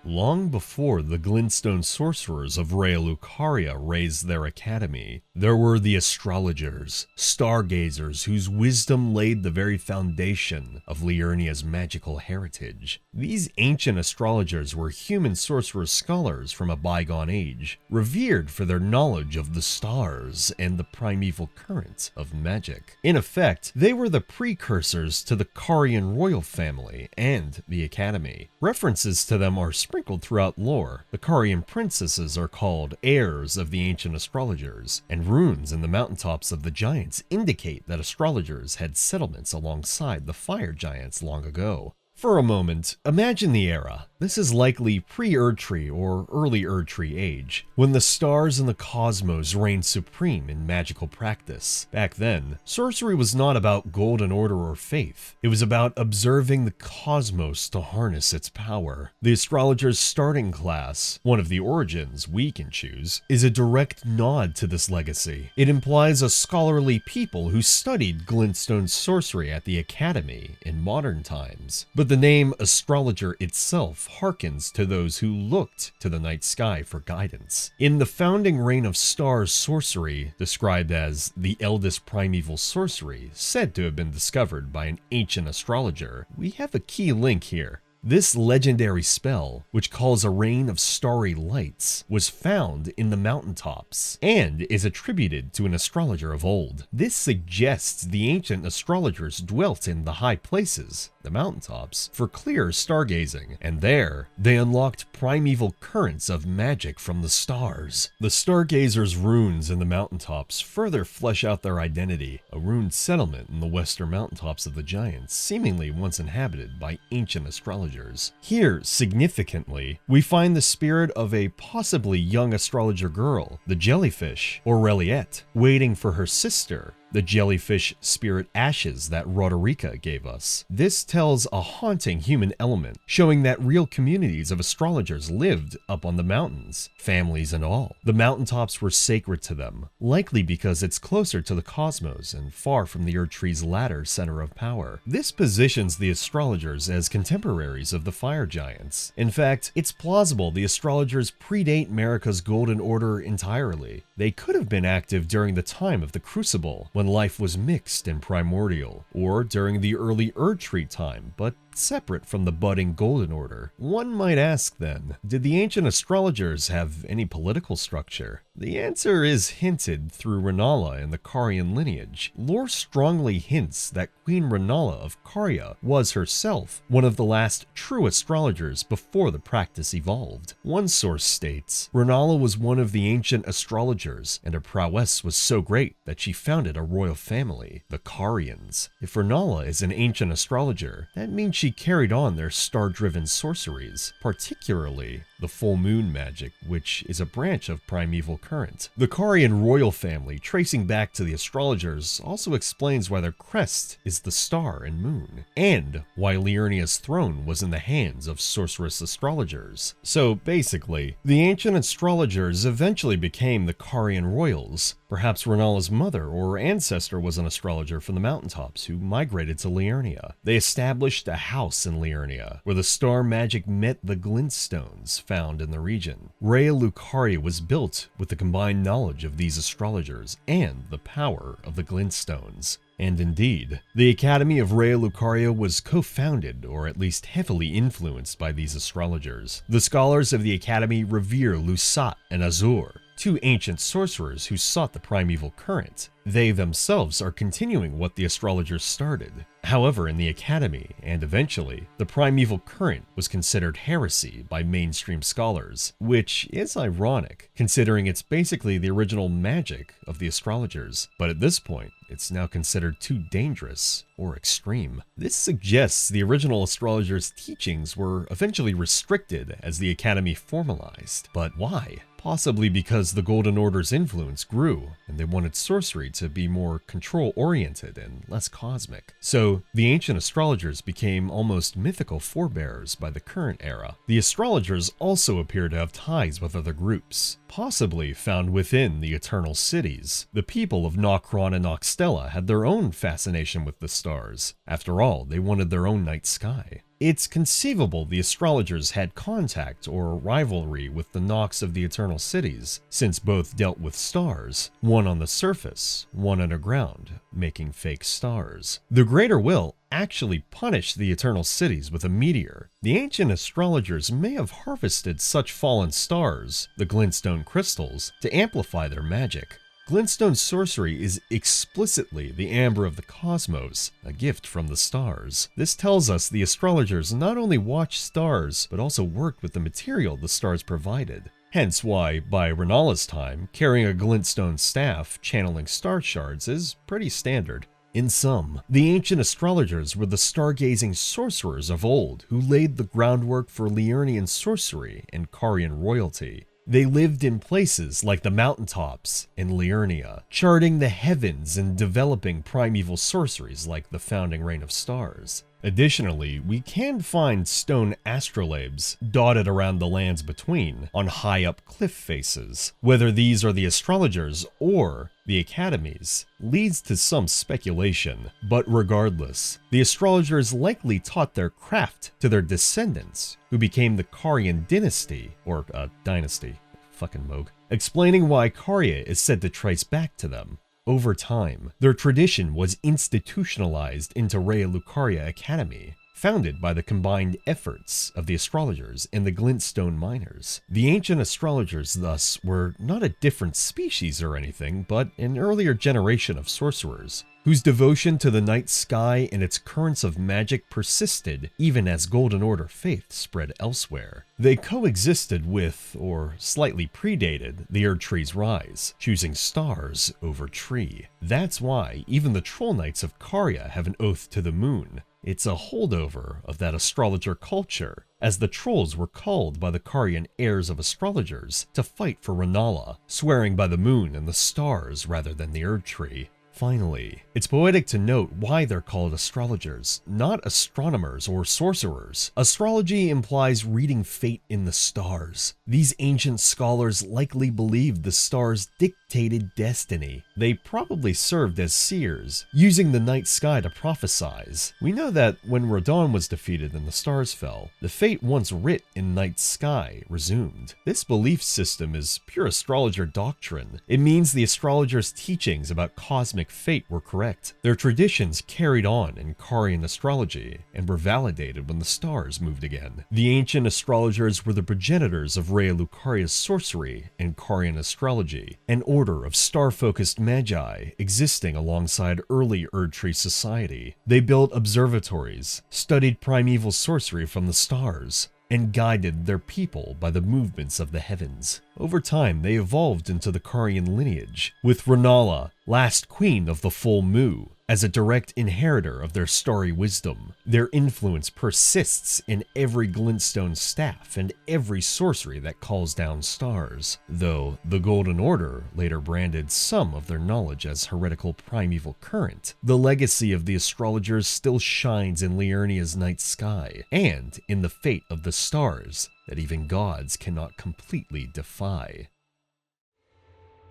Long before the glintstone sorcerers of Raya Lucaria raised their academy, there were the astrologers, stargazers whose wisdom laid the very foundation of Liurnia's magical heritage. These ancient astrologers were human sorcerer scholars from a bygone age, revered for their knowledge of the stars and the primeval current of magic. In effect, they were the precursors to the Carian royal family and the academy. References to them are sprinkled throughout lore. The Carian princesses are called heirs of the ancient astrologers, and runes in the mountaintops of the giants indicate that astrologers had settlements alongside the fire giants long ago. For a moment, imagine the era. This is likely pre-Erdtree or early Erdtree age, when the stars and the cosmos reigned supreme in magical practice. Back then, sorcery was not about golden order or faith. It was about observing the cosmos to harness its power. The astrologer's starting class, one of the origins we can choose, is a direct nod to this legacy. It implies a scholarly people who studied glintstone sorcery at the academy in modern times. But the name astrologer itself harkens to those who looked to the night sky for guidance. In the founding reign of stars sorcery, described as the eldest primeval sorcery, said to have been discovered by an ancient astrologer, we have a key link here. This legendary spell, which calls a rain of starry lights, was found in the mountaintops and is attributed to an astrologer of old. This suggests the ancient astrologers dwelt in the high places, the mountaintops, for clear stargazing, and there they unlocked primeval currents of magic from the stars. The stargazers' runes in the mountaintops further flesh out their identity, a runed settlement in the western mountaintops of the Giants, seemingly once inhabited by ancient astrologers. Here, significantly, we find the spirit of a possibly young astrologer girl, the jellyfish, Aureliette, waiting for her sister, the jellyfish spirit Ashes that Roderica gave us. This tells a haunting human element, showing that real communities of astrologers lived up on the mountains, families and all. The mountaintops were sacred to them, likely because it's closer to the cosmos and far from the Erdtree's latter center of power. This positions the astrologers as contemporaries of the fire giants. In fact, it's plausible the astrologers predate Marika's Golden Order entirely. They could have been active during the time of the Crucible, when life was mixed and primordial, or during the early Erdtree time, but separate from the budding Golden Order. One might ask then, did the ancient astrologers have any political structure? The answer is hinted through Renala and the Carian lineage. Lore strongly hints that Queen Renala of Caria was herself one of the last true astrologers before the practice evolved. One source states, Renala was one of the ancient astrologers, and her prowess was so great that she founded a royal family, the Carians. If Renala is an ancient astrologer, that means she carried on their star-driven sorceries, particularly the full moon magic, which is a branch of primeval current. The Carian royal family, tracing back to the astrologers, also explains why their crest is the star and moon, and why Liurnia's throne was in the hands of sorceress astrologers. So basically, the ancient astrologers eventually became the Carian royals. Perhaps Renala's mother or ancestor was an astrologer from the mountaintops who migrated to Liurnia. They established a house in Liurnia, where the star magic met the glintstones found in the region. Rea Lucaria was built with the combined knowledge of these astrologers and the power of the glintstones. And indeed, the Academy of Rea Lucaria was co-founded, or at least heavily influenced by these astrologers. The scholars of the Academy revere Lusat and Azur, two ancient sorcerers who sought the primeval current. They themselves are continuing what the astrologers started. However, in the Academy, and eventually, the primeval current was considered heresy by mainstream scholars, which is ironic, considering it's basically the original magic of the astrologers. But at this point, it's now considered too dangerous or extreme. This suggests the original astrologers' teachings were eventually restricted as the Academy formalized. But why? Possibly because the Golden Order's influence grew, and they wanted sorcery to be more control-oriented and less cosmic. So, the ancient astrologers became almost mythical forebears by the current era. The astrologers also appear to have ties with other groups, possibly found within the Eternal Cities. The people of Nokron and Noxtella had their own fascination with the stars. After all, they wanted their own night sky. It's conceivable the astrologers had contact or rivalry with the Nox of the Eternal Cities, since both dealt with stars, one on the surface, one underground, making fake stars. The Greater Will actually punished the Eternal Cities with a meteor. The ancient astrologers may have harvested such fallen stars, the glintstone crystals, to amplify their magic. Glintstone sorcery is explicitly the amber of the cosmos, a gift from the stars. This tells us the astrologers not only watched stars, but also worked with the material the stars provided. Hence why, by Renala's time, carrying a glintstone staff channeling star shards is pretty standard. In sum, the ancient astrologers were the stargazing sorcerers of old who laid the groundwork for Liurnian sorcery and Carian royalty. They lived in places like the mountaintops in Liurnia, charting the heavens and developing primeval sorceries like the founding reign of stars. Additionally, we can find stone astrolabes dotted around the lands between on high-up cliff faces. Whether these are the astrologers or the academies leads to some speculation, but regardless, the astrologers likely taught their craft to their descendants, who became the Carian dynasty, or dynasty, fucking Moog, explaining why Caria is said to trace back to them. Over time, their tradition was institutionalized into Rea Lucaria Academy. founded by the combined efforts of the astrologers and the glintstone miners. The ancient astrologers, thus, were not a different species or anything, but an earlier generation of sorcerers, whose devotion to the night sky and its currents of magic persisted even as Golden Order faith spread elsewhere. They coexisted with, or slightly predated, the Erdtree's rise, choosing stars over tree. That's why even the Troll Knights of Karya have an oath to the moon. It's a holdover of that astrologer culture, as the trolls were called by the Karyan heirs of astrologers to fight for Rennala, swearing by the moon and the stars rather than the Erdtree. Finally, it's poetic to note why they're called astrologers, not astronomers or sorcerers. Astrology implies reading fate in the stars. These ancient scholars likely believed the stars dictated destiny. They probably served as seers, using the night sky to prophesize. We know that when Radon was defeated and the stars fell, the fate once writ in night sky resumed. This belief system is pure astrologer doctrine. It means the astrologers' teachings about cosmic fate were correct. Their traditions carried on in Karyan astrology and were validated when the stars moved again. The ancient astrologers were the progenitors of Rhea Lucaria's sorcery and Karyan astrology, an order of star-focused magi existing alongside early Erdtree society. They built observatories, studied primeval sorcery from the stars, and guided their people by the movements of the heavens. Over time, they evolved into the Karyan lineage, with Rennala, last queen of the full Mu, as a direct inheritor of their starry wisdom. Their influence persists in every glintstone staff and every sorcery that calls down stars, though the Golden Order later branded some of their knowledge as heretical primeval current. The legacy of the astrologers still shines in Liurnia's night sky, and in the fate of the stars that even gods cannot completely defy.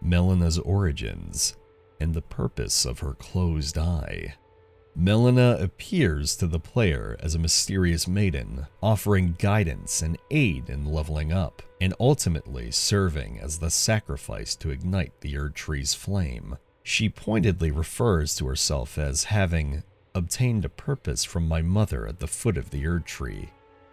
Melina's origins and the purpose of her closed eye. Melina appears to the player as a mysterious maiden, offering guidance and aid in leveling up, and ultimately serving as the sacrifice to ignite the Erdtree's flame. She pointedly refers to herself as having obtained a purpose from my mother at the foot of the Erdtree.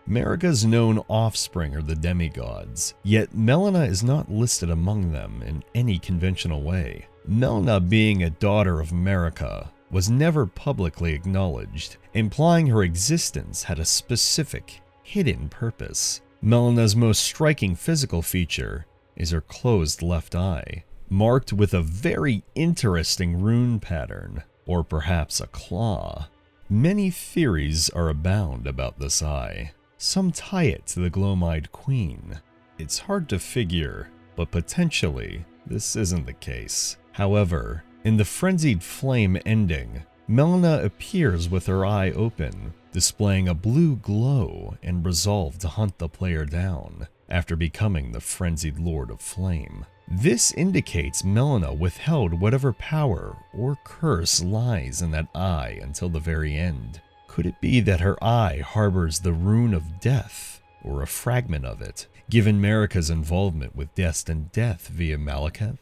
Marika's known offspring are the demigods, yet Melina is not listed among them in any conventional way. Melina, being a daughter of Marika, was never publicly acknowledged, implying her existence had a specific, hidden purpose. Melina's most striking physical feature is her closed left eye, marked with a very interesting rune pattern, or perhaps a claw. Many theories are abound about this eye. Some tie it to the Glomide Queen. It's hard to figure, but potentially this isn't the case. However, in the Frenzied Flame ending, Melina appears with her eye open, displaying a blue glow and resolve to hunt the player down after becoming the Frenzied Lord of Flame. This indicates Melina withheld whatever power or curse lies in that eye until the very end. Could it be that her eye harbors the rune of death, or a fragment of it, given Marika's involvement with destined death via Malekith?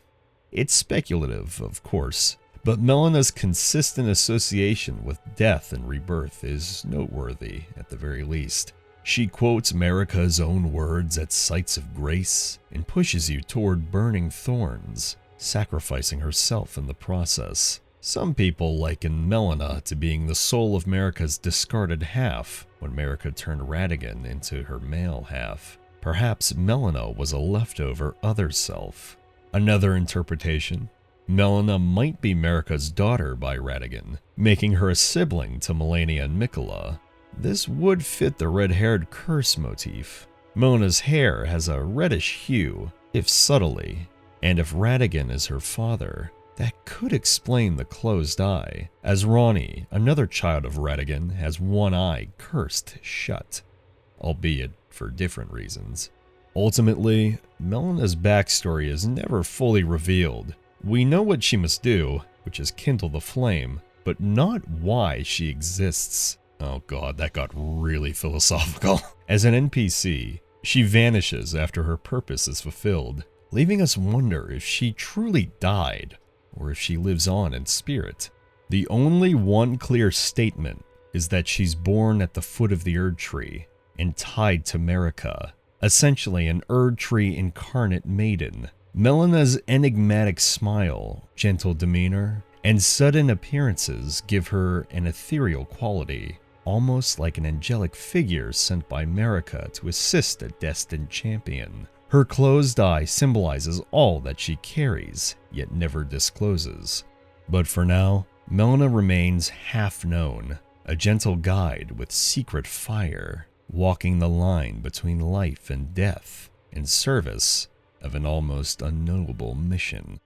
It's speculative, of course, but Melina's consistent association with death and rebirth is noteworthy at the very least. She quotes Marika's own words at sites of grace and pushes you toward burning thorns, sacrificing herself in the process. Some people liken Melina to being the soul of Marika's discarded half when Marika turned Radagon into her male half. Perhaps Melina was a leftover other self. Another interpretation, Melina might be Marika's daughter by Radagon, making her a sibling to Melania and Mikola. This would fit the red-haired curse motif. Melina's hair has a reddish hue, if subtly, and if Radagon is her father, that could explain the closed eye, as Ronnie, another child of Radagon, has one eye cursed shut, albeit for different reasons. Ultimately, Melina's backstory is never fully revealed. We know what she must do, which is kindle the flame, but not why she exists. Oh god, that got really philosophical. As an NPC, she vanishes after her purpose is fulfilled, leaving us wonder if she truly died, or if she lives on in spirit. The only one clear statement is that she's born at the foot of the Erd Tree and tied to Marika, essentially an Erd Tree incarnate maiden. Melena's enigmatic smile, gentle demeanor, and sudden appearances give her an ethereal quality, almost like an angelic figure sent by Marika to assist a destined champion. Her closed eye symbolizes all that she carries, yet never discloses. But for now, Melina remains half-known, a gentle guide with secret fire, walking the line between life and death in service of an almost unknowable mission.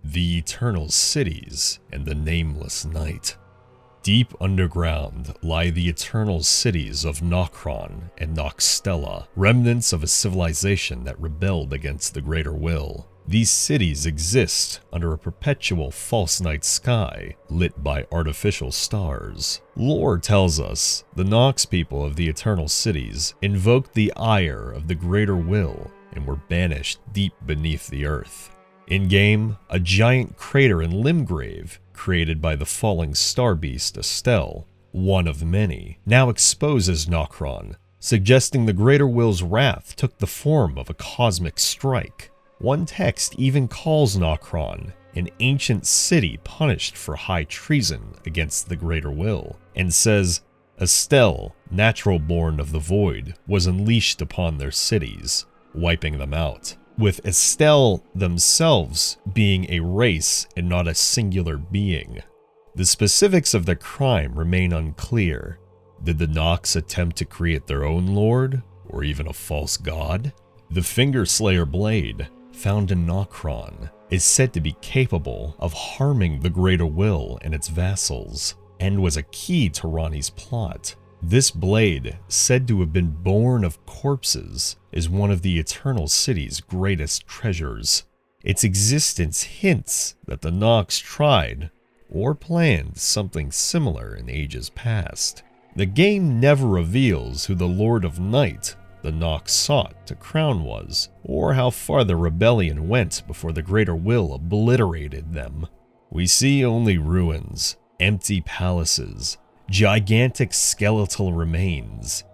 The Eternal Cities and the Nameless Night. Deep underground lie the eternal cities of Nokron and Nokstella, remnants of a civilization that rebelled against the Greater Will. These cities exist under a perpetual false night sky, lit by artificial stars. Lore tells us the Nox people of the Eternal Cities invoked the ire of the Greater Will and were banished deep beneath the earth. In-game, a giant crater in Limgrave, created by the falling star beast Estelle, one of many, now exposes Nokron, suggesting the Greater Will's wrath took the form of a cosmic strike. One text even calls Nokron an ancient city punished for high treason against the Greater Will, and says, Estelle, natural born of the void, was unleashed upon their cities, wiping them out, with Estelle themselves being a race and not a singular being. The specifics of the crime remain unclear. Did the Nox attempt to create their own lord, or even a false god? The Finger Slayer blade, found in Nokron, is said to be capable of harming the Greater Will and its vassals, and was a key to Ranni's plot. This blade, said to have been born of corpses, is one of the Eternal City's greatest treasures. Its existence hints that the Nox tried or planned something similar in ages past. The game never reveals who the Lord of Night the Nox sought to crown was, or how far the rebellion went before the Greater Will obliterated them. We see only ruins, empty palaces, gigantic skeletal remains.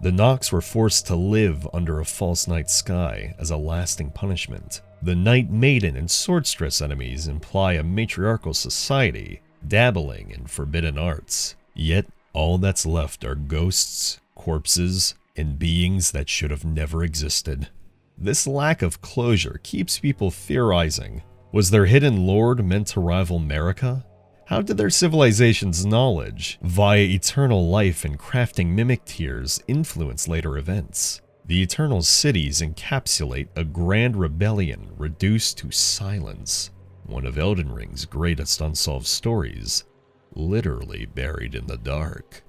The Nox were forced to live under a false night sky as a lasting punishment. The Night Maiden and Swordstress enemies imply a matriarchal society dabbling in forbidden arts. Yet all that's left are ghosts, corpses, and beings that should have never existed. This lack of closure keeps people theorizing. Was their hidden lord meant to rival Marika? How did their civilization's knowledge, via eternal life and crafting mimic tears, influence later events? The Eternal Cities encapsulate a grand rebellion reduced to silence, one of Elden Ring's greatest unsolved stories, literally buried in the dark.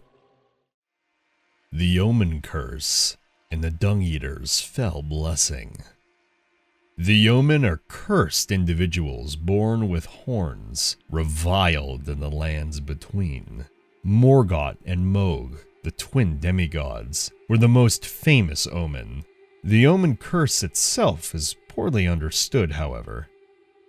The Omen Curse and the Dung Eater's Fell Blessing. The Omen are cursed individuals born with horns, reviled in the lands between. Morgoth and Mohg, the twin demigods, were the most famous Omen. The Omen Curse itself is poorly understood, however.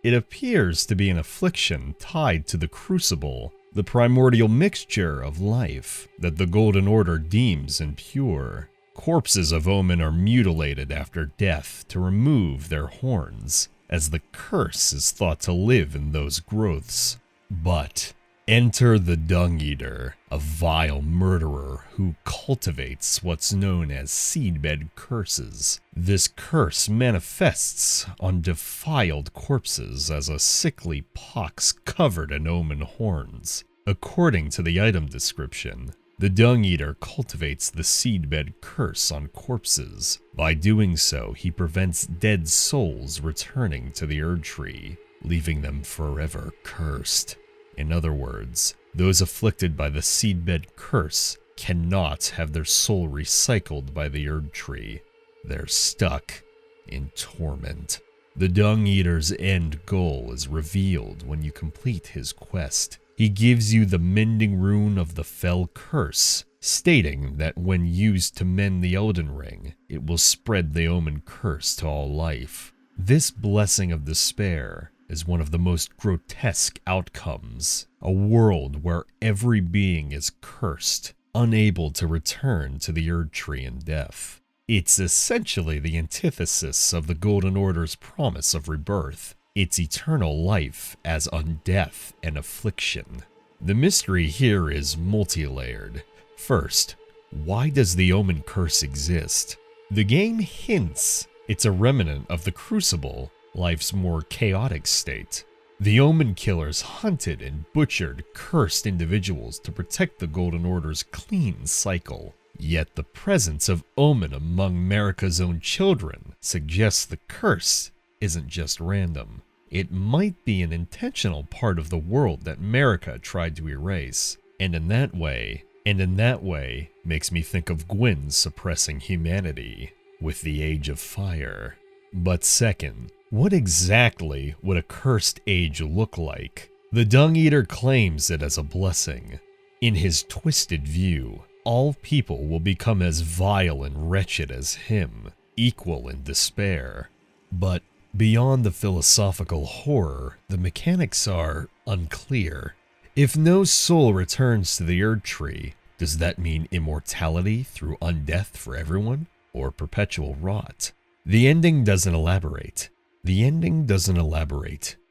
It appears to be an affliction tied to the Crucible, the primordial mixture of life that the Golden Order deems impure. Corpses of Omen are mutilated after death to remove their horns, as the curse is thought to live in those growths. But enter the Dung Eater, a vile murderer who cultivates what's known as seedbed curses. This curse manifests on defiled corpses as a sickly pox covered in Omen horns. According to the item description, the Dung Eater cultivates the seedbed curse on corpses. By doing so, he prevents dead souls returning to the Erd Tree, leaving them forever cursed. In other words, those afflicted by the seedbed curse cannot have their soul recycled by the Erd Tree. They're stuck in torment. The Dung Eater's end goal is revealed when you complete his quest. He gives you the mending rune of the Fell Curse, stating that when used to mend the Elden Ring, it will spread the Omen Curse to all life. This blessing of despair is one of the most grotesque outcomes. A world where every being is cursed, unable to return to the Erd Tree in death. It's essentially the antithesis of the Golden Order's promise of rebirth. It's eternal life as undeath and affliction. The mystery here is multi-layered. First, why does the Omen curse exist? The game hints it's a remnant of the Crucible, life's more chaotic state. The Omen killers hunted and butchered cursed individuals to protect the Golden Order's clean cycle. Yet the presence of Omen among Marika's own children suggests the curse isn't just random. It might be an intentional part of the world that Marika tried to erase. And in that way, makes me think of Gwyn suppressing humanity with the Age of Fire. But second, what exactly would a cursed age look like? The Dung Eater claims it as a blessing. In his twisted view, all people will become as vile and wretched as him, equal in despair. But beyond the philosophical horror, the mechanics are unclear. If no soul returns to the Erd Tree, does that mean immortality through undeath for everyone, or perpetual rot? The ending doesn't elaborate.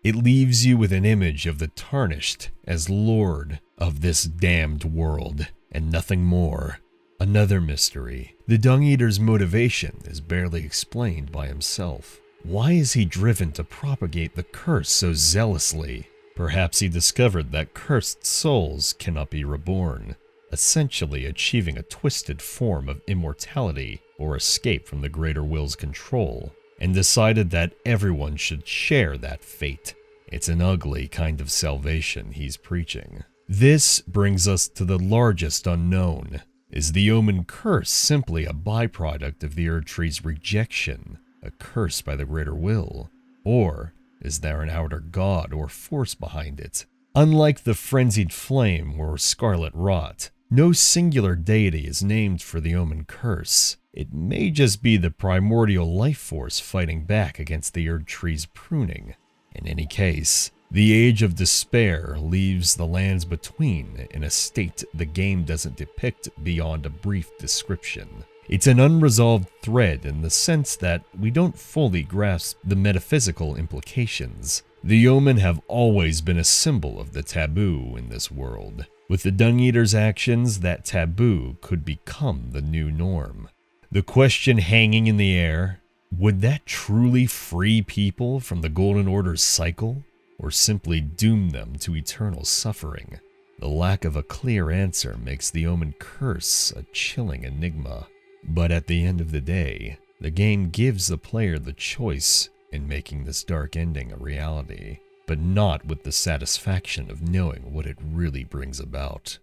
It leaves you with an image of the Tarnished as lord of this damned world, and nothing more. Another mystery. The Dung Eater's motivation is barely explained by himself. Why is he driven to propagate the curse so zealously? Perhaps he discovered that cursed souls cannot be reborn, essentially achieving a twisted form of immortality or escape from the Greater Will's control, and decided that everyone should share that fate. It's an ugly kind of salvation he's preaching. This brings us to the largest unknown. Is the Omen curse simply a byproduct of the Erd Tree's rejection, a curse by the Greater Will? Or is there an outer god or force behind it? Unlike the Frenzied Flame or Scarlet Rot, no singular deity is named for the Omen curse. It may just be the primordial life force fighting back against the Erd Tree's pruning. In any case, the Age of Despair leaves the lands between in a state the game doesn't depict beyond a brief description. It's an unresolved thread in the sense that we don't fully grasp the metaphysical implications. The Omen have always been a symbol of the taboo in this world. With the Dung Eater's actions, that taboo could become the new norm. The question hanging in the air, would that truly free people from the Golden Order's cycle, or simply doom them to eternal suffering? The lack of a clear answer makes the Omen curse a chilling enigma. But at the end of the day, the game gives the player the choice in making this dark ending a reality, but not with the satisfaction of knowing what it really brings about.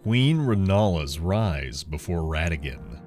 Queen Renala's rise before Radagon.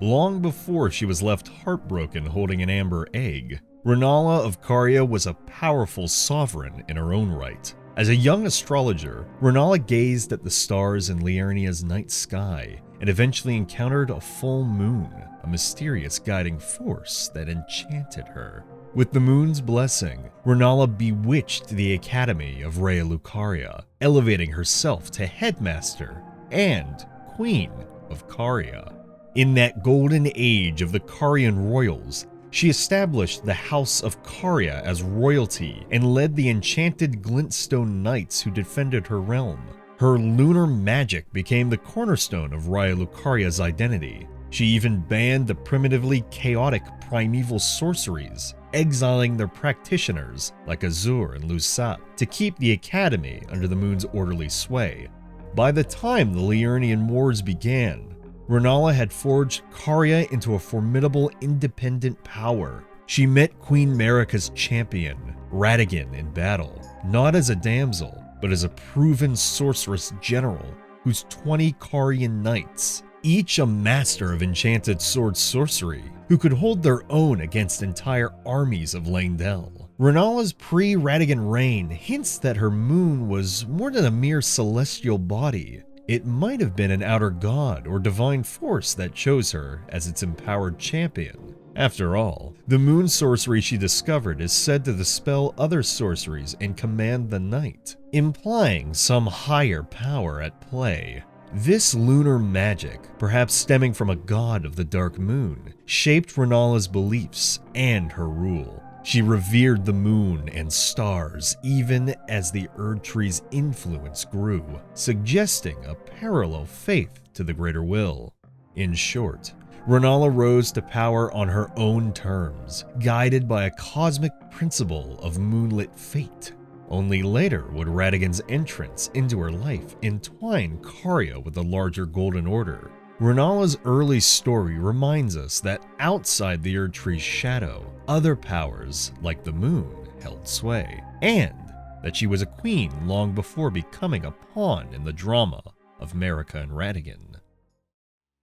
Long before she was left heartbroken holding an amber egg, Renala of Caria was a powerful sovereign in her own right. As a young astrologer, Renala gazed at the stars in Liurnia's night sky and eventually encountered a full moon, a mysterious guiding force that enchanted her. With the moon's blessing, Renala bewitched the Academy of Raya Lucaria, elevating herself to headmaster and queen of Caria. In that golden age of the Carian royals, she established the House of Caria as royalty and led the enchanted Glintstone Knights who defended her realm. Her lunar magic became the cornerstone of Raya Lucaria's identity. She even banned the primitively chaotic primeval sorceries, exiling their practitioners like Azur and Lusat to keep the Academy under the moon's orderly sway. By the time the Liurnian Wars began, Renala had forged Caria into a formidable independent power. She met Queen Marika's champion, Radagon, in battle, not as a damsel, but as a proven sorceress general whose 20 Carian knights, each a master of enchanted sword sorcery, who could hold their own against entire armies of Leyndell. Renala's pre-Radagon reign hints that her moon was more than a mere celestial body. It might have been an outer god or divine force that chose her as its empowered champion. After all, the moon sorcery she discovered is said to dispel other sorceries and command the night, implying some higher power at play. This lunar magic, perhaps stemming from a god of the dark moon, shaped Renala's beliefs and her rule. She revered the moon and stars even as the Erd Tree's influence grew, suggesting a parallel faith to the greater will. In short, Renala rose to power on her own terms, guided by a cosmic principle of moonlit fate. Only later would Radagon's entrance into her life entwine Karya with the larger Golden Order. Renala's early story reminds us that outside the Erd Tree's shadow, other powers, like the moon, held sway, and that she was a queen long before becoming a pawn in the drama of Marika and Radagon.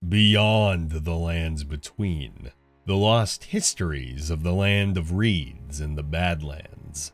Beyond the lands between, the lost histories of the land of reeds and the Badlands.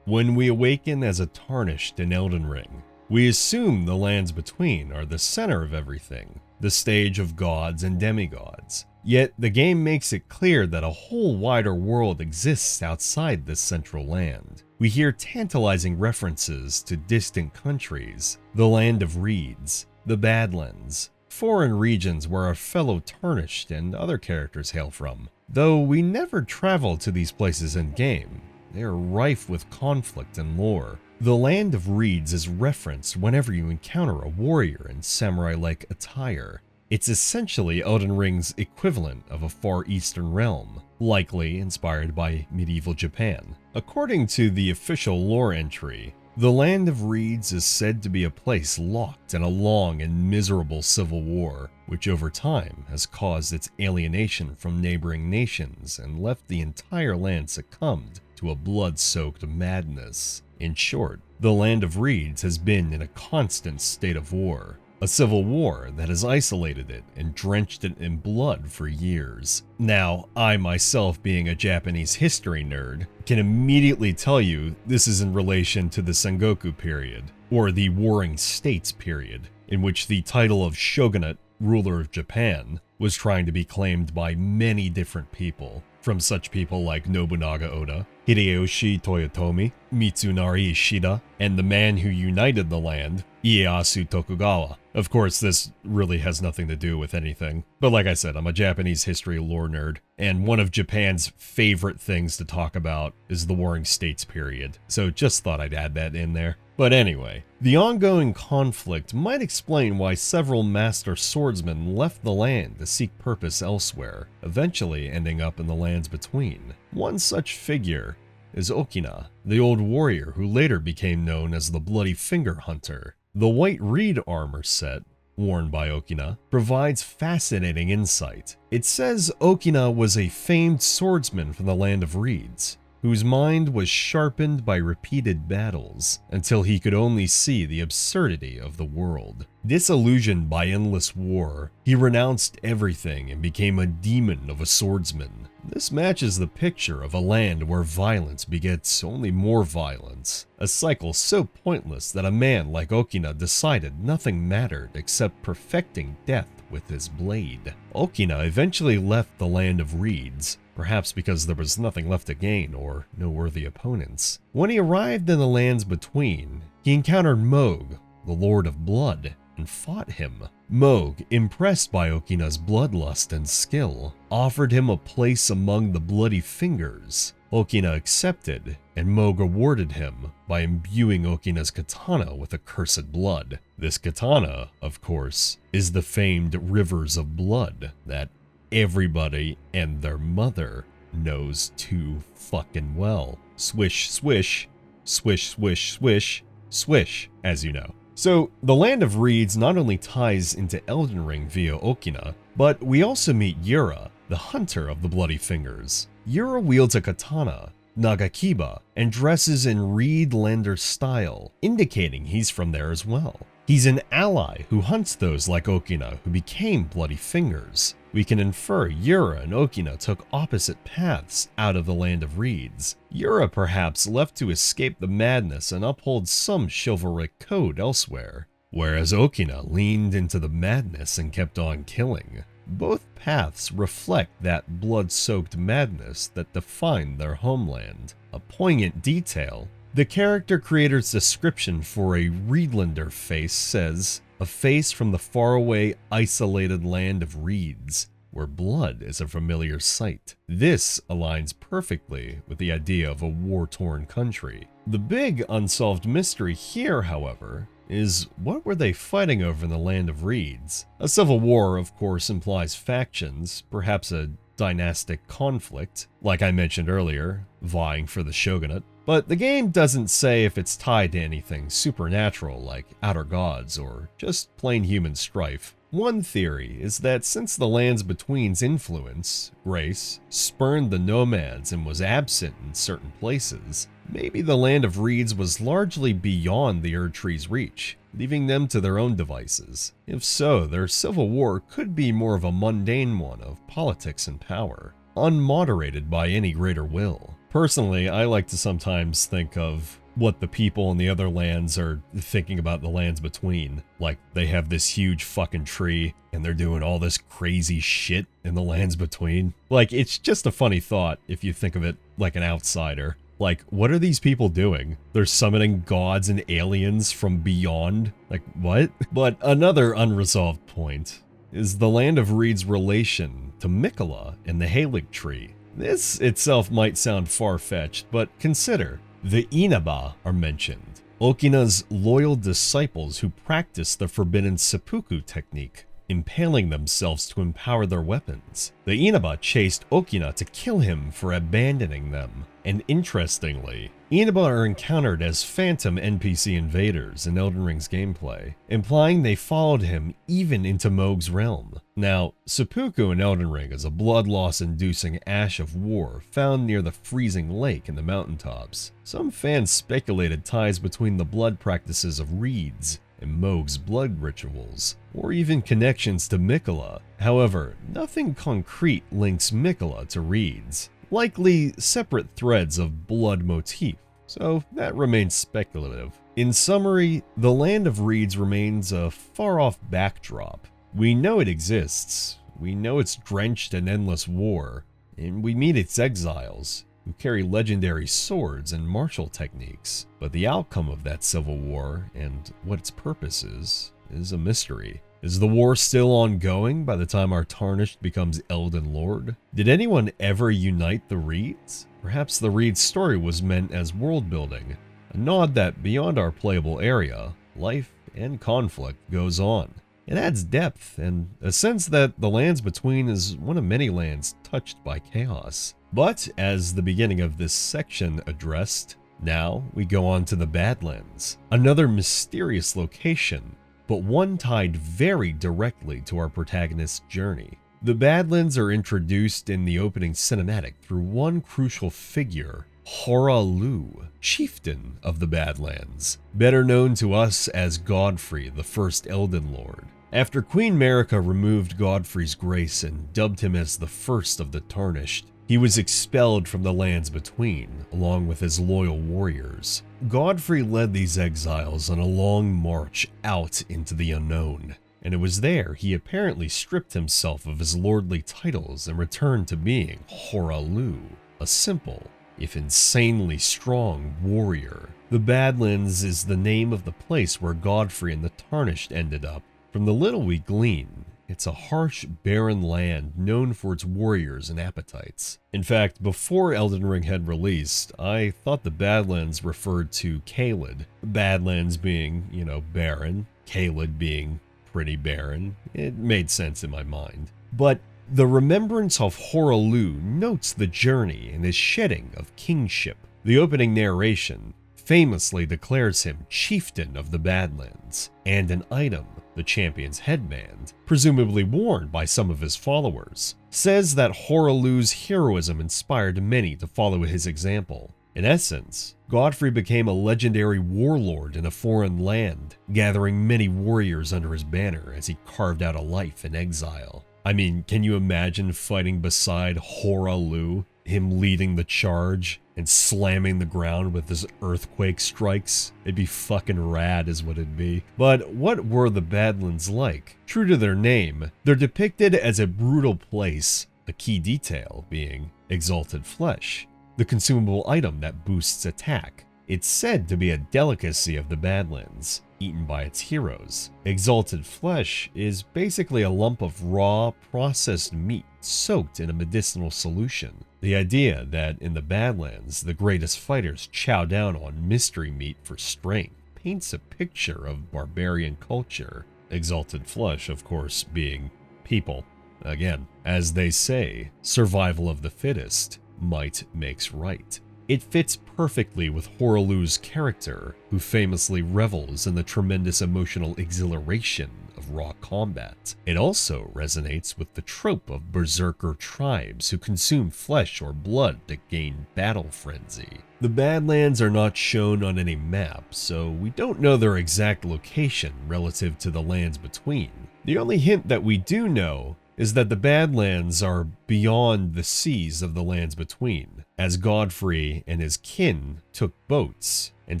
When we awaken as a tarnished in Elden Ring, we assume the lands between are the center of everything, the stage of gods and demigods. Yet the game makes it clear that a whole wider world exists outside this central land. We hear tantalizing references to distant countries, the land of reeds, the Badlands, foreign regions where our fellow Tarnished and other characters hail from. Though we never travel to these places in-game, they are rife with conflict and lore. The land of reeds is referenced whenever you encounter a warrior in samurai-like attire. It's essentially Elden Ring's equivalent of a Far Eastern realm, likely inspired by medieval Japan. According to the official lore entry, the land of reeds is said to be a place locked in a long and miserable civil war, which over time has caused its alienation from neighboring nations and left the entire land succumbed to a blood-soaked madness. In short, the land of reeds has been in a constant state of war, a civil war that has isolated it and drenched it in blood for years. Now, I myself, being a Japanese history nerd, can immediately tell you this is in relation to the Sengoku period, or the Warring States period, in which the title of shogunate, ruler of Japan, was trying to be claimed by many different people, from such people like Nobunaga Oda, Hideyoshi Toyotomi, Mitsunari Ishida, and the man who united the land, Ieyasu Tokugawa. Of course, this really has nothing to do with anything, but like I said, I'm a Japanese history lore nerd, and one of Japan's favorite things to talk about is the Warring States period, so just thought I'd add that in there. But anyway, the ongoing conflict might explain why several master swordsmen left the land to seek purpose elsewhere, eventually ending up in the lands between. One such figure is Okina, the old warrior who later became known as the Bloody Finger Hunter. The white reed armor set, worn by Okina, provides fascinating insight. It says Okina was a famed swordsman from the land of reeds, whose mind was sharpened by repeated battles until he could only see the absurdity of the world. Disillusioned by endless war, he renounced everything and became a demon of a swordsman. This matches the picture of a land where violence begets only more violence, a cycle so pointless that a man like Okina decided nothing mattered except perfecting death with his blade. Okina eventually left the land of reeds, perhaps because there was nothing left to gain or no worthy opponents. When he arrived in the lands between, he encountered Mohg, the Lord of Blood, and fought him. Mohg, impressed by Okina's bloodlust and skill, offered him a place among the Bloody Fingers. Okina accepted, and Mohg rewarded him by imbuing Okina's katana with accursed blood. This katana, of course, is the famed Rivers of Blood that everybody and their mother knows too fucking well. Swish, swish, swish, swish, swish, swish, as you know. So, the Land of Reeds not only ties into Elden Ring via Okina, but we also meet Yura, the hunter of the Bloody Fingers. Yura wields a katana, Nagakiba, and dresses in Reed Lander style, indicating he's from there as well. He's an ally who hunts those like Okina who became Bloody Fingers. We can infer Yura and Okina took opposite paths out of the Land of Reeds. Yura perhaps left to escape the madness and uphold some chivalric code elsewhere, whereas Okina leaned into the madness and kept on killing. Both paths reflect that blood-soaked madness that defined their homeland. A poignant detail, the character creator's description for a Reedlander face says, "A face from the faraway, isolated land of reeds, where blood is a familiar sight." This aligns perfectly with the idea of a war-torn country. The big unsolved mystery here, however, is what were they fighting over in the land of reeds? A civil war, of course, implies factions, perhaps a dynastic conflict, like I mentioned earlier, vying for the shogunate. But the game doesn't say if it's tied to anything supernatural like outer gods or just plain human strife. One theory is that since the lands between's influence, grace, spurned the nomads and was absent in certain places, maybe the land of reeds was largely beyond the Erdtree's reach, leaving them to their own devices. If so, their civil war could be more of a mundane one of politics and power, unmoderated by any greater will. Personally, I like to sometimes think of what the people in the other lands are thinking about the lands between. Like, they have this huge fucking tree, and they're doing all this crazy shit in the lands between. Like, it's just a funny thought if you think of it like an outsider. Like, what are these people doing? They're summoning gods and aliens from beyond? Like, what? But another unresolved point is the land of reeds' relation to Mikola and the Halig tree. This itself might sound far-fetched, but consider, the Inaba are mentioned, Okina's loyal disciples who practice the forbidden seppuku technique, impaling themselves to empower their weapons. The Inaba chased Okina to kill him for abandoning them, and interestingly, Inaba are encountered as phantom NPC invaders in Elden Ring's gameplay, implying they followed him even into Mohg's realm. Now, seppuku in Elden Ring is a blood loss-inducing ash of war found near the freezing lake in the mountaintops. Some fans speculated ties between the blood practices of reeds and Mohg's blood rituals, or even connections to Mikola. However, nothing concrete links Mikola to reeds. Likely separate threads of blood motif, so that remains speculative. In summary, the land of reeds remains a far-off backdrop. We know it exists, we know it's drenched in endless war, and we meet its exiles, who carry legendary swords and martial techniques. But the outcome of that civil war, and what its purpose is a mystery. Is the war still ongoing by the time our Tarnished becomes Elden Lord? Did anyone ever unite the reeds? Perhaps the reeds' story was meant as world building, a nod that beyond our playable area, life and conflict goes on. It adds depth and a sense that the lands between is one of many lands touched by chaos. But as the beginning of this section addressed, now we go on to the Badlands, another mysterious location, but one tied very directly to our protagonist's journey. The Badlands are introduced in the opening cinematic through one crucial figure, Hoarah-Loux, chieftain of the Badlands, better known to us as Godfrey, the first Elden Lord. After Queen Marika removed Godfrey's grace and dubbed him as the first of the Tarnished, he was expelled from the lands between, along with his loyal warriors. Godfrey led these exiles on a long march out into the unknown, and it was there he apparently stripped himself of his lordly titles and returned to being Hoarah-Loux, a simple, if insanely strong warrior. The Badlands is the name of the place where Godfrey and the Tarnished ended up. From the little we glean, it's a harsh, barren land known for its warriors and appetites. In fact, before Elden Ring had released, I thought the Badlands referred to Caelid. Badlands being, barren, Caelid being pretty barren. It made sense in my mind. But the remembrance of Hoarah-Loux notes the journey and his shedding of kingship. The opening narration famously declares him chieftain of the Badlands, and an item, the champion's headband, presumably worn by some of his followers, says that Hoarah-Loux's heroism inspired many to follow his example. In essence, Godfrey became a legendary warlord in a foreign land, gathering many warriors under his banner as he carved out a life in exile. I mean, can you imagine fighting beside Hoarah-Loux? him leading the charge and slamming the ground with his earthquake strikes. It'd be fucking rad is what it'd be. But what were the Badlands like? True to their name, they're depicted as a brutal place, a key detail being exalted flesh, the consumable item that boosts attack. It's said to be a delicacy of the Badlands, eaten by its heroes. Exalted flesh is basically a lump of raw, processed meat soaked in a medicinal solution. The idea that in the Badlands, the greatest fighters chow down on mystery meat for strength paints a picture of barbarian culture. Exalted flesh, of course, being people. Again, as they say, survival of the fittest, might makes right. It fits perfectly with Hoarlu's character, who famously revels in the tremendous emotional exhilaration of raw combat. It also resonates with the trope of berserker tribes who consume flesh or blood to gain battle frenzy. The Badlands are not shown on any map, so we don't know their exact location relative to the lands between. The only hint that we do know is that the Badlands are beyond the seas of the lands between, as Godfrey and his kin took boats and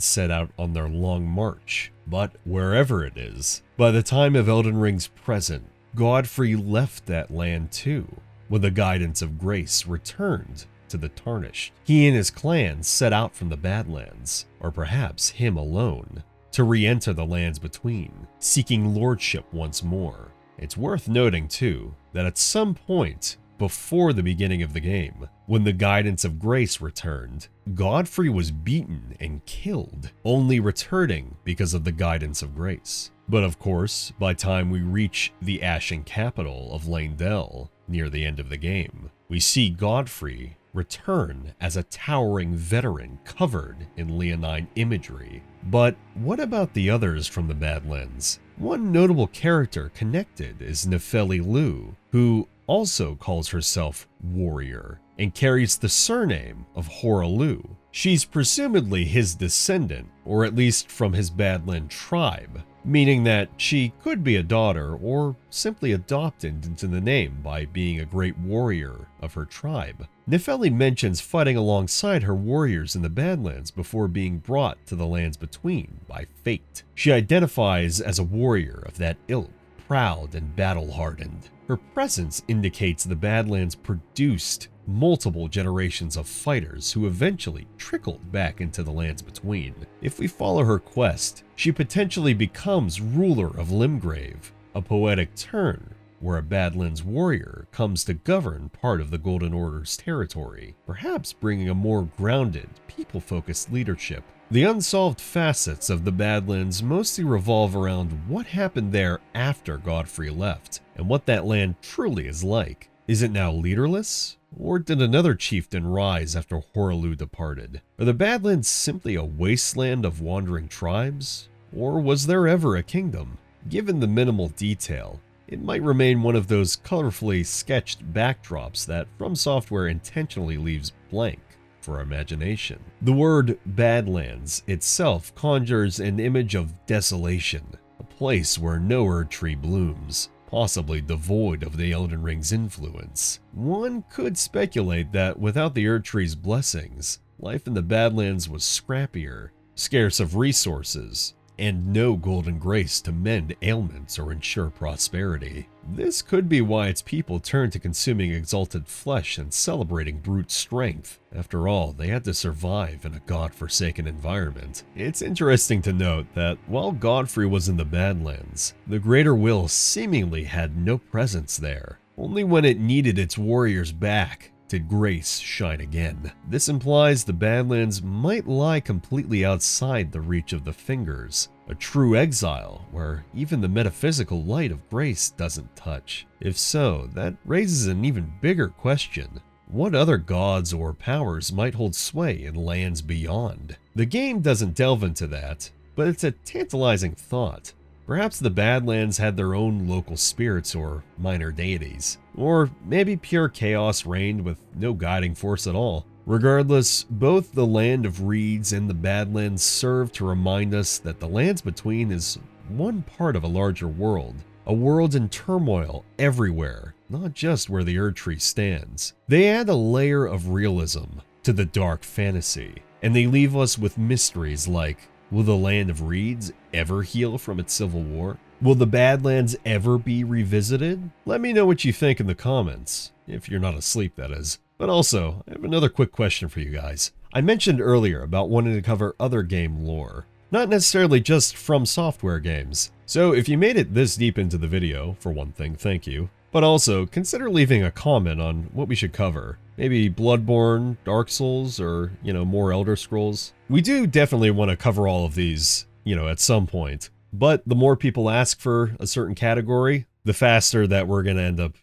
set out on their long march. But wherever it is, by the time of Elden Ring's present, Godfrey left that land too, when the guidance of grace returned to the Tarnished. He and his clan set out from the Badlands, or perhaps him alone, to re-enter the lands between, seeking lordship once more. It's worth noting, too, that at some point before the beginning of the game, when the guidance of grace returned, Godfrey was beaten and killed, only returning because of the guidance of grace. But of course, by time we reach the ashen capital of Leyndell, near the end of the game, we see Godfrey return as a towering veteran covered in leonine imagery. But what about the others from the Badlands? One notable character connected is Nefeli Lu, who also calls herself Warrior and carries the surname of Hoarlu. She's presumably his descendant, or at least from his Badland tribe, meaning that she could be a daughter or simply adopted into the name by being a great warrior of her tribe. Nefeli mentions fighting alongside her warriors in the Badlands before being brought to the lands between by fate. She identifies as a warrior of that ilk, proud and battle-hardened. Her presence indicates the Badlands produced multiple generations of fighters who eventually trickled back into the lands between. If we follow her quest, she potentially becomes ruler of Limgrave, a poetic turn where a Badlands warrior comes to govern part of the Golden Order's territory, perhaps bringing a more grounded, people-focused leadership. The unsolved facets of the Badlands mostly revolve around what happened there after Godfrey left, and what that land truly is like. Is it now leaderless? Or did another chieftain rise after Hoarlu departed? Are the Badlands simply a wasteland of wandering tribes? Or was there ever a kingdom? Given the minimal detail, it might remain one of those colorfully sketched backdrops that From Software intentionally leaves blank for our imagination. The word Badlands itself conjures an image of desolation, a place where no Erd tree blooms, possibly devoid of the Elden Ring's influence. One could speculate that without the Erd tree's blessings, life in the Badlands was scrappier, scarce of resources, and no golden grace to mend ailments or ensure prosperity. This could be why its people turned to consuming exalted flesh and celebrating brute strength. After all, they had to survive in a god-forsaken environment. It's interesting to note that while Godfrey was in the Badlands, the Greater Will seemingly had no presence there. Only when it needed its warriors back did grace shine again. This implies the Badlands might lie completely outside the reach of the fingers, a true exile where even the metaphysical light of grace doesn't touch. If so, that raises an even bigger question. What other gods or powers might hold sway in lands beyond? The game doesn't delve into that, but it's a tantalizing thought. Perhaps the Badlands had their own local spirits or minor deities. Or maybe pure chaos reigned with no guiding force at all. Regardless, both the Land of Reeds and the Badlands serve to remind us that the lands between is one part of a larger world, a world in turmoil everywhere, not just where the Erd Tree stands. They add a layer of realism to the dark fantasy, and they leave us with mysteries like, will the Land of Reeds ever heal from its civil war? Will the Badlands ever be revisited? Let me know what you think in the comments, if you're not asleep that is. But also, I have another quick question for you guys. I mentioned earlier about wanting to cover other game lore, not necessarily just From Software games. So if you made it this deep into the video, for one thing, thank you. But also, consider leaving a comment on what we should cover. Maybe Bloodborne, Dark Souls, or, more Elder Scrolls. We do definitely want to cover all of these, at some point. But the more people ask for a certain category, the faster that we're going to end up,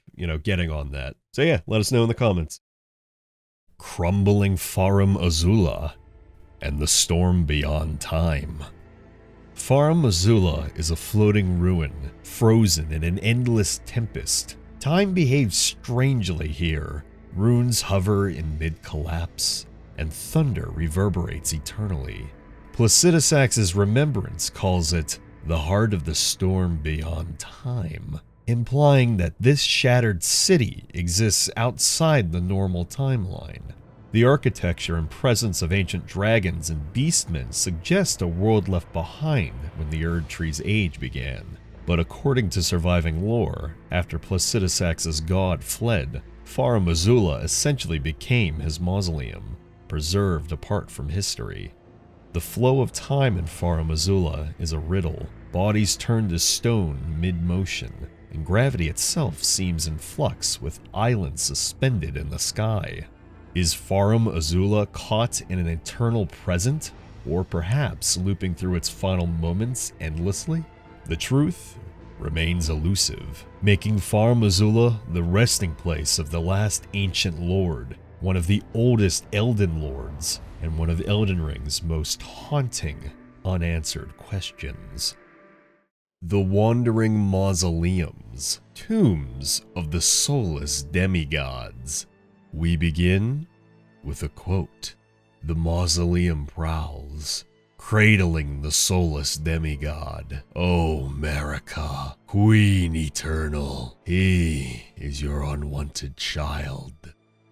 getting on that. So yeah, let us know in the comments. Crumbling Farum Azula and the Storm Beyond Time. Farum Azula is a floating ruin, frozen in an endless tempest. Time behaves strangely here. Runes hover in mid-collapse, and thunder reverberates eternally. Placidusax's remembrance calls it the heart of the storm beyond time, implying that this shattered city exists outside the normal timeline. The architecture and presence of ancient dragons and beastmen suggest a world left behind when the Erd Tree's age began. But according to surviving lore, after Placidusax's god fled, Farum Azula essentially became his mausoleum, preserved apart from history. The flow of time in Farum Azula is a riddle. Bodies turn to stone mid-motion, and gravity itself seems in flux with islands suspended in the sky. Is Farum Azula caught in an eternal present, or perhaps looping through its final moments endlessly? The truth remains elusive, making Farum Azula the resting place of the last ancient lord, one of the oldest Elden lords, and one of Elden Ring's most haunting, unanswered questions. The Wandering Mausoleums, tombs of the soulless demigods. We begin with a quote. The mausoleum prowls, cradling the soulless demigod. O Marika, Queen Eternal, he is your unwanted child.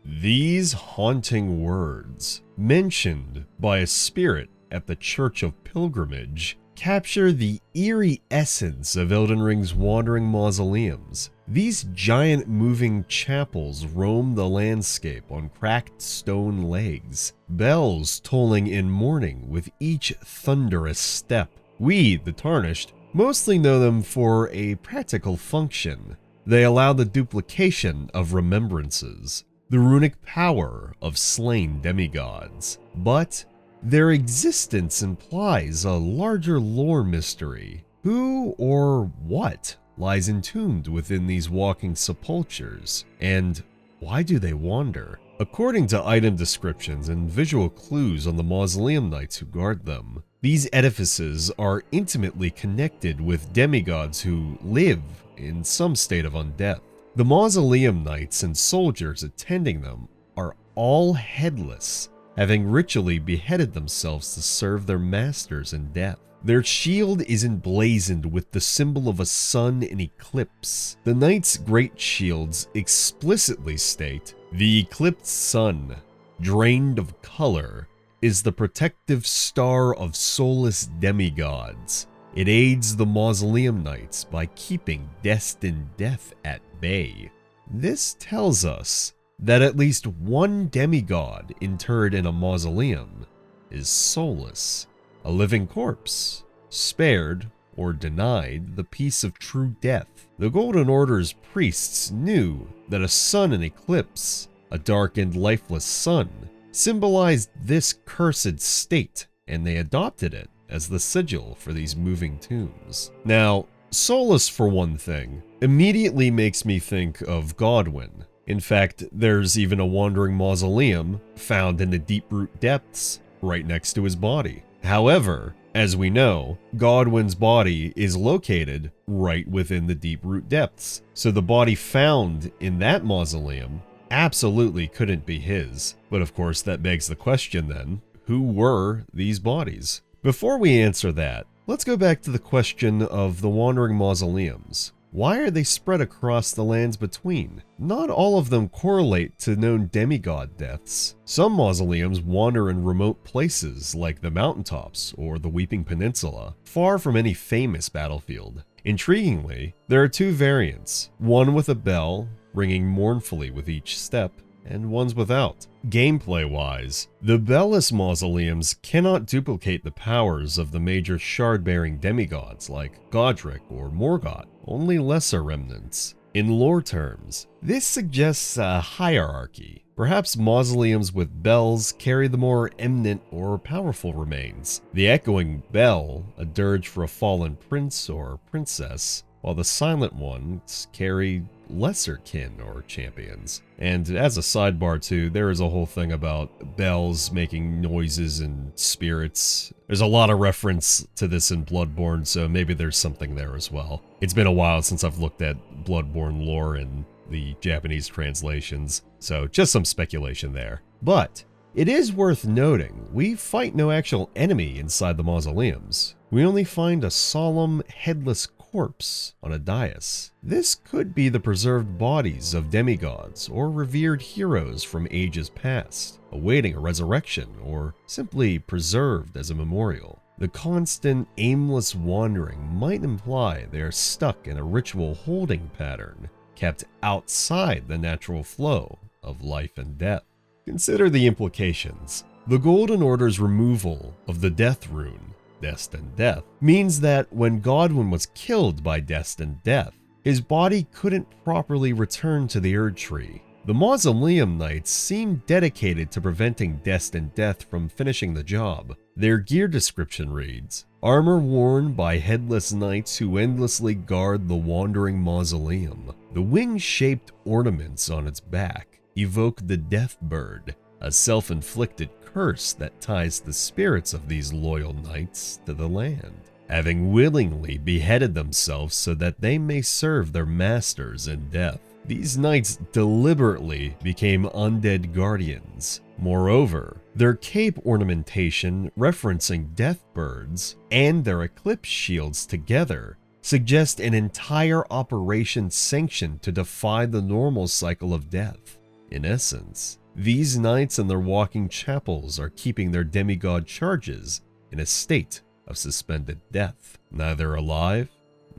These haunting words, mentioned by a spirit at the Church of Pilgrimage, capture the eerie essence of Elden Ring's wandering mausoleums. These giant moving chapels roam the landscape on cracked stone legs, bells tolling in mourning with each thunderous step. We, the Tarnished, mostly know them for a practical function. They allow the duplication of remembrances, the runic power of slain demigods, but their existence implies a larger lore mystery. Who or what lies entombed within these walking sepulchres, and why do they wander? According to item descriptions and visual clues on the mausoleum knights who guard them, these edifices are intimately connected with demigods who live in some state of undeath. The mausoleum knights and soldiers attending them are all headless, having ritually beheaded themselves to serve their masters in death. Their shield is emblazoned with the symbol of a sun in eclipse. The knights' great shields explicitly state, the eclipsed sun, drained of color, is the protective star of soulless demigods. It aids the mausoleum knights by keeping destined death at bay. This tells us that at least one demigod interred in a mausoleum is soulless, a living corpse, spared or denied the peace of true death. The Golden Order's priests knew that a sun in eclipse, a darkened lifeless sun, symbolized this cursed state, and they adopted it as the sigil for these moving tombs. Now, soulless for one thing, immediately makes me think of Godwyn. In fact, there's even a wandering mausoleum found in the deep-root depths right next to his body. However, as we know, Godwyn's body is located right within the deep-root depths, so the body found in that mausoleum absolutely couldn't be his. But of course, that begs the question then, who were these bodies? Before we answer that, let's go back to the question of the wandering mausoleums. Why are they spread across the lands between? Not all of them correlate to known demigod deaths. Some mausoleums wander in remote places like the mountaintops or the Weeping Peninsula, far from any famous battlefield. Intriguingly, there are two variants, one with a bell ringing mournfully with each step, and ones without. Gameplay-wise, the bell-less mausoleums cannot duplicate the powers of the major shard-bearing demigods like Godric or Morgoth, only lesser remnants. In lore terms, this suggests a hierarchy. Perhaps mausoleums with bells carry the more eminent or powerful remains. The echoing bell, a dirge for a fallen prince or princess, while the silent ones carry lesser kin or champions. And as a sidebar too, there is a whole thing about bells making noises and spirits. There's a lot of reference to this in Bloodborne, so maybe there's something there as well. It's been a while since I've looked at Bloodborne lore in the Japanese translations, so just some speculation there. But it is worth noting, we fight no actual enemy inside the mausoleums. We only find a solemn, headless corpse on a dais. This could be the preserved bodies of demigods or revered heroes from ages past, awaiting a resurrection or simply preserved as a memorial. The constant, aimless wandering might imply they are stuck in a ritual holding pattern, kept outside the natural flow of life and death. Consider the implications. The Golden Order's removal of the Death Rune, Destined Death, means that when Godwyn was killed by Destined Death, his body couldn't properly return to the Erd Tree. The Mausoleum Knights seem dedicated to preventing Destined Death from finishing the job. Their gear description reads, "Armor worn by headless knights who endlessly guard the wandering mausoleum. The wing-shaped ornaments on its back evoke the Death Bird, a self-inflicted curse that ties the spirits of these loyal knights to the land, having willingly beheaded themselves so that they may serve their masters in death. These knights deliberately became undead guardians. Moreover, their cape ornamentation referencing death birds and their eclipse shields together suggest an entire operation sanctioned to defy the normal cycle of death. In essence, these knights and their walking chapels are keeping their demigod charges in a state of suspended death, neither alive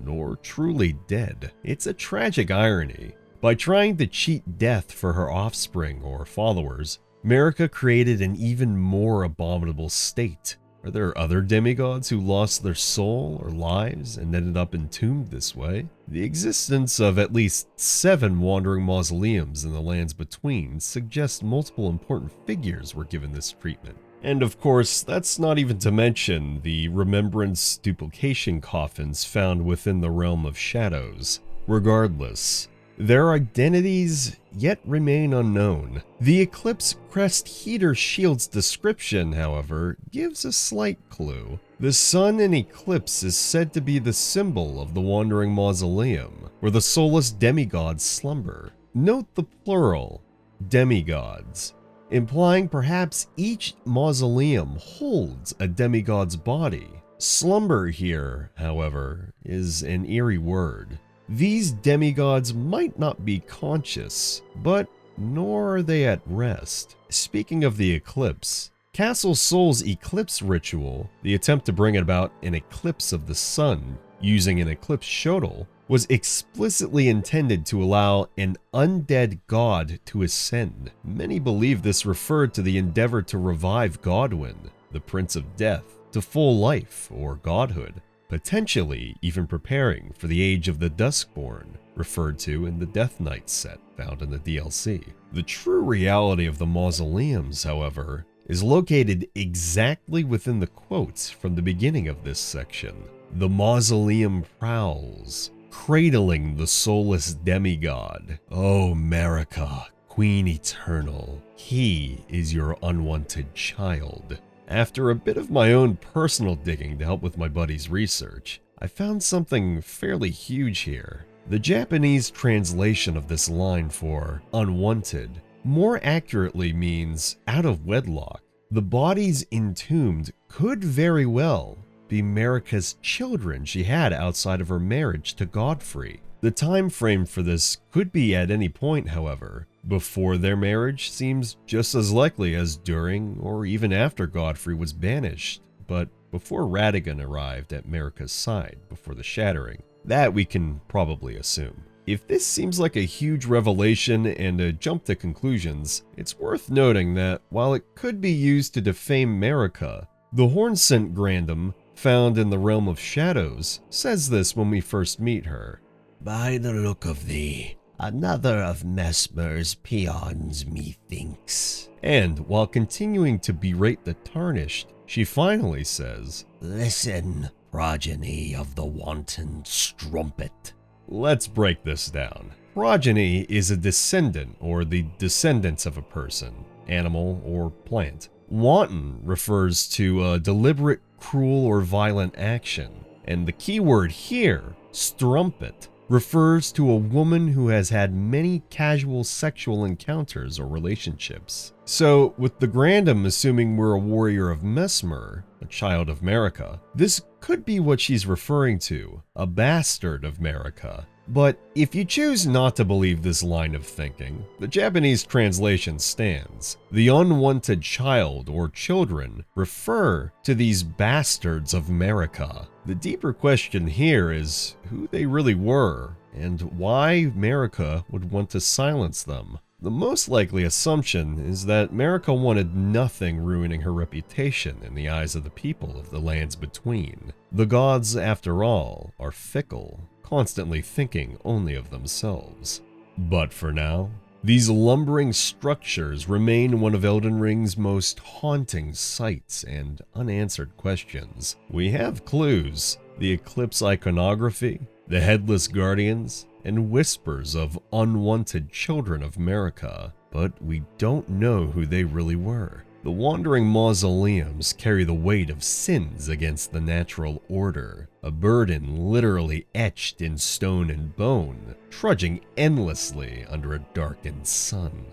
nor truly dead. It's a tragic irony. By trying to cheat death for her offspring or followers, Marika created an even more abominable state. Are there other demigods who lost their soul or lives and ended up entombed this way? The existence of at least 7 wandering mausoleums in the lands between suggests multiple important figures were given this treatment. And of course, that's not even to mention the remembrance duplication coffins found within the realm of shadows. Regardless, their identities yet remain unknown. The Eclipse Crest Heater Shield's description, however, gives a slight clue. The sun in eclipse is said to be the symbol of the Wandering Mausoleum, where the soulless demigods slumber. Note the plural, demigods, implying perhaps each mausoleum holds a demigod's body. Slumber here, however, is an eerie word. These demigods might not be conscious, but nor are they at rest. Speaking of the eclipse, Castle Sol's eclipse ritual, the attempt to bring about an eclipse of the sun using an eclipse shuttle, was explicitly intended to allow an undead god to ascend. Many believe this referred to the endeavor to revive Godwyn, the Prince of Death, to full life or godhood, potentially even preparing for the Age of the Duskborn, referred to in the Death Knight set found in the DLC. The true reality of the mausoleums, however, is located exactly within the quotes from the beginning of this section. The mausoleum prowls, cradling the soulless demigod. O Marika, Queen Eternal, he is your unwanted child. After a bit of my own personal digging to help with my buddy's research, I found something fairly huge here. The Japanese translation of this line for unwanted more accurately means out of wedlock. The bodies entombed could very well be Marika's children she had outside of her marriage to Godfrey. The time frame for this could be at any point, however. Before their marriage seems just as likely as during or even after Godfrey was banished, but before Ratigan arrived at Marika's side before the shattering. That we can probably assume. If this seems like a huge revelation and a jump to conclusions, it's worth noting that while it could be used to defame Marika, the Hornsent Grandam, found in the Realm of Shadows, says this when we first meet her. By the look of thee, another of Mesmer's peons, methinks. And while continuing to berate the Tarnished, she finally says, Listen, progeny of the wanton strumpet. Let's break this down. Progeny is a descendant or the descendants of a person, animal, or plant. Wanton refers to a deliberate, cruel, or violent action. And the key word here, strumpet, refers to a woman who has had many casual sexual encounters or relationships. So, with the Grandam assuming we're a warrior of Mesmer, a child of Marika, this could be what she's referring to, a bastard of Marika. But if you choose not to believe this line of thinking, the Japanese translation stands. The unwanted child or children refer to these bastards of Marika. The deeper question here is who they really were and why Marika would want to silence them. The most likely assumption is that Marika wanted nothing ruining her reputation in the eyes of the people of the lands between. The gods, after all, are fickle, constantly thinking only of themselves. But for now, these lumbering structures remain one of Elden Ring's most haunting sights and unanswered questions. We have clues: the Eclipse iconography, the Headless Guardians, and whispers of unwanted children of Marika, but we don't know who they really were. The wandering mausoleums carry the weight of sins against the natural order, a burden literally etched in stone and bone, trudging endlessly under a darkened sun.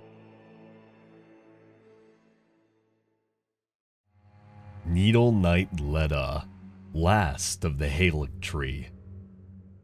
Needle Knight Leda, last of the Halig Tree.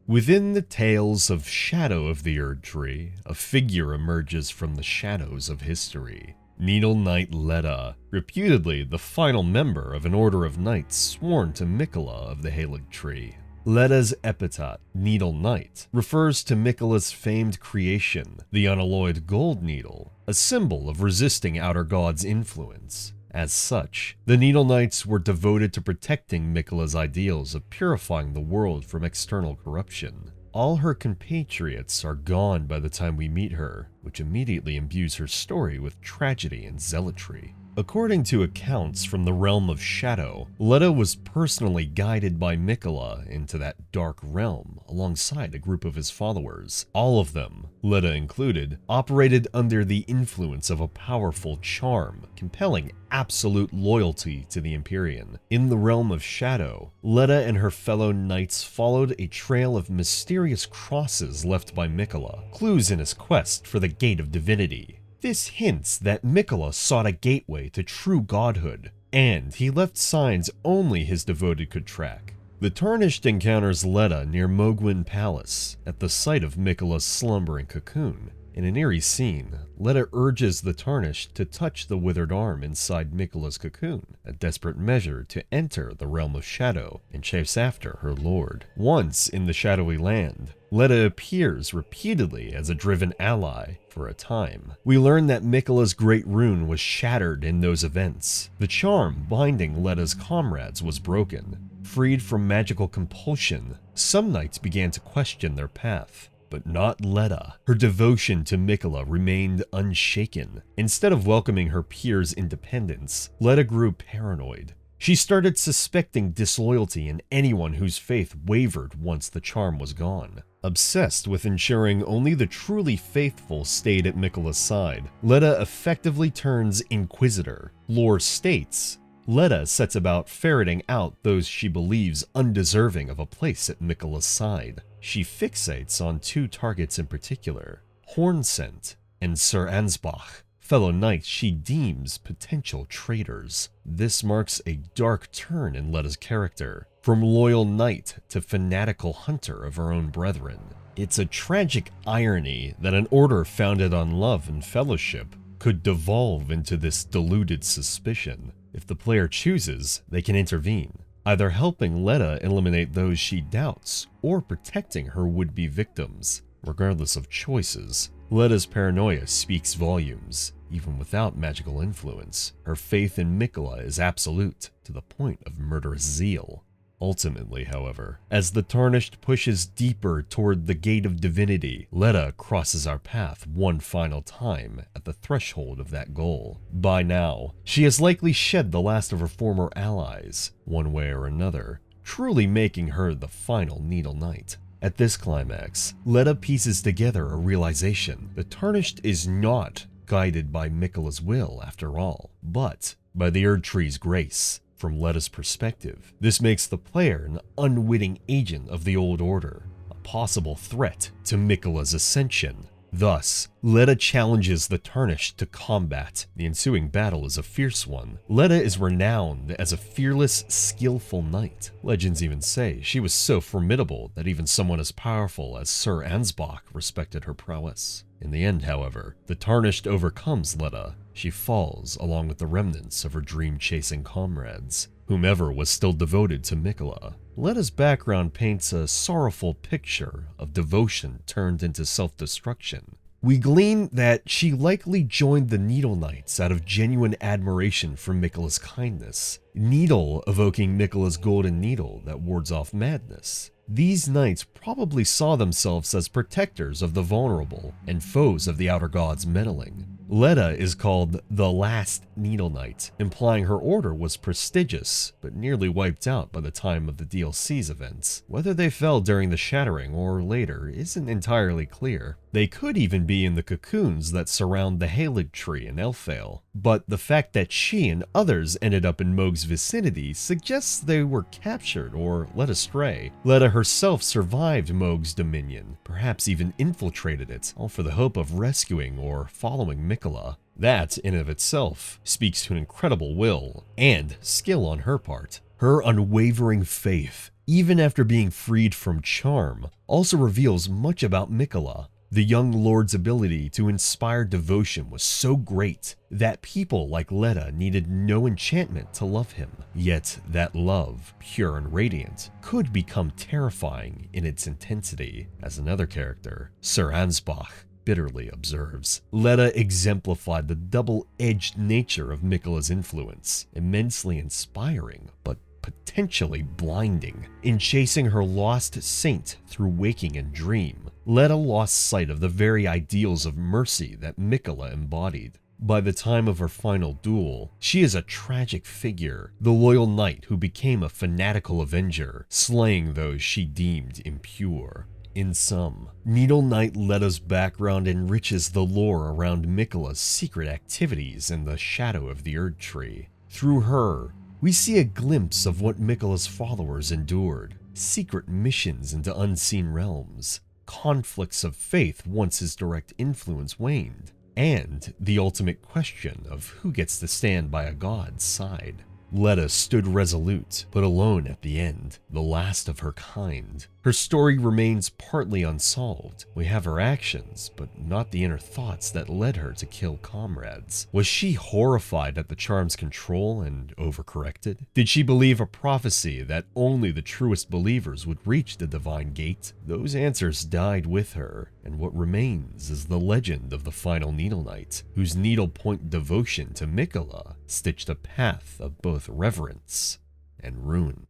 Within the tales of Shadow of the Erd Tree, a figure emerges from the shadows of history. Needle Knight Leda, reputedly the final member of an order of knights sworn to Miquella of the Halig Tree. Leda's epithet, Needle Knight, refers to Miquella's famed creation, the unalloyed gold needle, a symbol of resisting Outer God's influence. As such, the Needle Knights were devoted to protecting Miquella's ideals of purifying the world from external corruption. All her compatriots are gone by the time we meet her, which immediately imbues her story with tragedy and zealotry. According to accounts from the Realm of Shadow, Leda was personally guided by Miquella into that dark realm alongside a group of his followers. All of them, Leda included, operated under the influence of a powerful charm, compelling absolute loyalty to the Empyrean. In the Realm of Shadow, Leda and her fellow knights followed a trail of mysterious crosses left by Miquella, clues in his quest for the Gate of Divinity. This hints that Miquella sought a gateway to true godhood, and he left signs only his devoted could track. The Tarnished encounters Leda near Mogwin Palace, at the site of Miquella's slumbering cocoon. In an eerie scene, Leda urges the Tarnished to touch the withered arm inside Miquella's cocoon, a desperate measure to enter the Realm of Shadow and chase after her lord. Once in the shadowy land, Leda appears repeatedly as a driven ally for a time. We learn that Miquella's great rune was shattered in those events. The charm binding Leda's comrades was broken. Freed from magical compulsion, some knights began to question their path. But not Leda. Her devotion to Miquella remained unshaken. Instead of welcoming her peers' independence, Leda grew paranoid. She started suspecting disloyalty in anyone whose faith wavered once the charm was gone. Obsessed with ensuring only the truly faithful stayed at Miquella's side, Leda effectively turns Inquisitor. Lore states, Leda sets about ferreting out those she believes undeserving of a place at Miquella's side. She fixates on two targets in particular, Hornsent and Sir Ansbach, fellow knights she deems potential traitors. This marks a dark turn in Leda's character, from loyal knight to fanatical hunter of her own brethren. It's a tragic irony that an order founded on love and fellowship could devolve into this deluded suspicion. If the player chooses, they can intervene, either helping Letta eliminate those she doubts or protecting her would-be victims. Regardless of choices, Letta's paranoia speaks volumes. Even without magical influence, her faith in Mikola is absolute to the point of murderous zeal. Ultimately, however, as the Tarnished pushes deeper toward the gate of divinity, Letta crosses our path one final time at the threshold of that goal. By now, she has likely shed the last of her former allies, one way or another, truly making her the final Needle Knight. At this climax, Letta pieces together a realization: the Tarnished is not guided by Mikola's will after all, but by the Erd Tree's grace. From Letta's perspective, this makes the player an unwitting agent of the Old Order, a possible threat to Mikola's ascension. Thus, Letta challenges the Tarnished to combat. The ensuing battle is a fierce one. Letta is renowned as a fearless, skillful knight. Legends even say she was so formidable that even someone as powerful as Sir Ansbach respected her prowess. In the end, however, the Tarnished overcomes Letta. She falls along with the remnants of her dream-chasing comrades, whomever was still devoted to Mikola. Letta's background paints a sorrowful picture of devotion turned into self-destruction. We glean that she likely joined the Needle Knights out of genuine admiration for Mikola's kindness, Needle evoking Mikola's golden needle that wards off madness. These knights probably saw themselves as protectors of the vulnerable and foes of the Outer Gods' meddling. Letta is called the Last Needle Knight, implying her order was prestigious, but nearly wiped out by the time of the DLC's events. Whether they fell during the Shattering or later isn't entirely clear. They could even be in the cocoons that surround the Halid tree in Elfale, but the fact that she and others ended up in Mohg's vicinity suggests they were captured or led astray. Letta herself survived Mohg's dominion, perhaps even infiltrated it, all for the hope of rescuing or following Mikola. That, in of itself, speaks to an incredible will and skill on her part. Her unwavering faith, even after being freed from charm, also reveals much about Mikola. The young lord's ability to inspire devotion was so great that people like Letta needed no enchantment to love him. Yet that love, pure and radiant, could become terrifying in its intensity. As another character, Sir Ansbach, bitterly observes, Letta exemplified the double-edged nature of Mikola's influence, immensely inspiring, but potentially blinding. In chasing her lost saint through waking and dream, Letta lost sight of the very ideals of mercy that Mikola embodied. By the time of her final duel, she is a tragic figure, the loyal knight who became a fanatical avenger, slaying those she deemed impure. In sum, Needle Knight Letta's background enriches the lore around Mikola's secret activities in the shadow of the Erd Tree. Through her, we see a glimpse of what Mikola's followers endured, secret missions into unseen realms, conflicts of faith once his direct influence waned, and the ultimate question of who gets to stand by a god's side. Letta stood resolute, but alone at the end, the last of her kind. Her story remains partly unsolved. We have her actions, but not the inner thoughts that led her to kill comrades. Was she horrified at the charm's control and overcorrected? Did she believe a prophecy that only the truest believers would reach the divine gate? Those answers died with her, and what remains is the legend of the final Needle Knight, whose needlepoint devotion to Mikola stitched a path of both reverence and ruin.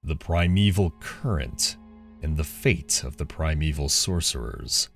The Primeval Current and the Fate of the Primeval Sorcerers.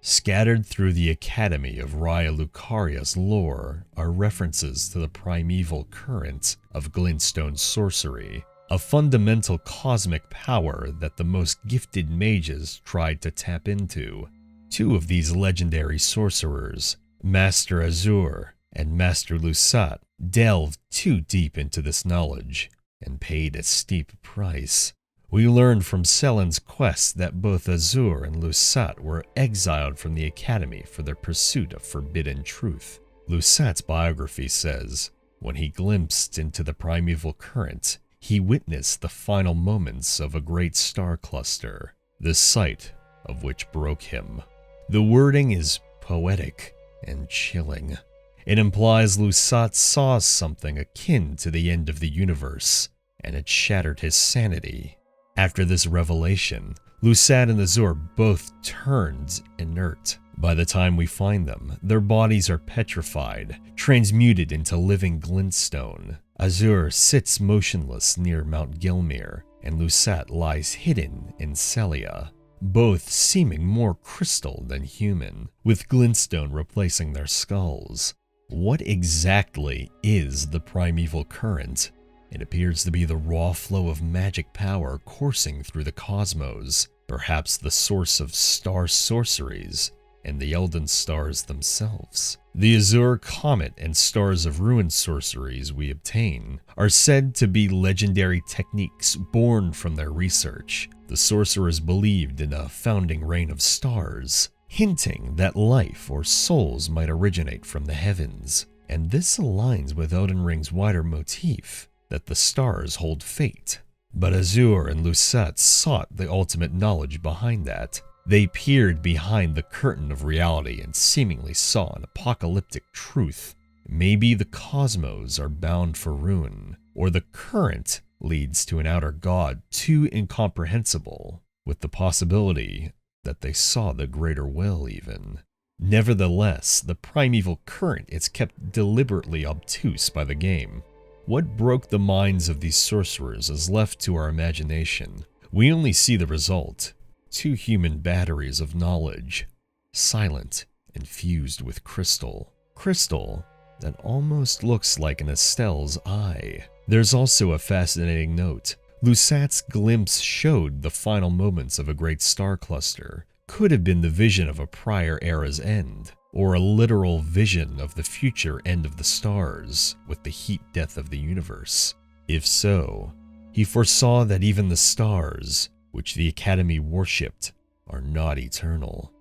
Scattered through the Academy of Raya Lucaria's lore are references to the Primeval Current of Glintstone sorcery, a fundamental cosmic power that the most gifted mages tried to tap into. Two of these legendary sorcerers, Master Azur and Master Lusat, delved too deep into this knowledge and paid a steep price. We learned from Selen's quest that both Azur and Lusat were exiled from the Academy for their pursuit of forbidden truth. Lusat's biography says, when he glimpsed into the primeval current, he witnessed the final moments of a great star cluster. the sight of which broke him. The wording is poetic and chilling. It implies Lusat saw something akin to the end of the universe, and it shattered his sanity. After this revelation, Lusat and Azur both turned inert. By the time we find them, their bodies are petrified, transmuted into living glintstone. Azur sits motionless near Mount Gilmir, and Lusat lies hidden in Celia, both seeming more crystal than human, with glintstone replacing their skulls. What exactly is the primeval current? It appears to be the raw flow of magic power coursing through the cosmos, perhaps the source of star sorceries and the Elden stars themselves. The Azure Comet and Stars of Ruin sorceries we obtain are said to be legendary techniques born from their research. The sorcerers believed in a founding reign of stars, hinting that life or souls might originate from the heavens. And this aligns with Elden Ring's wider motif that the stars hold fate. But Azure and Lusat sought the ultimate knowledge behind that. They peered behind the curtain of reality and seemingly saw an apocalyptic truth. Maybe the cosmos are bound for ruin, or the current leads to an outer god too incomprehensible, with the possibility that they saw the greater will even. Nevertheless, the primeval current is kept deliberately obtuse by the game. What broke the minds of these sorcerers is left to our imagination. We only see the result. Two human batteries of knowledge, silent and fused with crystal. Crystal that almost looks like an Estelle's eye. There's also a fascinating note. Lusat's glimpse showed the final moments of a great star cluster. Could have been the vision of a prior era's end, or a literal vision of the future end of the stars with the heat death of the universe. If so, he foresaw that even the stars, which the Academy worshipped, are not eternal.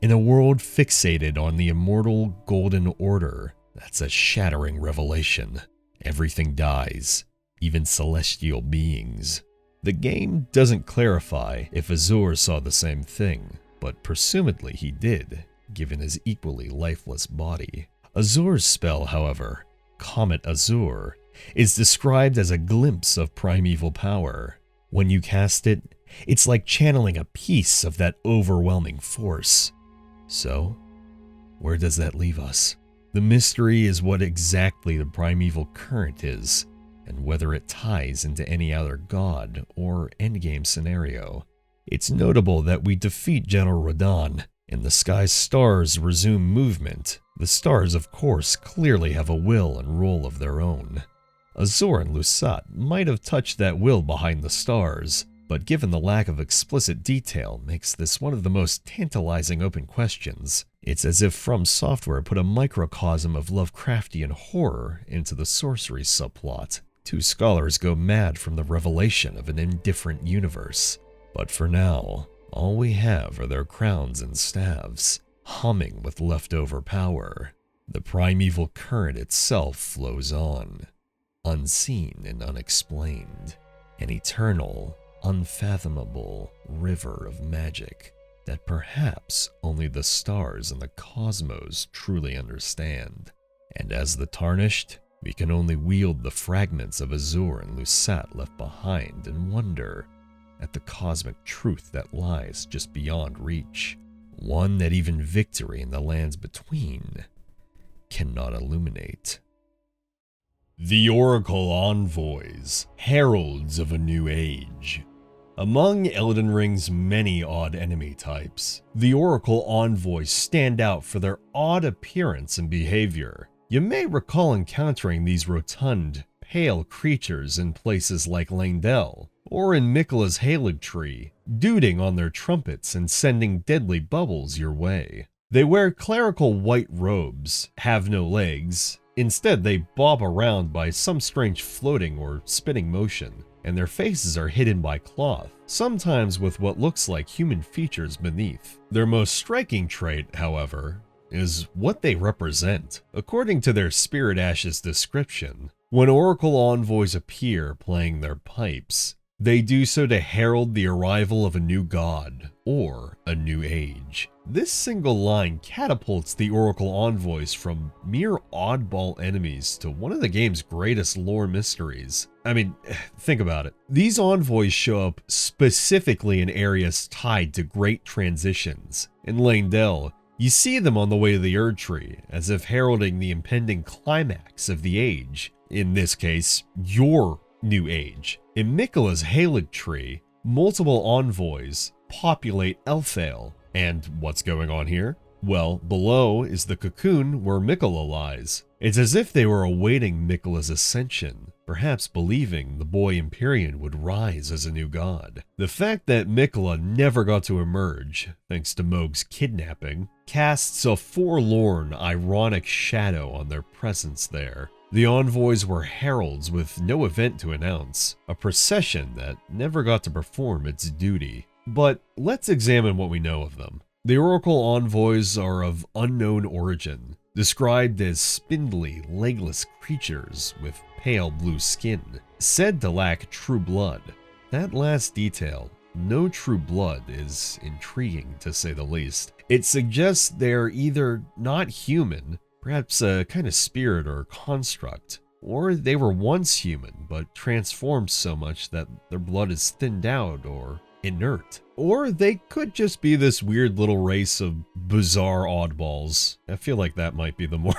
In a world fixated on the immortal Golden Order, that's a shattering revelation. Everything dies, even celestial beings. The game doesn't clarify if Azure saw the same thing, but presumably he did, given his equally lifeless body. Azure's spell, however, Comet Azure, is described as a glimpse of primeval power. When you cast it, it's like channeling a piece of that overwhelming force. So, where does that leave us? The mystery is what exactly the primeval current is, and whether it ties into any other god or endgame scenario. It's notable that we defeat General Radahn, and the sky's stars resume movement. The stars, of course, clearly have a will and role of their own. Azure and Lusat might have touched that will behind the stars, but given the lack of explicit detail makes this one of the most tantalizing open questions. It's as if From Software put a microcosm of Lovecraftian horror into the sorcery subplot. Two scholars go mad from the revelation of an indifferent universe. But for now, all we have are their crowns and staves, humming with leftover power. The primeval current itself flows on, unseen and unexplained, an eternal, unfathomable river of magic that perhaps only the stars and the cosmos truly understand. And as the Tarnished, we can only wield the fragments of Azure and Lusat left behind and wonder at the cosmic truth that lies just beyond reach, one that even victory in the lands between cannot illuminate. The Oracle Envoys, heralds of a new age. Among Elden Ring's many odd enemy types, the Oracle Envoys stand out for their odd appearance and behavior. You may recall encountering these rotund, pale creatures in places like Langdell, or in Miquella's Halig Tree, duding on their trumpets and sending deadly bubbles your way. They wear clerical white robes, have no legs. Instead, they bob around by some strange floating or spinning motion, and their faces are hidden by cloth, sometimes with what looks like human features beneath. Their most striking trait, however, is what they represent. According to their Spirit Ash's description, when Oracle Envoys appear playing their pipes, They do so to herald the arrival of a new god, or a new age. This single line catapults the Oracle envoys from mere oddball enemies to one of the game's greatest lore mysteries. I mean, think about it. These envoys show up specifically in areas tied to great transitions. In Leyndell, you see them on the way to the Erd Tree, as if heralding the impending climax of the age. In this case, your new age. In Miquella's Halig Tree, multiple envoys populate Elfale. And what's going on here? Well, below is the cocoon where Miquella lies. It's as if they were awaiting Miquella's ascension, perhaps believing the boy Empyrean would rise as a new god. The fact that Miquella never got to emerge, thanks to Mohg's kidnapping, casts a forlorn, ironic shadow on their presence there. The envoys were heralds with no event to announce, a procession that never got to perform its duty. But let's examine what we know of them. The Oracle envoys are of unknown origin, described as spindly, legless creatures with pale blue skin, said to lack true blood. That last detail, no true blood, is intriguing to say the least. It suggests they're either not human, perhaps a kind of spirit or construct, or they were once human but transformed so much that their blood is thinned out or inert. Or they could just be this weird little race of bizarre oddballs. I feel like that might be the more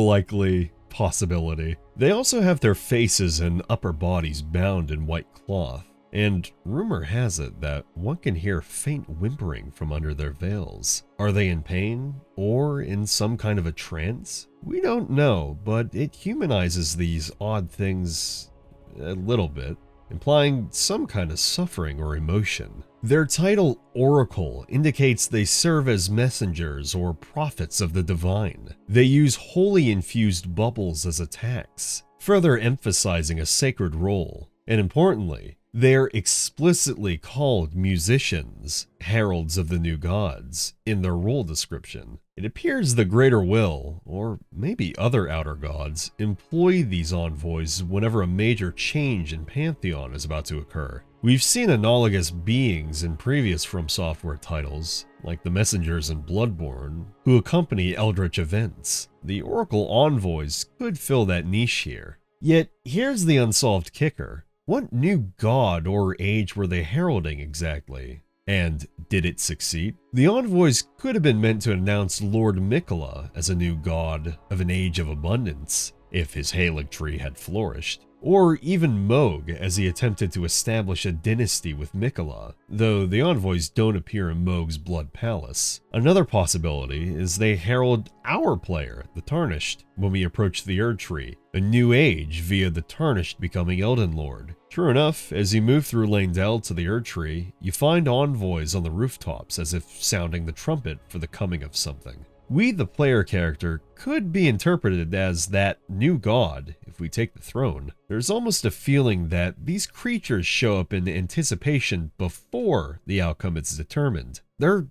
likely possibility. They also have their faces and upper bodies bound in white cloth, and rumor has it that one can hear faint whimpering from under their veils. Are they in pain or in some kind of a trance? We don't know, but it humanizes these odd things a little bit, implying some kind of suffering or emotion. Their title, Oracle, indicates they serve as messengers or prophets of the divine. They use holy infused bubbles as attacks, further emphasizing a sacred role. And importantly, they're explicitly called musicians, heralds of the new gods, in their role description. It appears the Greater Will, or maybe other outer gods, employ these envoys whenever a major change in Pantheon is about to occur. We've seen analogous beings in previous From Software titles, like the messengers in Bloodborne, who accompany eldritch events. The Oracle envoys could fill that niche here. Yet, here's the unsolved kicker. What new god or age were they heralding exactly? And did it succeed? The envoys could have been meant to announce Lord Miquella as a new god of an age of abundance, if his Halig Tree had flourished. Or even Mohg as he attempted to establish a dynasty with Miquella, though the envoys don't appear in Mohg's Blood Palace. Another possibility is they herald our player, the Tarnished, when we approach the Erd Tree, a new age via the Tarnished becoming Elden Lord. True enough, as you move through Leyndell to the Erd Tree, you find envoys on the rooftops as if sounding the trumpet for the coming of something. We, the player character, could be interpreted as that new god if we take the throne. There's almost a feeling that these creatures show up in anticipation before the outcome is determined. They're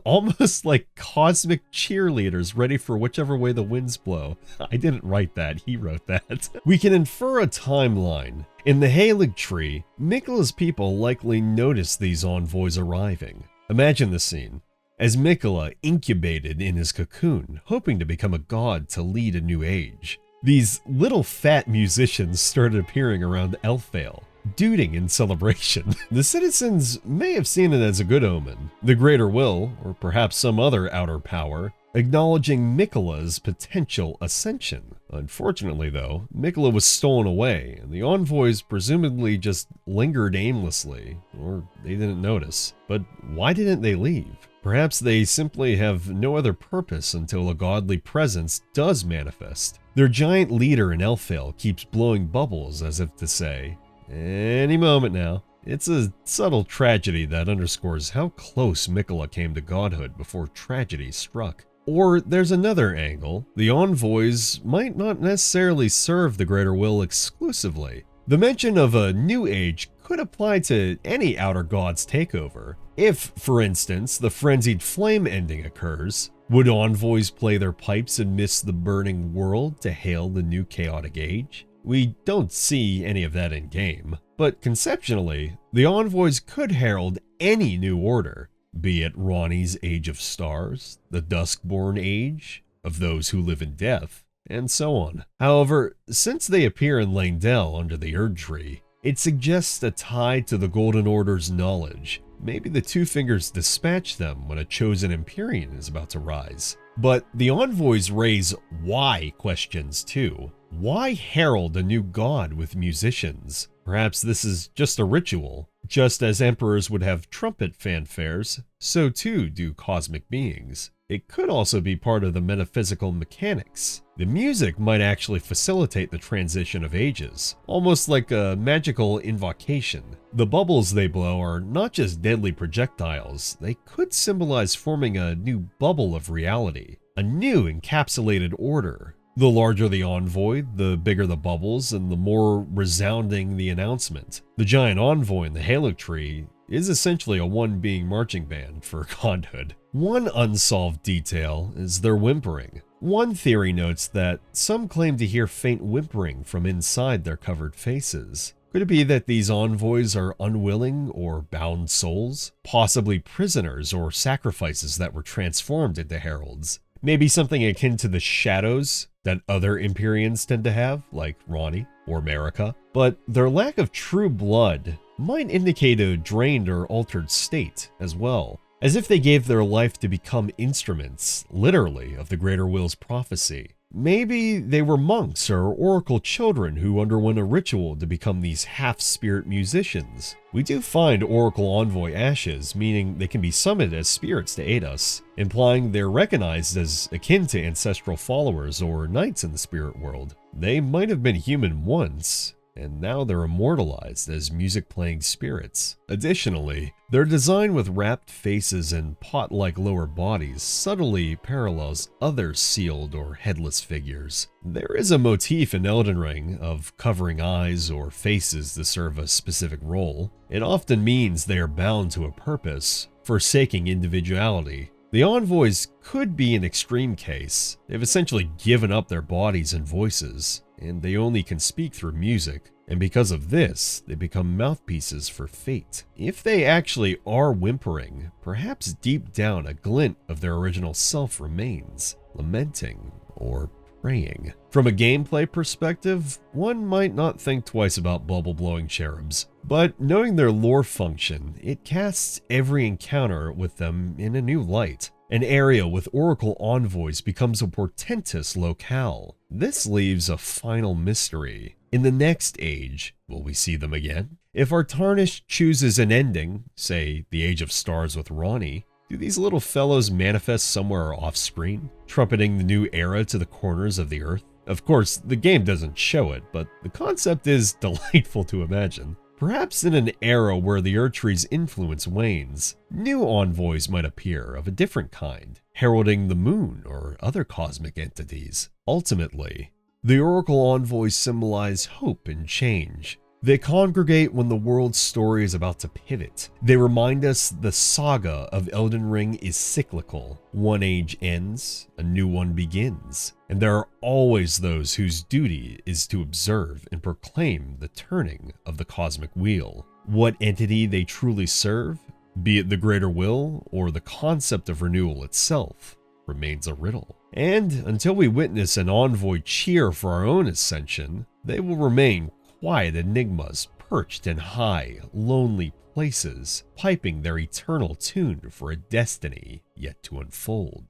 almost like cosmic cheerleaders ready for whichever way the winds blow. I didn't write that, he wrote that. We can infer a timeline. In the Halig Tree, Miquella's people likely noticed these envoys arriving. Imagine the scene. As Miquella incubated in his cocoon, hoping to become a god to lead a new age, these little fat musicians started appearing around Elfale, duding in celebration. The citizens may have seen it as a good omen, the Greater Will, or perhaps some other outer power, acknowledging Miquella's potential ascension. Unfortunately though, Miquella was stolen away, and the envoys presumably just lingered aimlessly, or they didn't notice. But why didn't they leave? Perhaps they simply have no other purpose until a godly presence does manifest. Their giant leader in Elfale keeps blowing bubbles as if to say, any moment now. It's a subtle tragedy that underscores how close Miquella came to godhood before tragedy struck. Or there's another angle. The envoys might not necessarily serve the Greater Will exclusively. The mention of a new age could apply to any outer god's takeover. If, for instance, the frenzied flame ending occurs, would envoys play their pipes amidst the burning world to hail the new chaotic age? We don't see any of that in game, but conceptually, the envoys could herald any new order, be it Ronnie's Age of Stars, the Duskborn Age, of those who live in death, and so on. However, since they appear in Langdell under the Erd Tree, it suggests a tie to the Golden Order's knowledge. Maybe the Two Fingers dispatch them when a chosen Empyrean is about to rise. But the envoys raise why questions too. Why herald a new god with musicians? Perhaps this is just a ritual. Just as emperors would have trumpet fanfares, so too do cosmic beings. It could also be part of the metaphysical mechanics. The music might actually facilitate the transition of ages, almost like a magical invocation. The bubbles they blow are not just deadly projectiles, they could symbolize forming a new bubble of reality, a new encapsulated order. The larger the envoy, the bigger the bubbles, and the more resounding the announcement. The giant envoy in the Halo tree is essentially a one-being marching band for godhood. One unsolved detail is their whimpering. One theory notes that some claim to hear faint whimpering from inside their covered faces. Could it be that these envoys are unwilling or bound souls? Possibly prisoners or sacrifices that were transformed into heralds? Maybe something akin to the shadows that other Empyreans tend to have, like Ronnie or Marika. But their lack of true blood might indicate a drained or altered state as well, as if they gave their life to become instruments, literally, of the Greater Will's prophecy. Maybe they were monks or oracle children who underwent a ritual to become these half-spirit musicians. We do find oracle envoy ashes, meaning they can be summoned as spirits to aid us, implying they're recognized as akin to ancestral followers or knights in the spirit world. They might have been human once, and now they're immortalized as music-playing spirits. Additionally, their design with wrapped faces and pot-like lower bodies subtly parallels other sealed or headless figures. There is a motif in Elden Ring of covering eyes or faces to serve a specific role. It often means they are bound to a purpose, forsaking individuality. The envoys could be an extreme case. They've essentially given up their bodies and voices, and they only can speak through music, and because of this, they become mouthpieces for fate. If they actually are whimpering, perhaps deep down a glint of their original self remains, lamenting or praying. From a gameplay perspective, one might not think twice about bubble-blowing cherubs, but knowing their lore function, it casts every encounter with them in a new light. An area with Oracle envoys becomes a portentous locale. This leaves a final mystery. In the next age, will we see them again? If our Tarnished chooses an ending, say the Age of Stars with Ronnie, do these little fellows manifest somewhere off-screen, trumpeting the new era to the corners of the earth? Of course, the game doesn't show it, but the concept is delightful to imagine. Perhaps in an era where the Erdtree's influence wanes, new envoys might appear of a different kind, heralding the moon or other cosmic entities. Ultimately, the Oracle envoys symbolize hope and change. They congregate when the world's story is about to pivot. They remind us the saga of Elden Ring is cyclical. One age ends, a new one begins. And there are always those whose duty is to observe and proclaim the turning of the cosmic wheel. What entity they truly serve, be it the greater will or the concept of renewal itself, remains a riddle. And until we witness an envoy cheer for our own ascension, they will remain quiet enigmas perched in high, lonely places, piping their eternal tune for a destiny yet to unfold.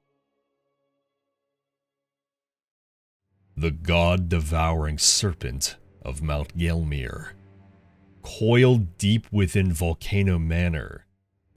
The god-devouring serpent of Mount Gelmir. Coiled deep within Volcano Manor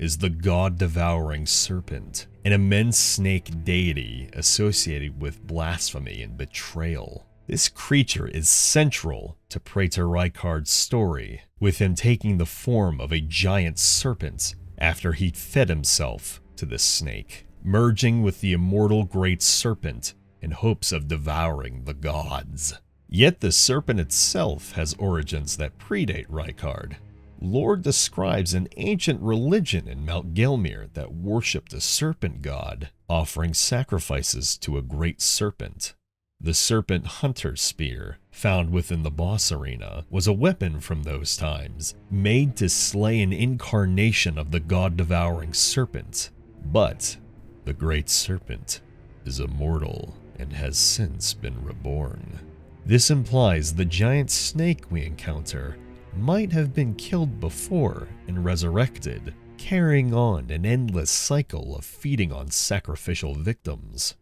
is the god-devouring serpent, an immense snake deity associated with blasphemy and betrayal. This creature is central to Praetor Rykard's story, with him taking the form of a giant serpent after he fed himself to the snake, merging with the immortal Great Serpent in hopes of devouring the gods. Yet the serpent itself has origins that predate Rykard. Lore describes an ancient religion in Mount Gelmir that worshipped a serpent god, offering sacrifices to a great serpent. The serpent hunter spear, found within the boss arena, was a weapon from those times, made to slay an incarnation of the god-devouring serpent. But the great serpent is immortal and has since been reborn. This implies the giant snake we encounter might have been killed before and resurrected, carrying on an endless cycle of feeding on sacrificial victims.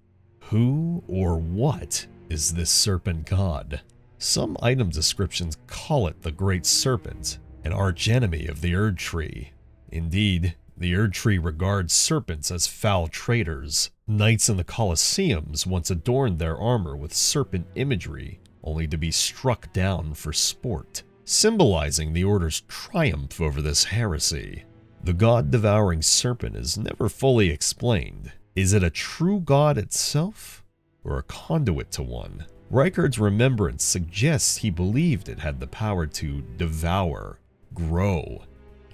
Who or what is this serpent god? Some item descriptions call it the Great Serpent, an archenemy of the Erd Tree. Indeed, the Erd Tree regards serpents as foul traitors. Knights in the Colosseums once adorned their armor with serpent imagery, only to be struck down for sport, symbolizing the Order's triumph over this heresy. The god-devouring serpent is never fully explained. Is it a true god itself, or a conduit to one? Reichard's remembrance suggests he believed it had the power to devour, grow,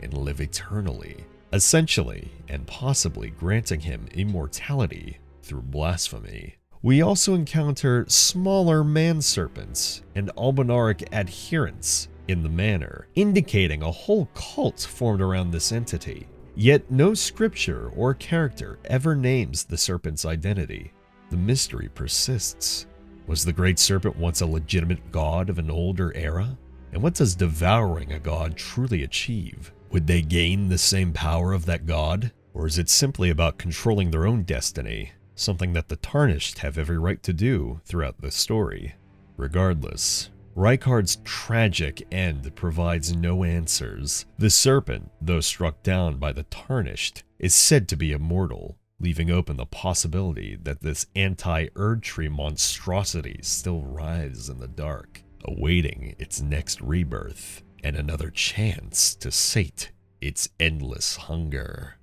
and live eternally, essentially and possibly granting him immortality through blasphemy. We also encounter smaller man-serpents and albinaric adherents in the manor, indicating a whole cult formed around this entity. Yet no scripture or character ever names the serpent's identity. The mystery persists. Was the Great Serpent once a legitimate god of an older era? And what does devouring a god truly achieve? Would they gain the same power of that god? Or is it simply about controlling their own destiny, something that the Tarnished have every right to do throughout the story? Regardless, Reichard's tragic end provides no answers. The serpent, though struck down by the Tarnished, is said to be immortal, leaving open the possibility that this anti-Erd Tree monstrosity still writhes in the dark, awaiting its next rebirth and another chance to sate its endless hunger.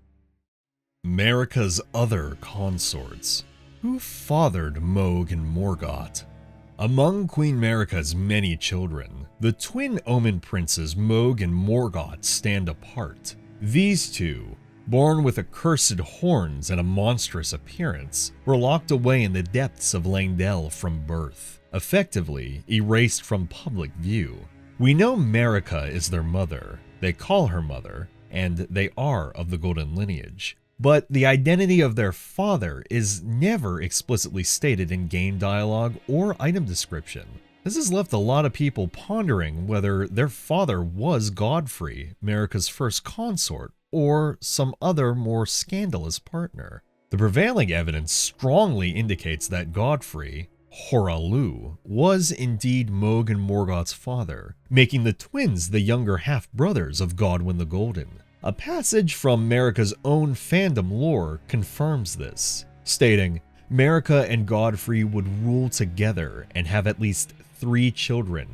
Marika's other consorts. Who fathered Mohg and Morgoth? Among Queen Marika's many children, the twin Omen princes Mohg and Morgoth stand apart. These two, born with accursed horns and a monstrous appearance, were locked away in the depths of Leyndell from birth, effectively erased from public view. We know Marika is their mother, they call her mother, and they are of the Golden lineage. But the identity of their father is never explicitly stated in game dialogue or item description. This has left a lot of people pondering whether their father was Godfrey, Marika's first consort, or some other more scandalous partner. The prevailing evidence strongly indicates that Godfrey, Horalu, was indeed Mohg and Morgoth's father, making the twins the younger half-brothers of Godwyn the Golden. A passage from Marika's own fandom lore confirms this, stating, Marika and Godfrey would rule together and have at least 3 children,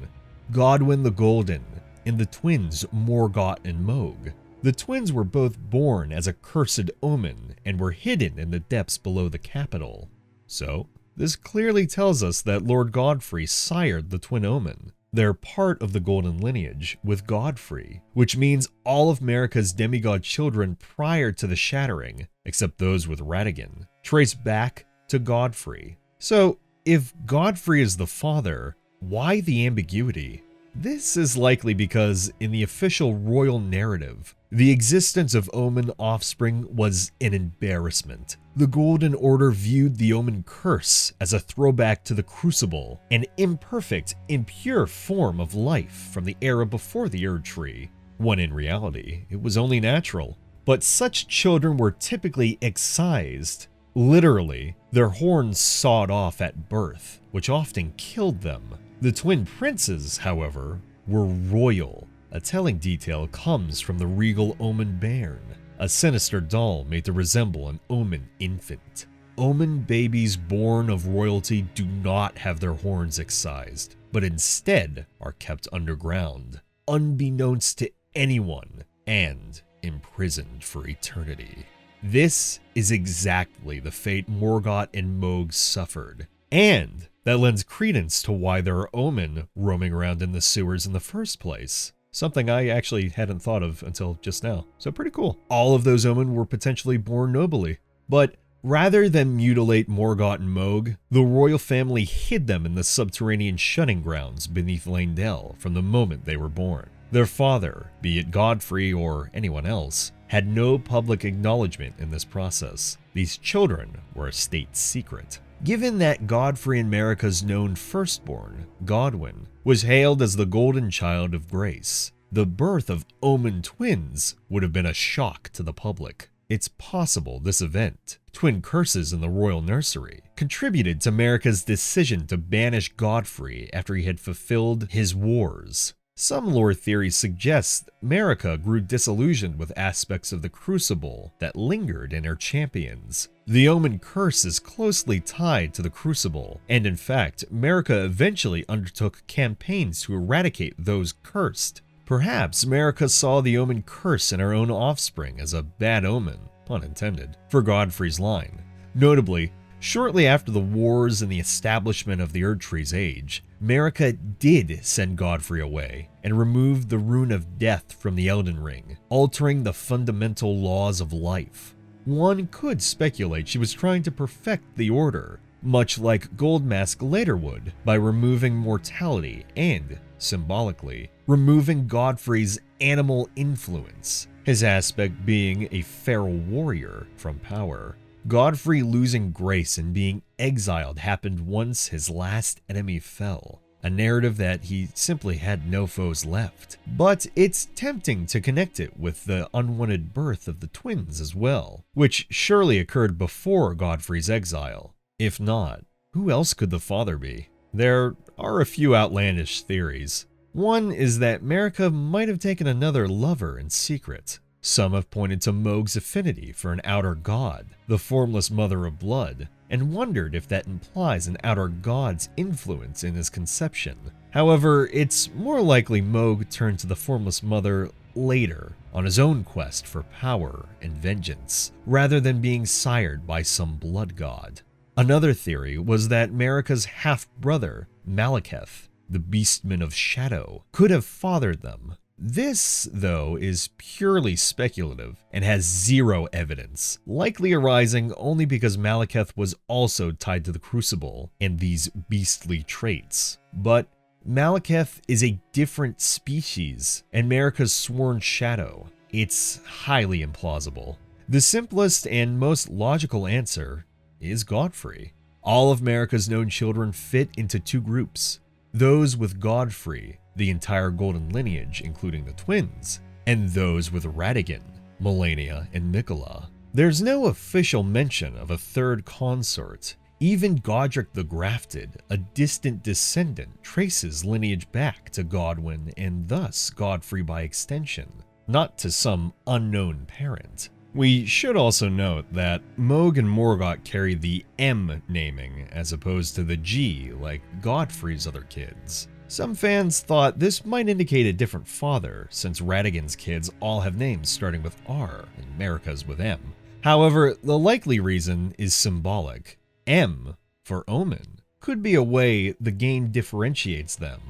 Godwyn the Golden and the twins Morgoth and Mohg. The twins were both born as a cursed omen and were hidden in the depths below the capital. So, this clearly tells us that Lord Godfrey sired the twin omen. They're part of the Golden lineage with Godfrey, which means all of Marika's demigod children prior to the Shattering, except those with Ratigan, trace back to Godfrey. So, if Godfrey is the father, why the ambiguity? This is likely because, in the official royal narrative, the existence of Omen offspring was an embarrassment. The Golden Order viewed the Omen curse as a throwback to the Crucible, an imperfect, impure form of life from the era before the Erd Tree, when in reality, it was only natural. But such children were typically excised, literally, their horns sawed off at birth, which often killed them. The twin princes, however, were royal. A telling detail comes from the regal Omen Bairn, a sinister doll made to resemble an Omen infant. Omen babies born of royalty do not have their horns excised, but instead are kept underground, unbeknownst to anyone, and imprisoned for eternity. This is exactly the fate Morgoth and Mohg suffered, and that lends credence to why there are Omen roaming around in the sewers in the first place. Something I actually hadn't thought of until just now. So pretty cool. All of those Omen were potentially born nobly. But rather than mutilate Morgott and Mohg, the royal family hid them in the subterranean shunning grounds beneath Leyndell from the moment they were born. Their father, be it Godfrey or anyone else, had no public acknowledgement in this process. These children were a state secret. Given that Godfrey and Marika's known firstborn, Godwyn, was hailed as the golden child of grace, the birth of Omen twins would have been a shock to the public. It's possible this event, twin curses in the royal nursery, contributed to Marika's decision to banish Godfrey after he had fulfilled his wars. Some lore theories suggest Marika grew disillusioned with aspects of the Crucible that lingered in her champions. The Omen curse is closely tied to the Crucible, and in fact, Marika eventually undertook campaigns to eradicate those cursed. Perhaps Marika saw the Omen curse in her own offspring as a bad omen, pun intended, for Godfrey's line. Notably, shortly after the wars and the establishment of the Erdtree's age, Marika did send Godfrey away and removed the Rune of Death from the Elden Ring, altering the fundamental laws of life. One could speculate she was trying to perfect the Order, much like Goldmask later would, by removing mortality and, symbolically, removing Godfrey's animal influence, his aspect being a feral warrior from power. Godfrey losing grace and being exiled happened once his last enemy fell, a narrative that he simply had no foes left. But it's tempting to connect it with the unwanted birth of the twins as well, which surely occurred before Godfrey's exile. If not, who else could the father be? There are a few outlandish theories. One is that Marika might have taken another lover in secret. Some have pointed to Mohg's affinity for an outer god, the formless mother of blood, and wondered if that implies an outer god's influence in his conception. However, it's more likely Mohg turned to the formless mother later, on his own quest for power and vengeance, rather than being sired by some blood god. Another theory was that Marika's half-brother, Malekith, the Beastman of Shadow, could have fathered them. This, though, is purely speculative and has zero evidence, likely arising only because Malekith was also tied to the Crucible and these beastly traits. But Malekith is a different species, and Marika's sworn shadow. It's highly implausible. The simplest and most logical answer is Godfrey. All of Marika's known children fit into two groups: those with Godfrey, the entire golden lineage including the twins, and those with Radagon, Malenia, and Miquella. There's no official mention of a third consort. Even Godric the Grafted, a distant descendant, traces lineage back to Godwyn and thus Godfrey by extension, not to some unknown parent. We should also note that Mohg and Morgott carry the M naming as opposed to the G like Godfrey's other kids. Some fans thought this might indicate a different father, since Radagon's kids all have names starting with R and Marika's with M. However, the likely reason is symbolic. M, for Omen, could be a way the game differentiates them.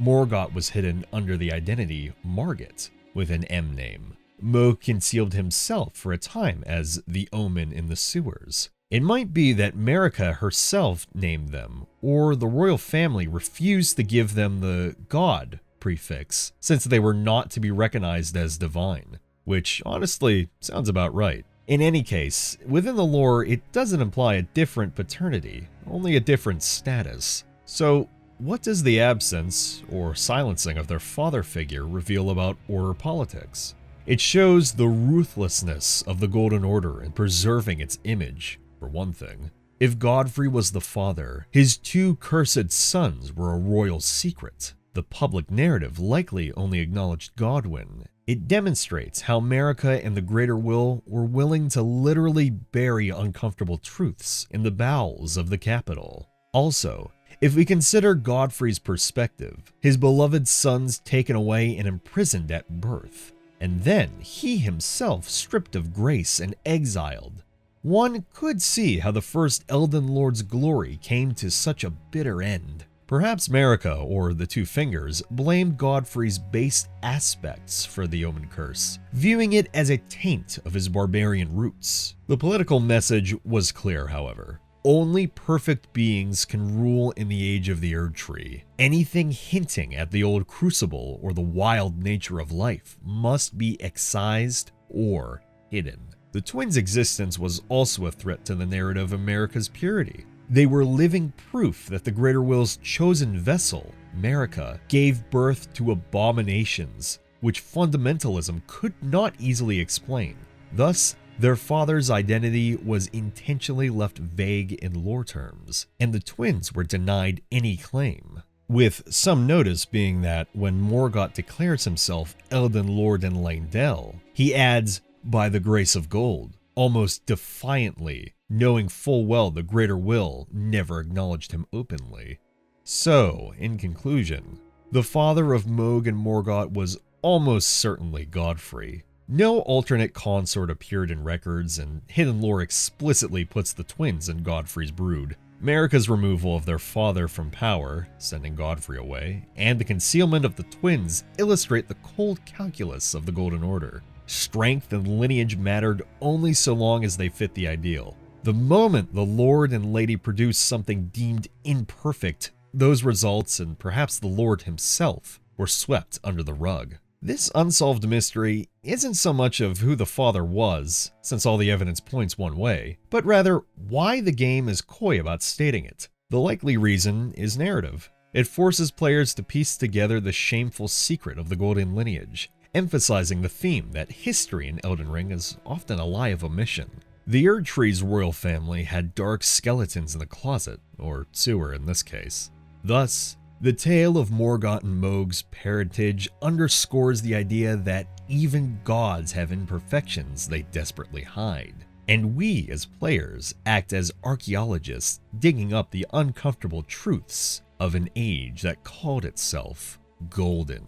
Morgott was hidden under the identity Margit, with an M name. Mohg concealed himself for a time as the Omen in the sewers. It might be that Marika herself named them, or the royal family refused to give them the God prefix, since they were not to be recognized as divine, which honestly sounds about right. In any case, within the lore, it doesn't imply a different paternity, only a different status. So, what does the absence, or silencing of their father figure reveal about Order politics? It shows the ruthlessness of the Golden Order in preserving its image, for one thing. If Godfrey was the father, his two cursed sons were a royal secret. The public narrative likely only acknowledged Godwyn. It demonstrates how Marika and the Greater Will were willing to literally bury uncomfortable truths in the bowels of the capital. Also, if we consider Godfrey's perspective, his beloved sons taken away and imprisoned at birth, and then he himself stripped of grace and exiled, one could see how the first Elden Lord's glory came to such a bitter end. Perhaps Marika, or the Two Fingers, blamed Godfrey's base aspects for the Omen Curse, viewing it as a taint of his barbarian roots. The political message was clear, however. Only perfect beings can rule in the age of the Erd Tree. Anything hinting at the old crucible or the wild nature of life must be excised or hidden. The twins' existence was also a threat to the narrative of Marika's purity. They were living proof that the Greater Will's chosen vessel, Marika, gave birth to abominations which fundamentalism could not easily explain. Thus, their father's identity was intentionally left vague in lore terms, and the twins were denied any claim. With some notice being that when Morgott declares himself Elden Lord in Leyndell, he adds, "by the grace of gold," almost defiantly, knowing full well the Greater Will never acknowledged him openly. So, in conclusion, the father of Mohg and Morgott was almost certainly Godfrey. No alternate consort appeared in records, and hidden lore explicitly puts the twins in Godfrey's brood. Marika's removal of their father from power, sending Godfrey away, and the concealment of the twins illustrate the cold calculus of the Golden Order. Strength and lineage mattered only so long as they fit the ideal. The moment the Lord and Lady produced something deemed imperfect, those results, and perhaps the Lord himself, were swept under the rug. This unsolved mystery isn't so much of who the father was, since all the evidence points one way, but rather why the game is coy about stating it. The likely reason is narrative. It forces players to piece together the shameful secret of the Golden Lineage, emphasizing the theme that history in Elden Ring is often a lie of omission. The Erd Tree's royal family had dark skeletons in the closet, or sewer in this case. Thus, the tale of Morgott and Mohg's parentage underscores the idea that even gods have imperfections they desperately hide. And we, as players, act as archaeologists digging up the uncomfortable truths of an age that called itself golden.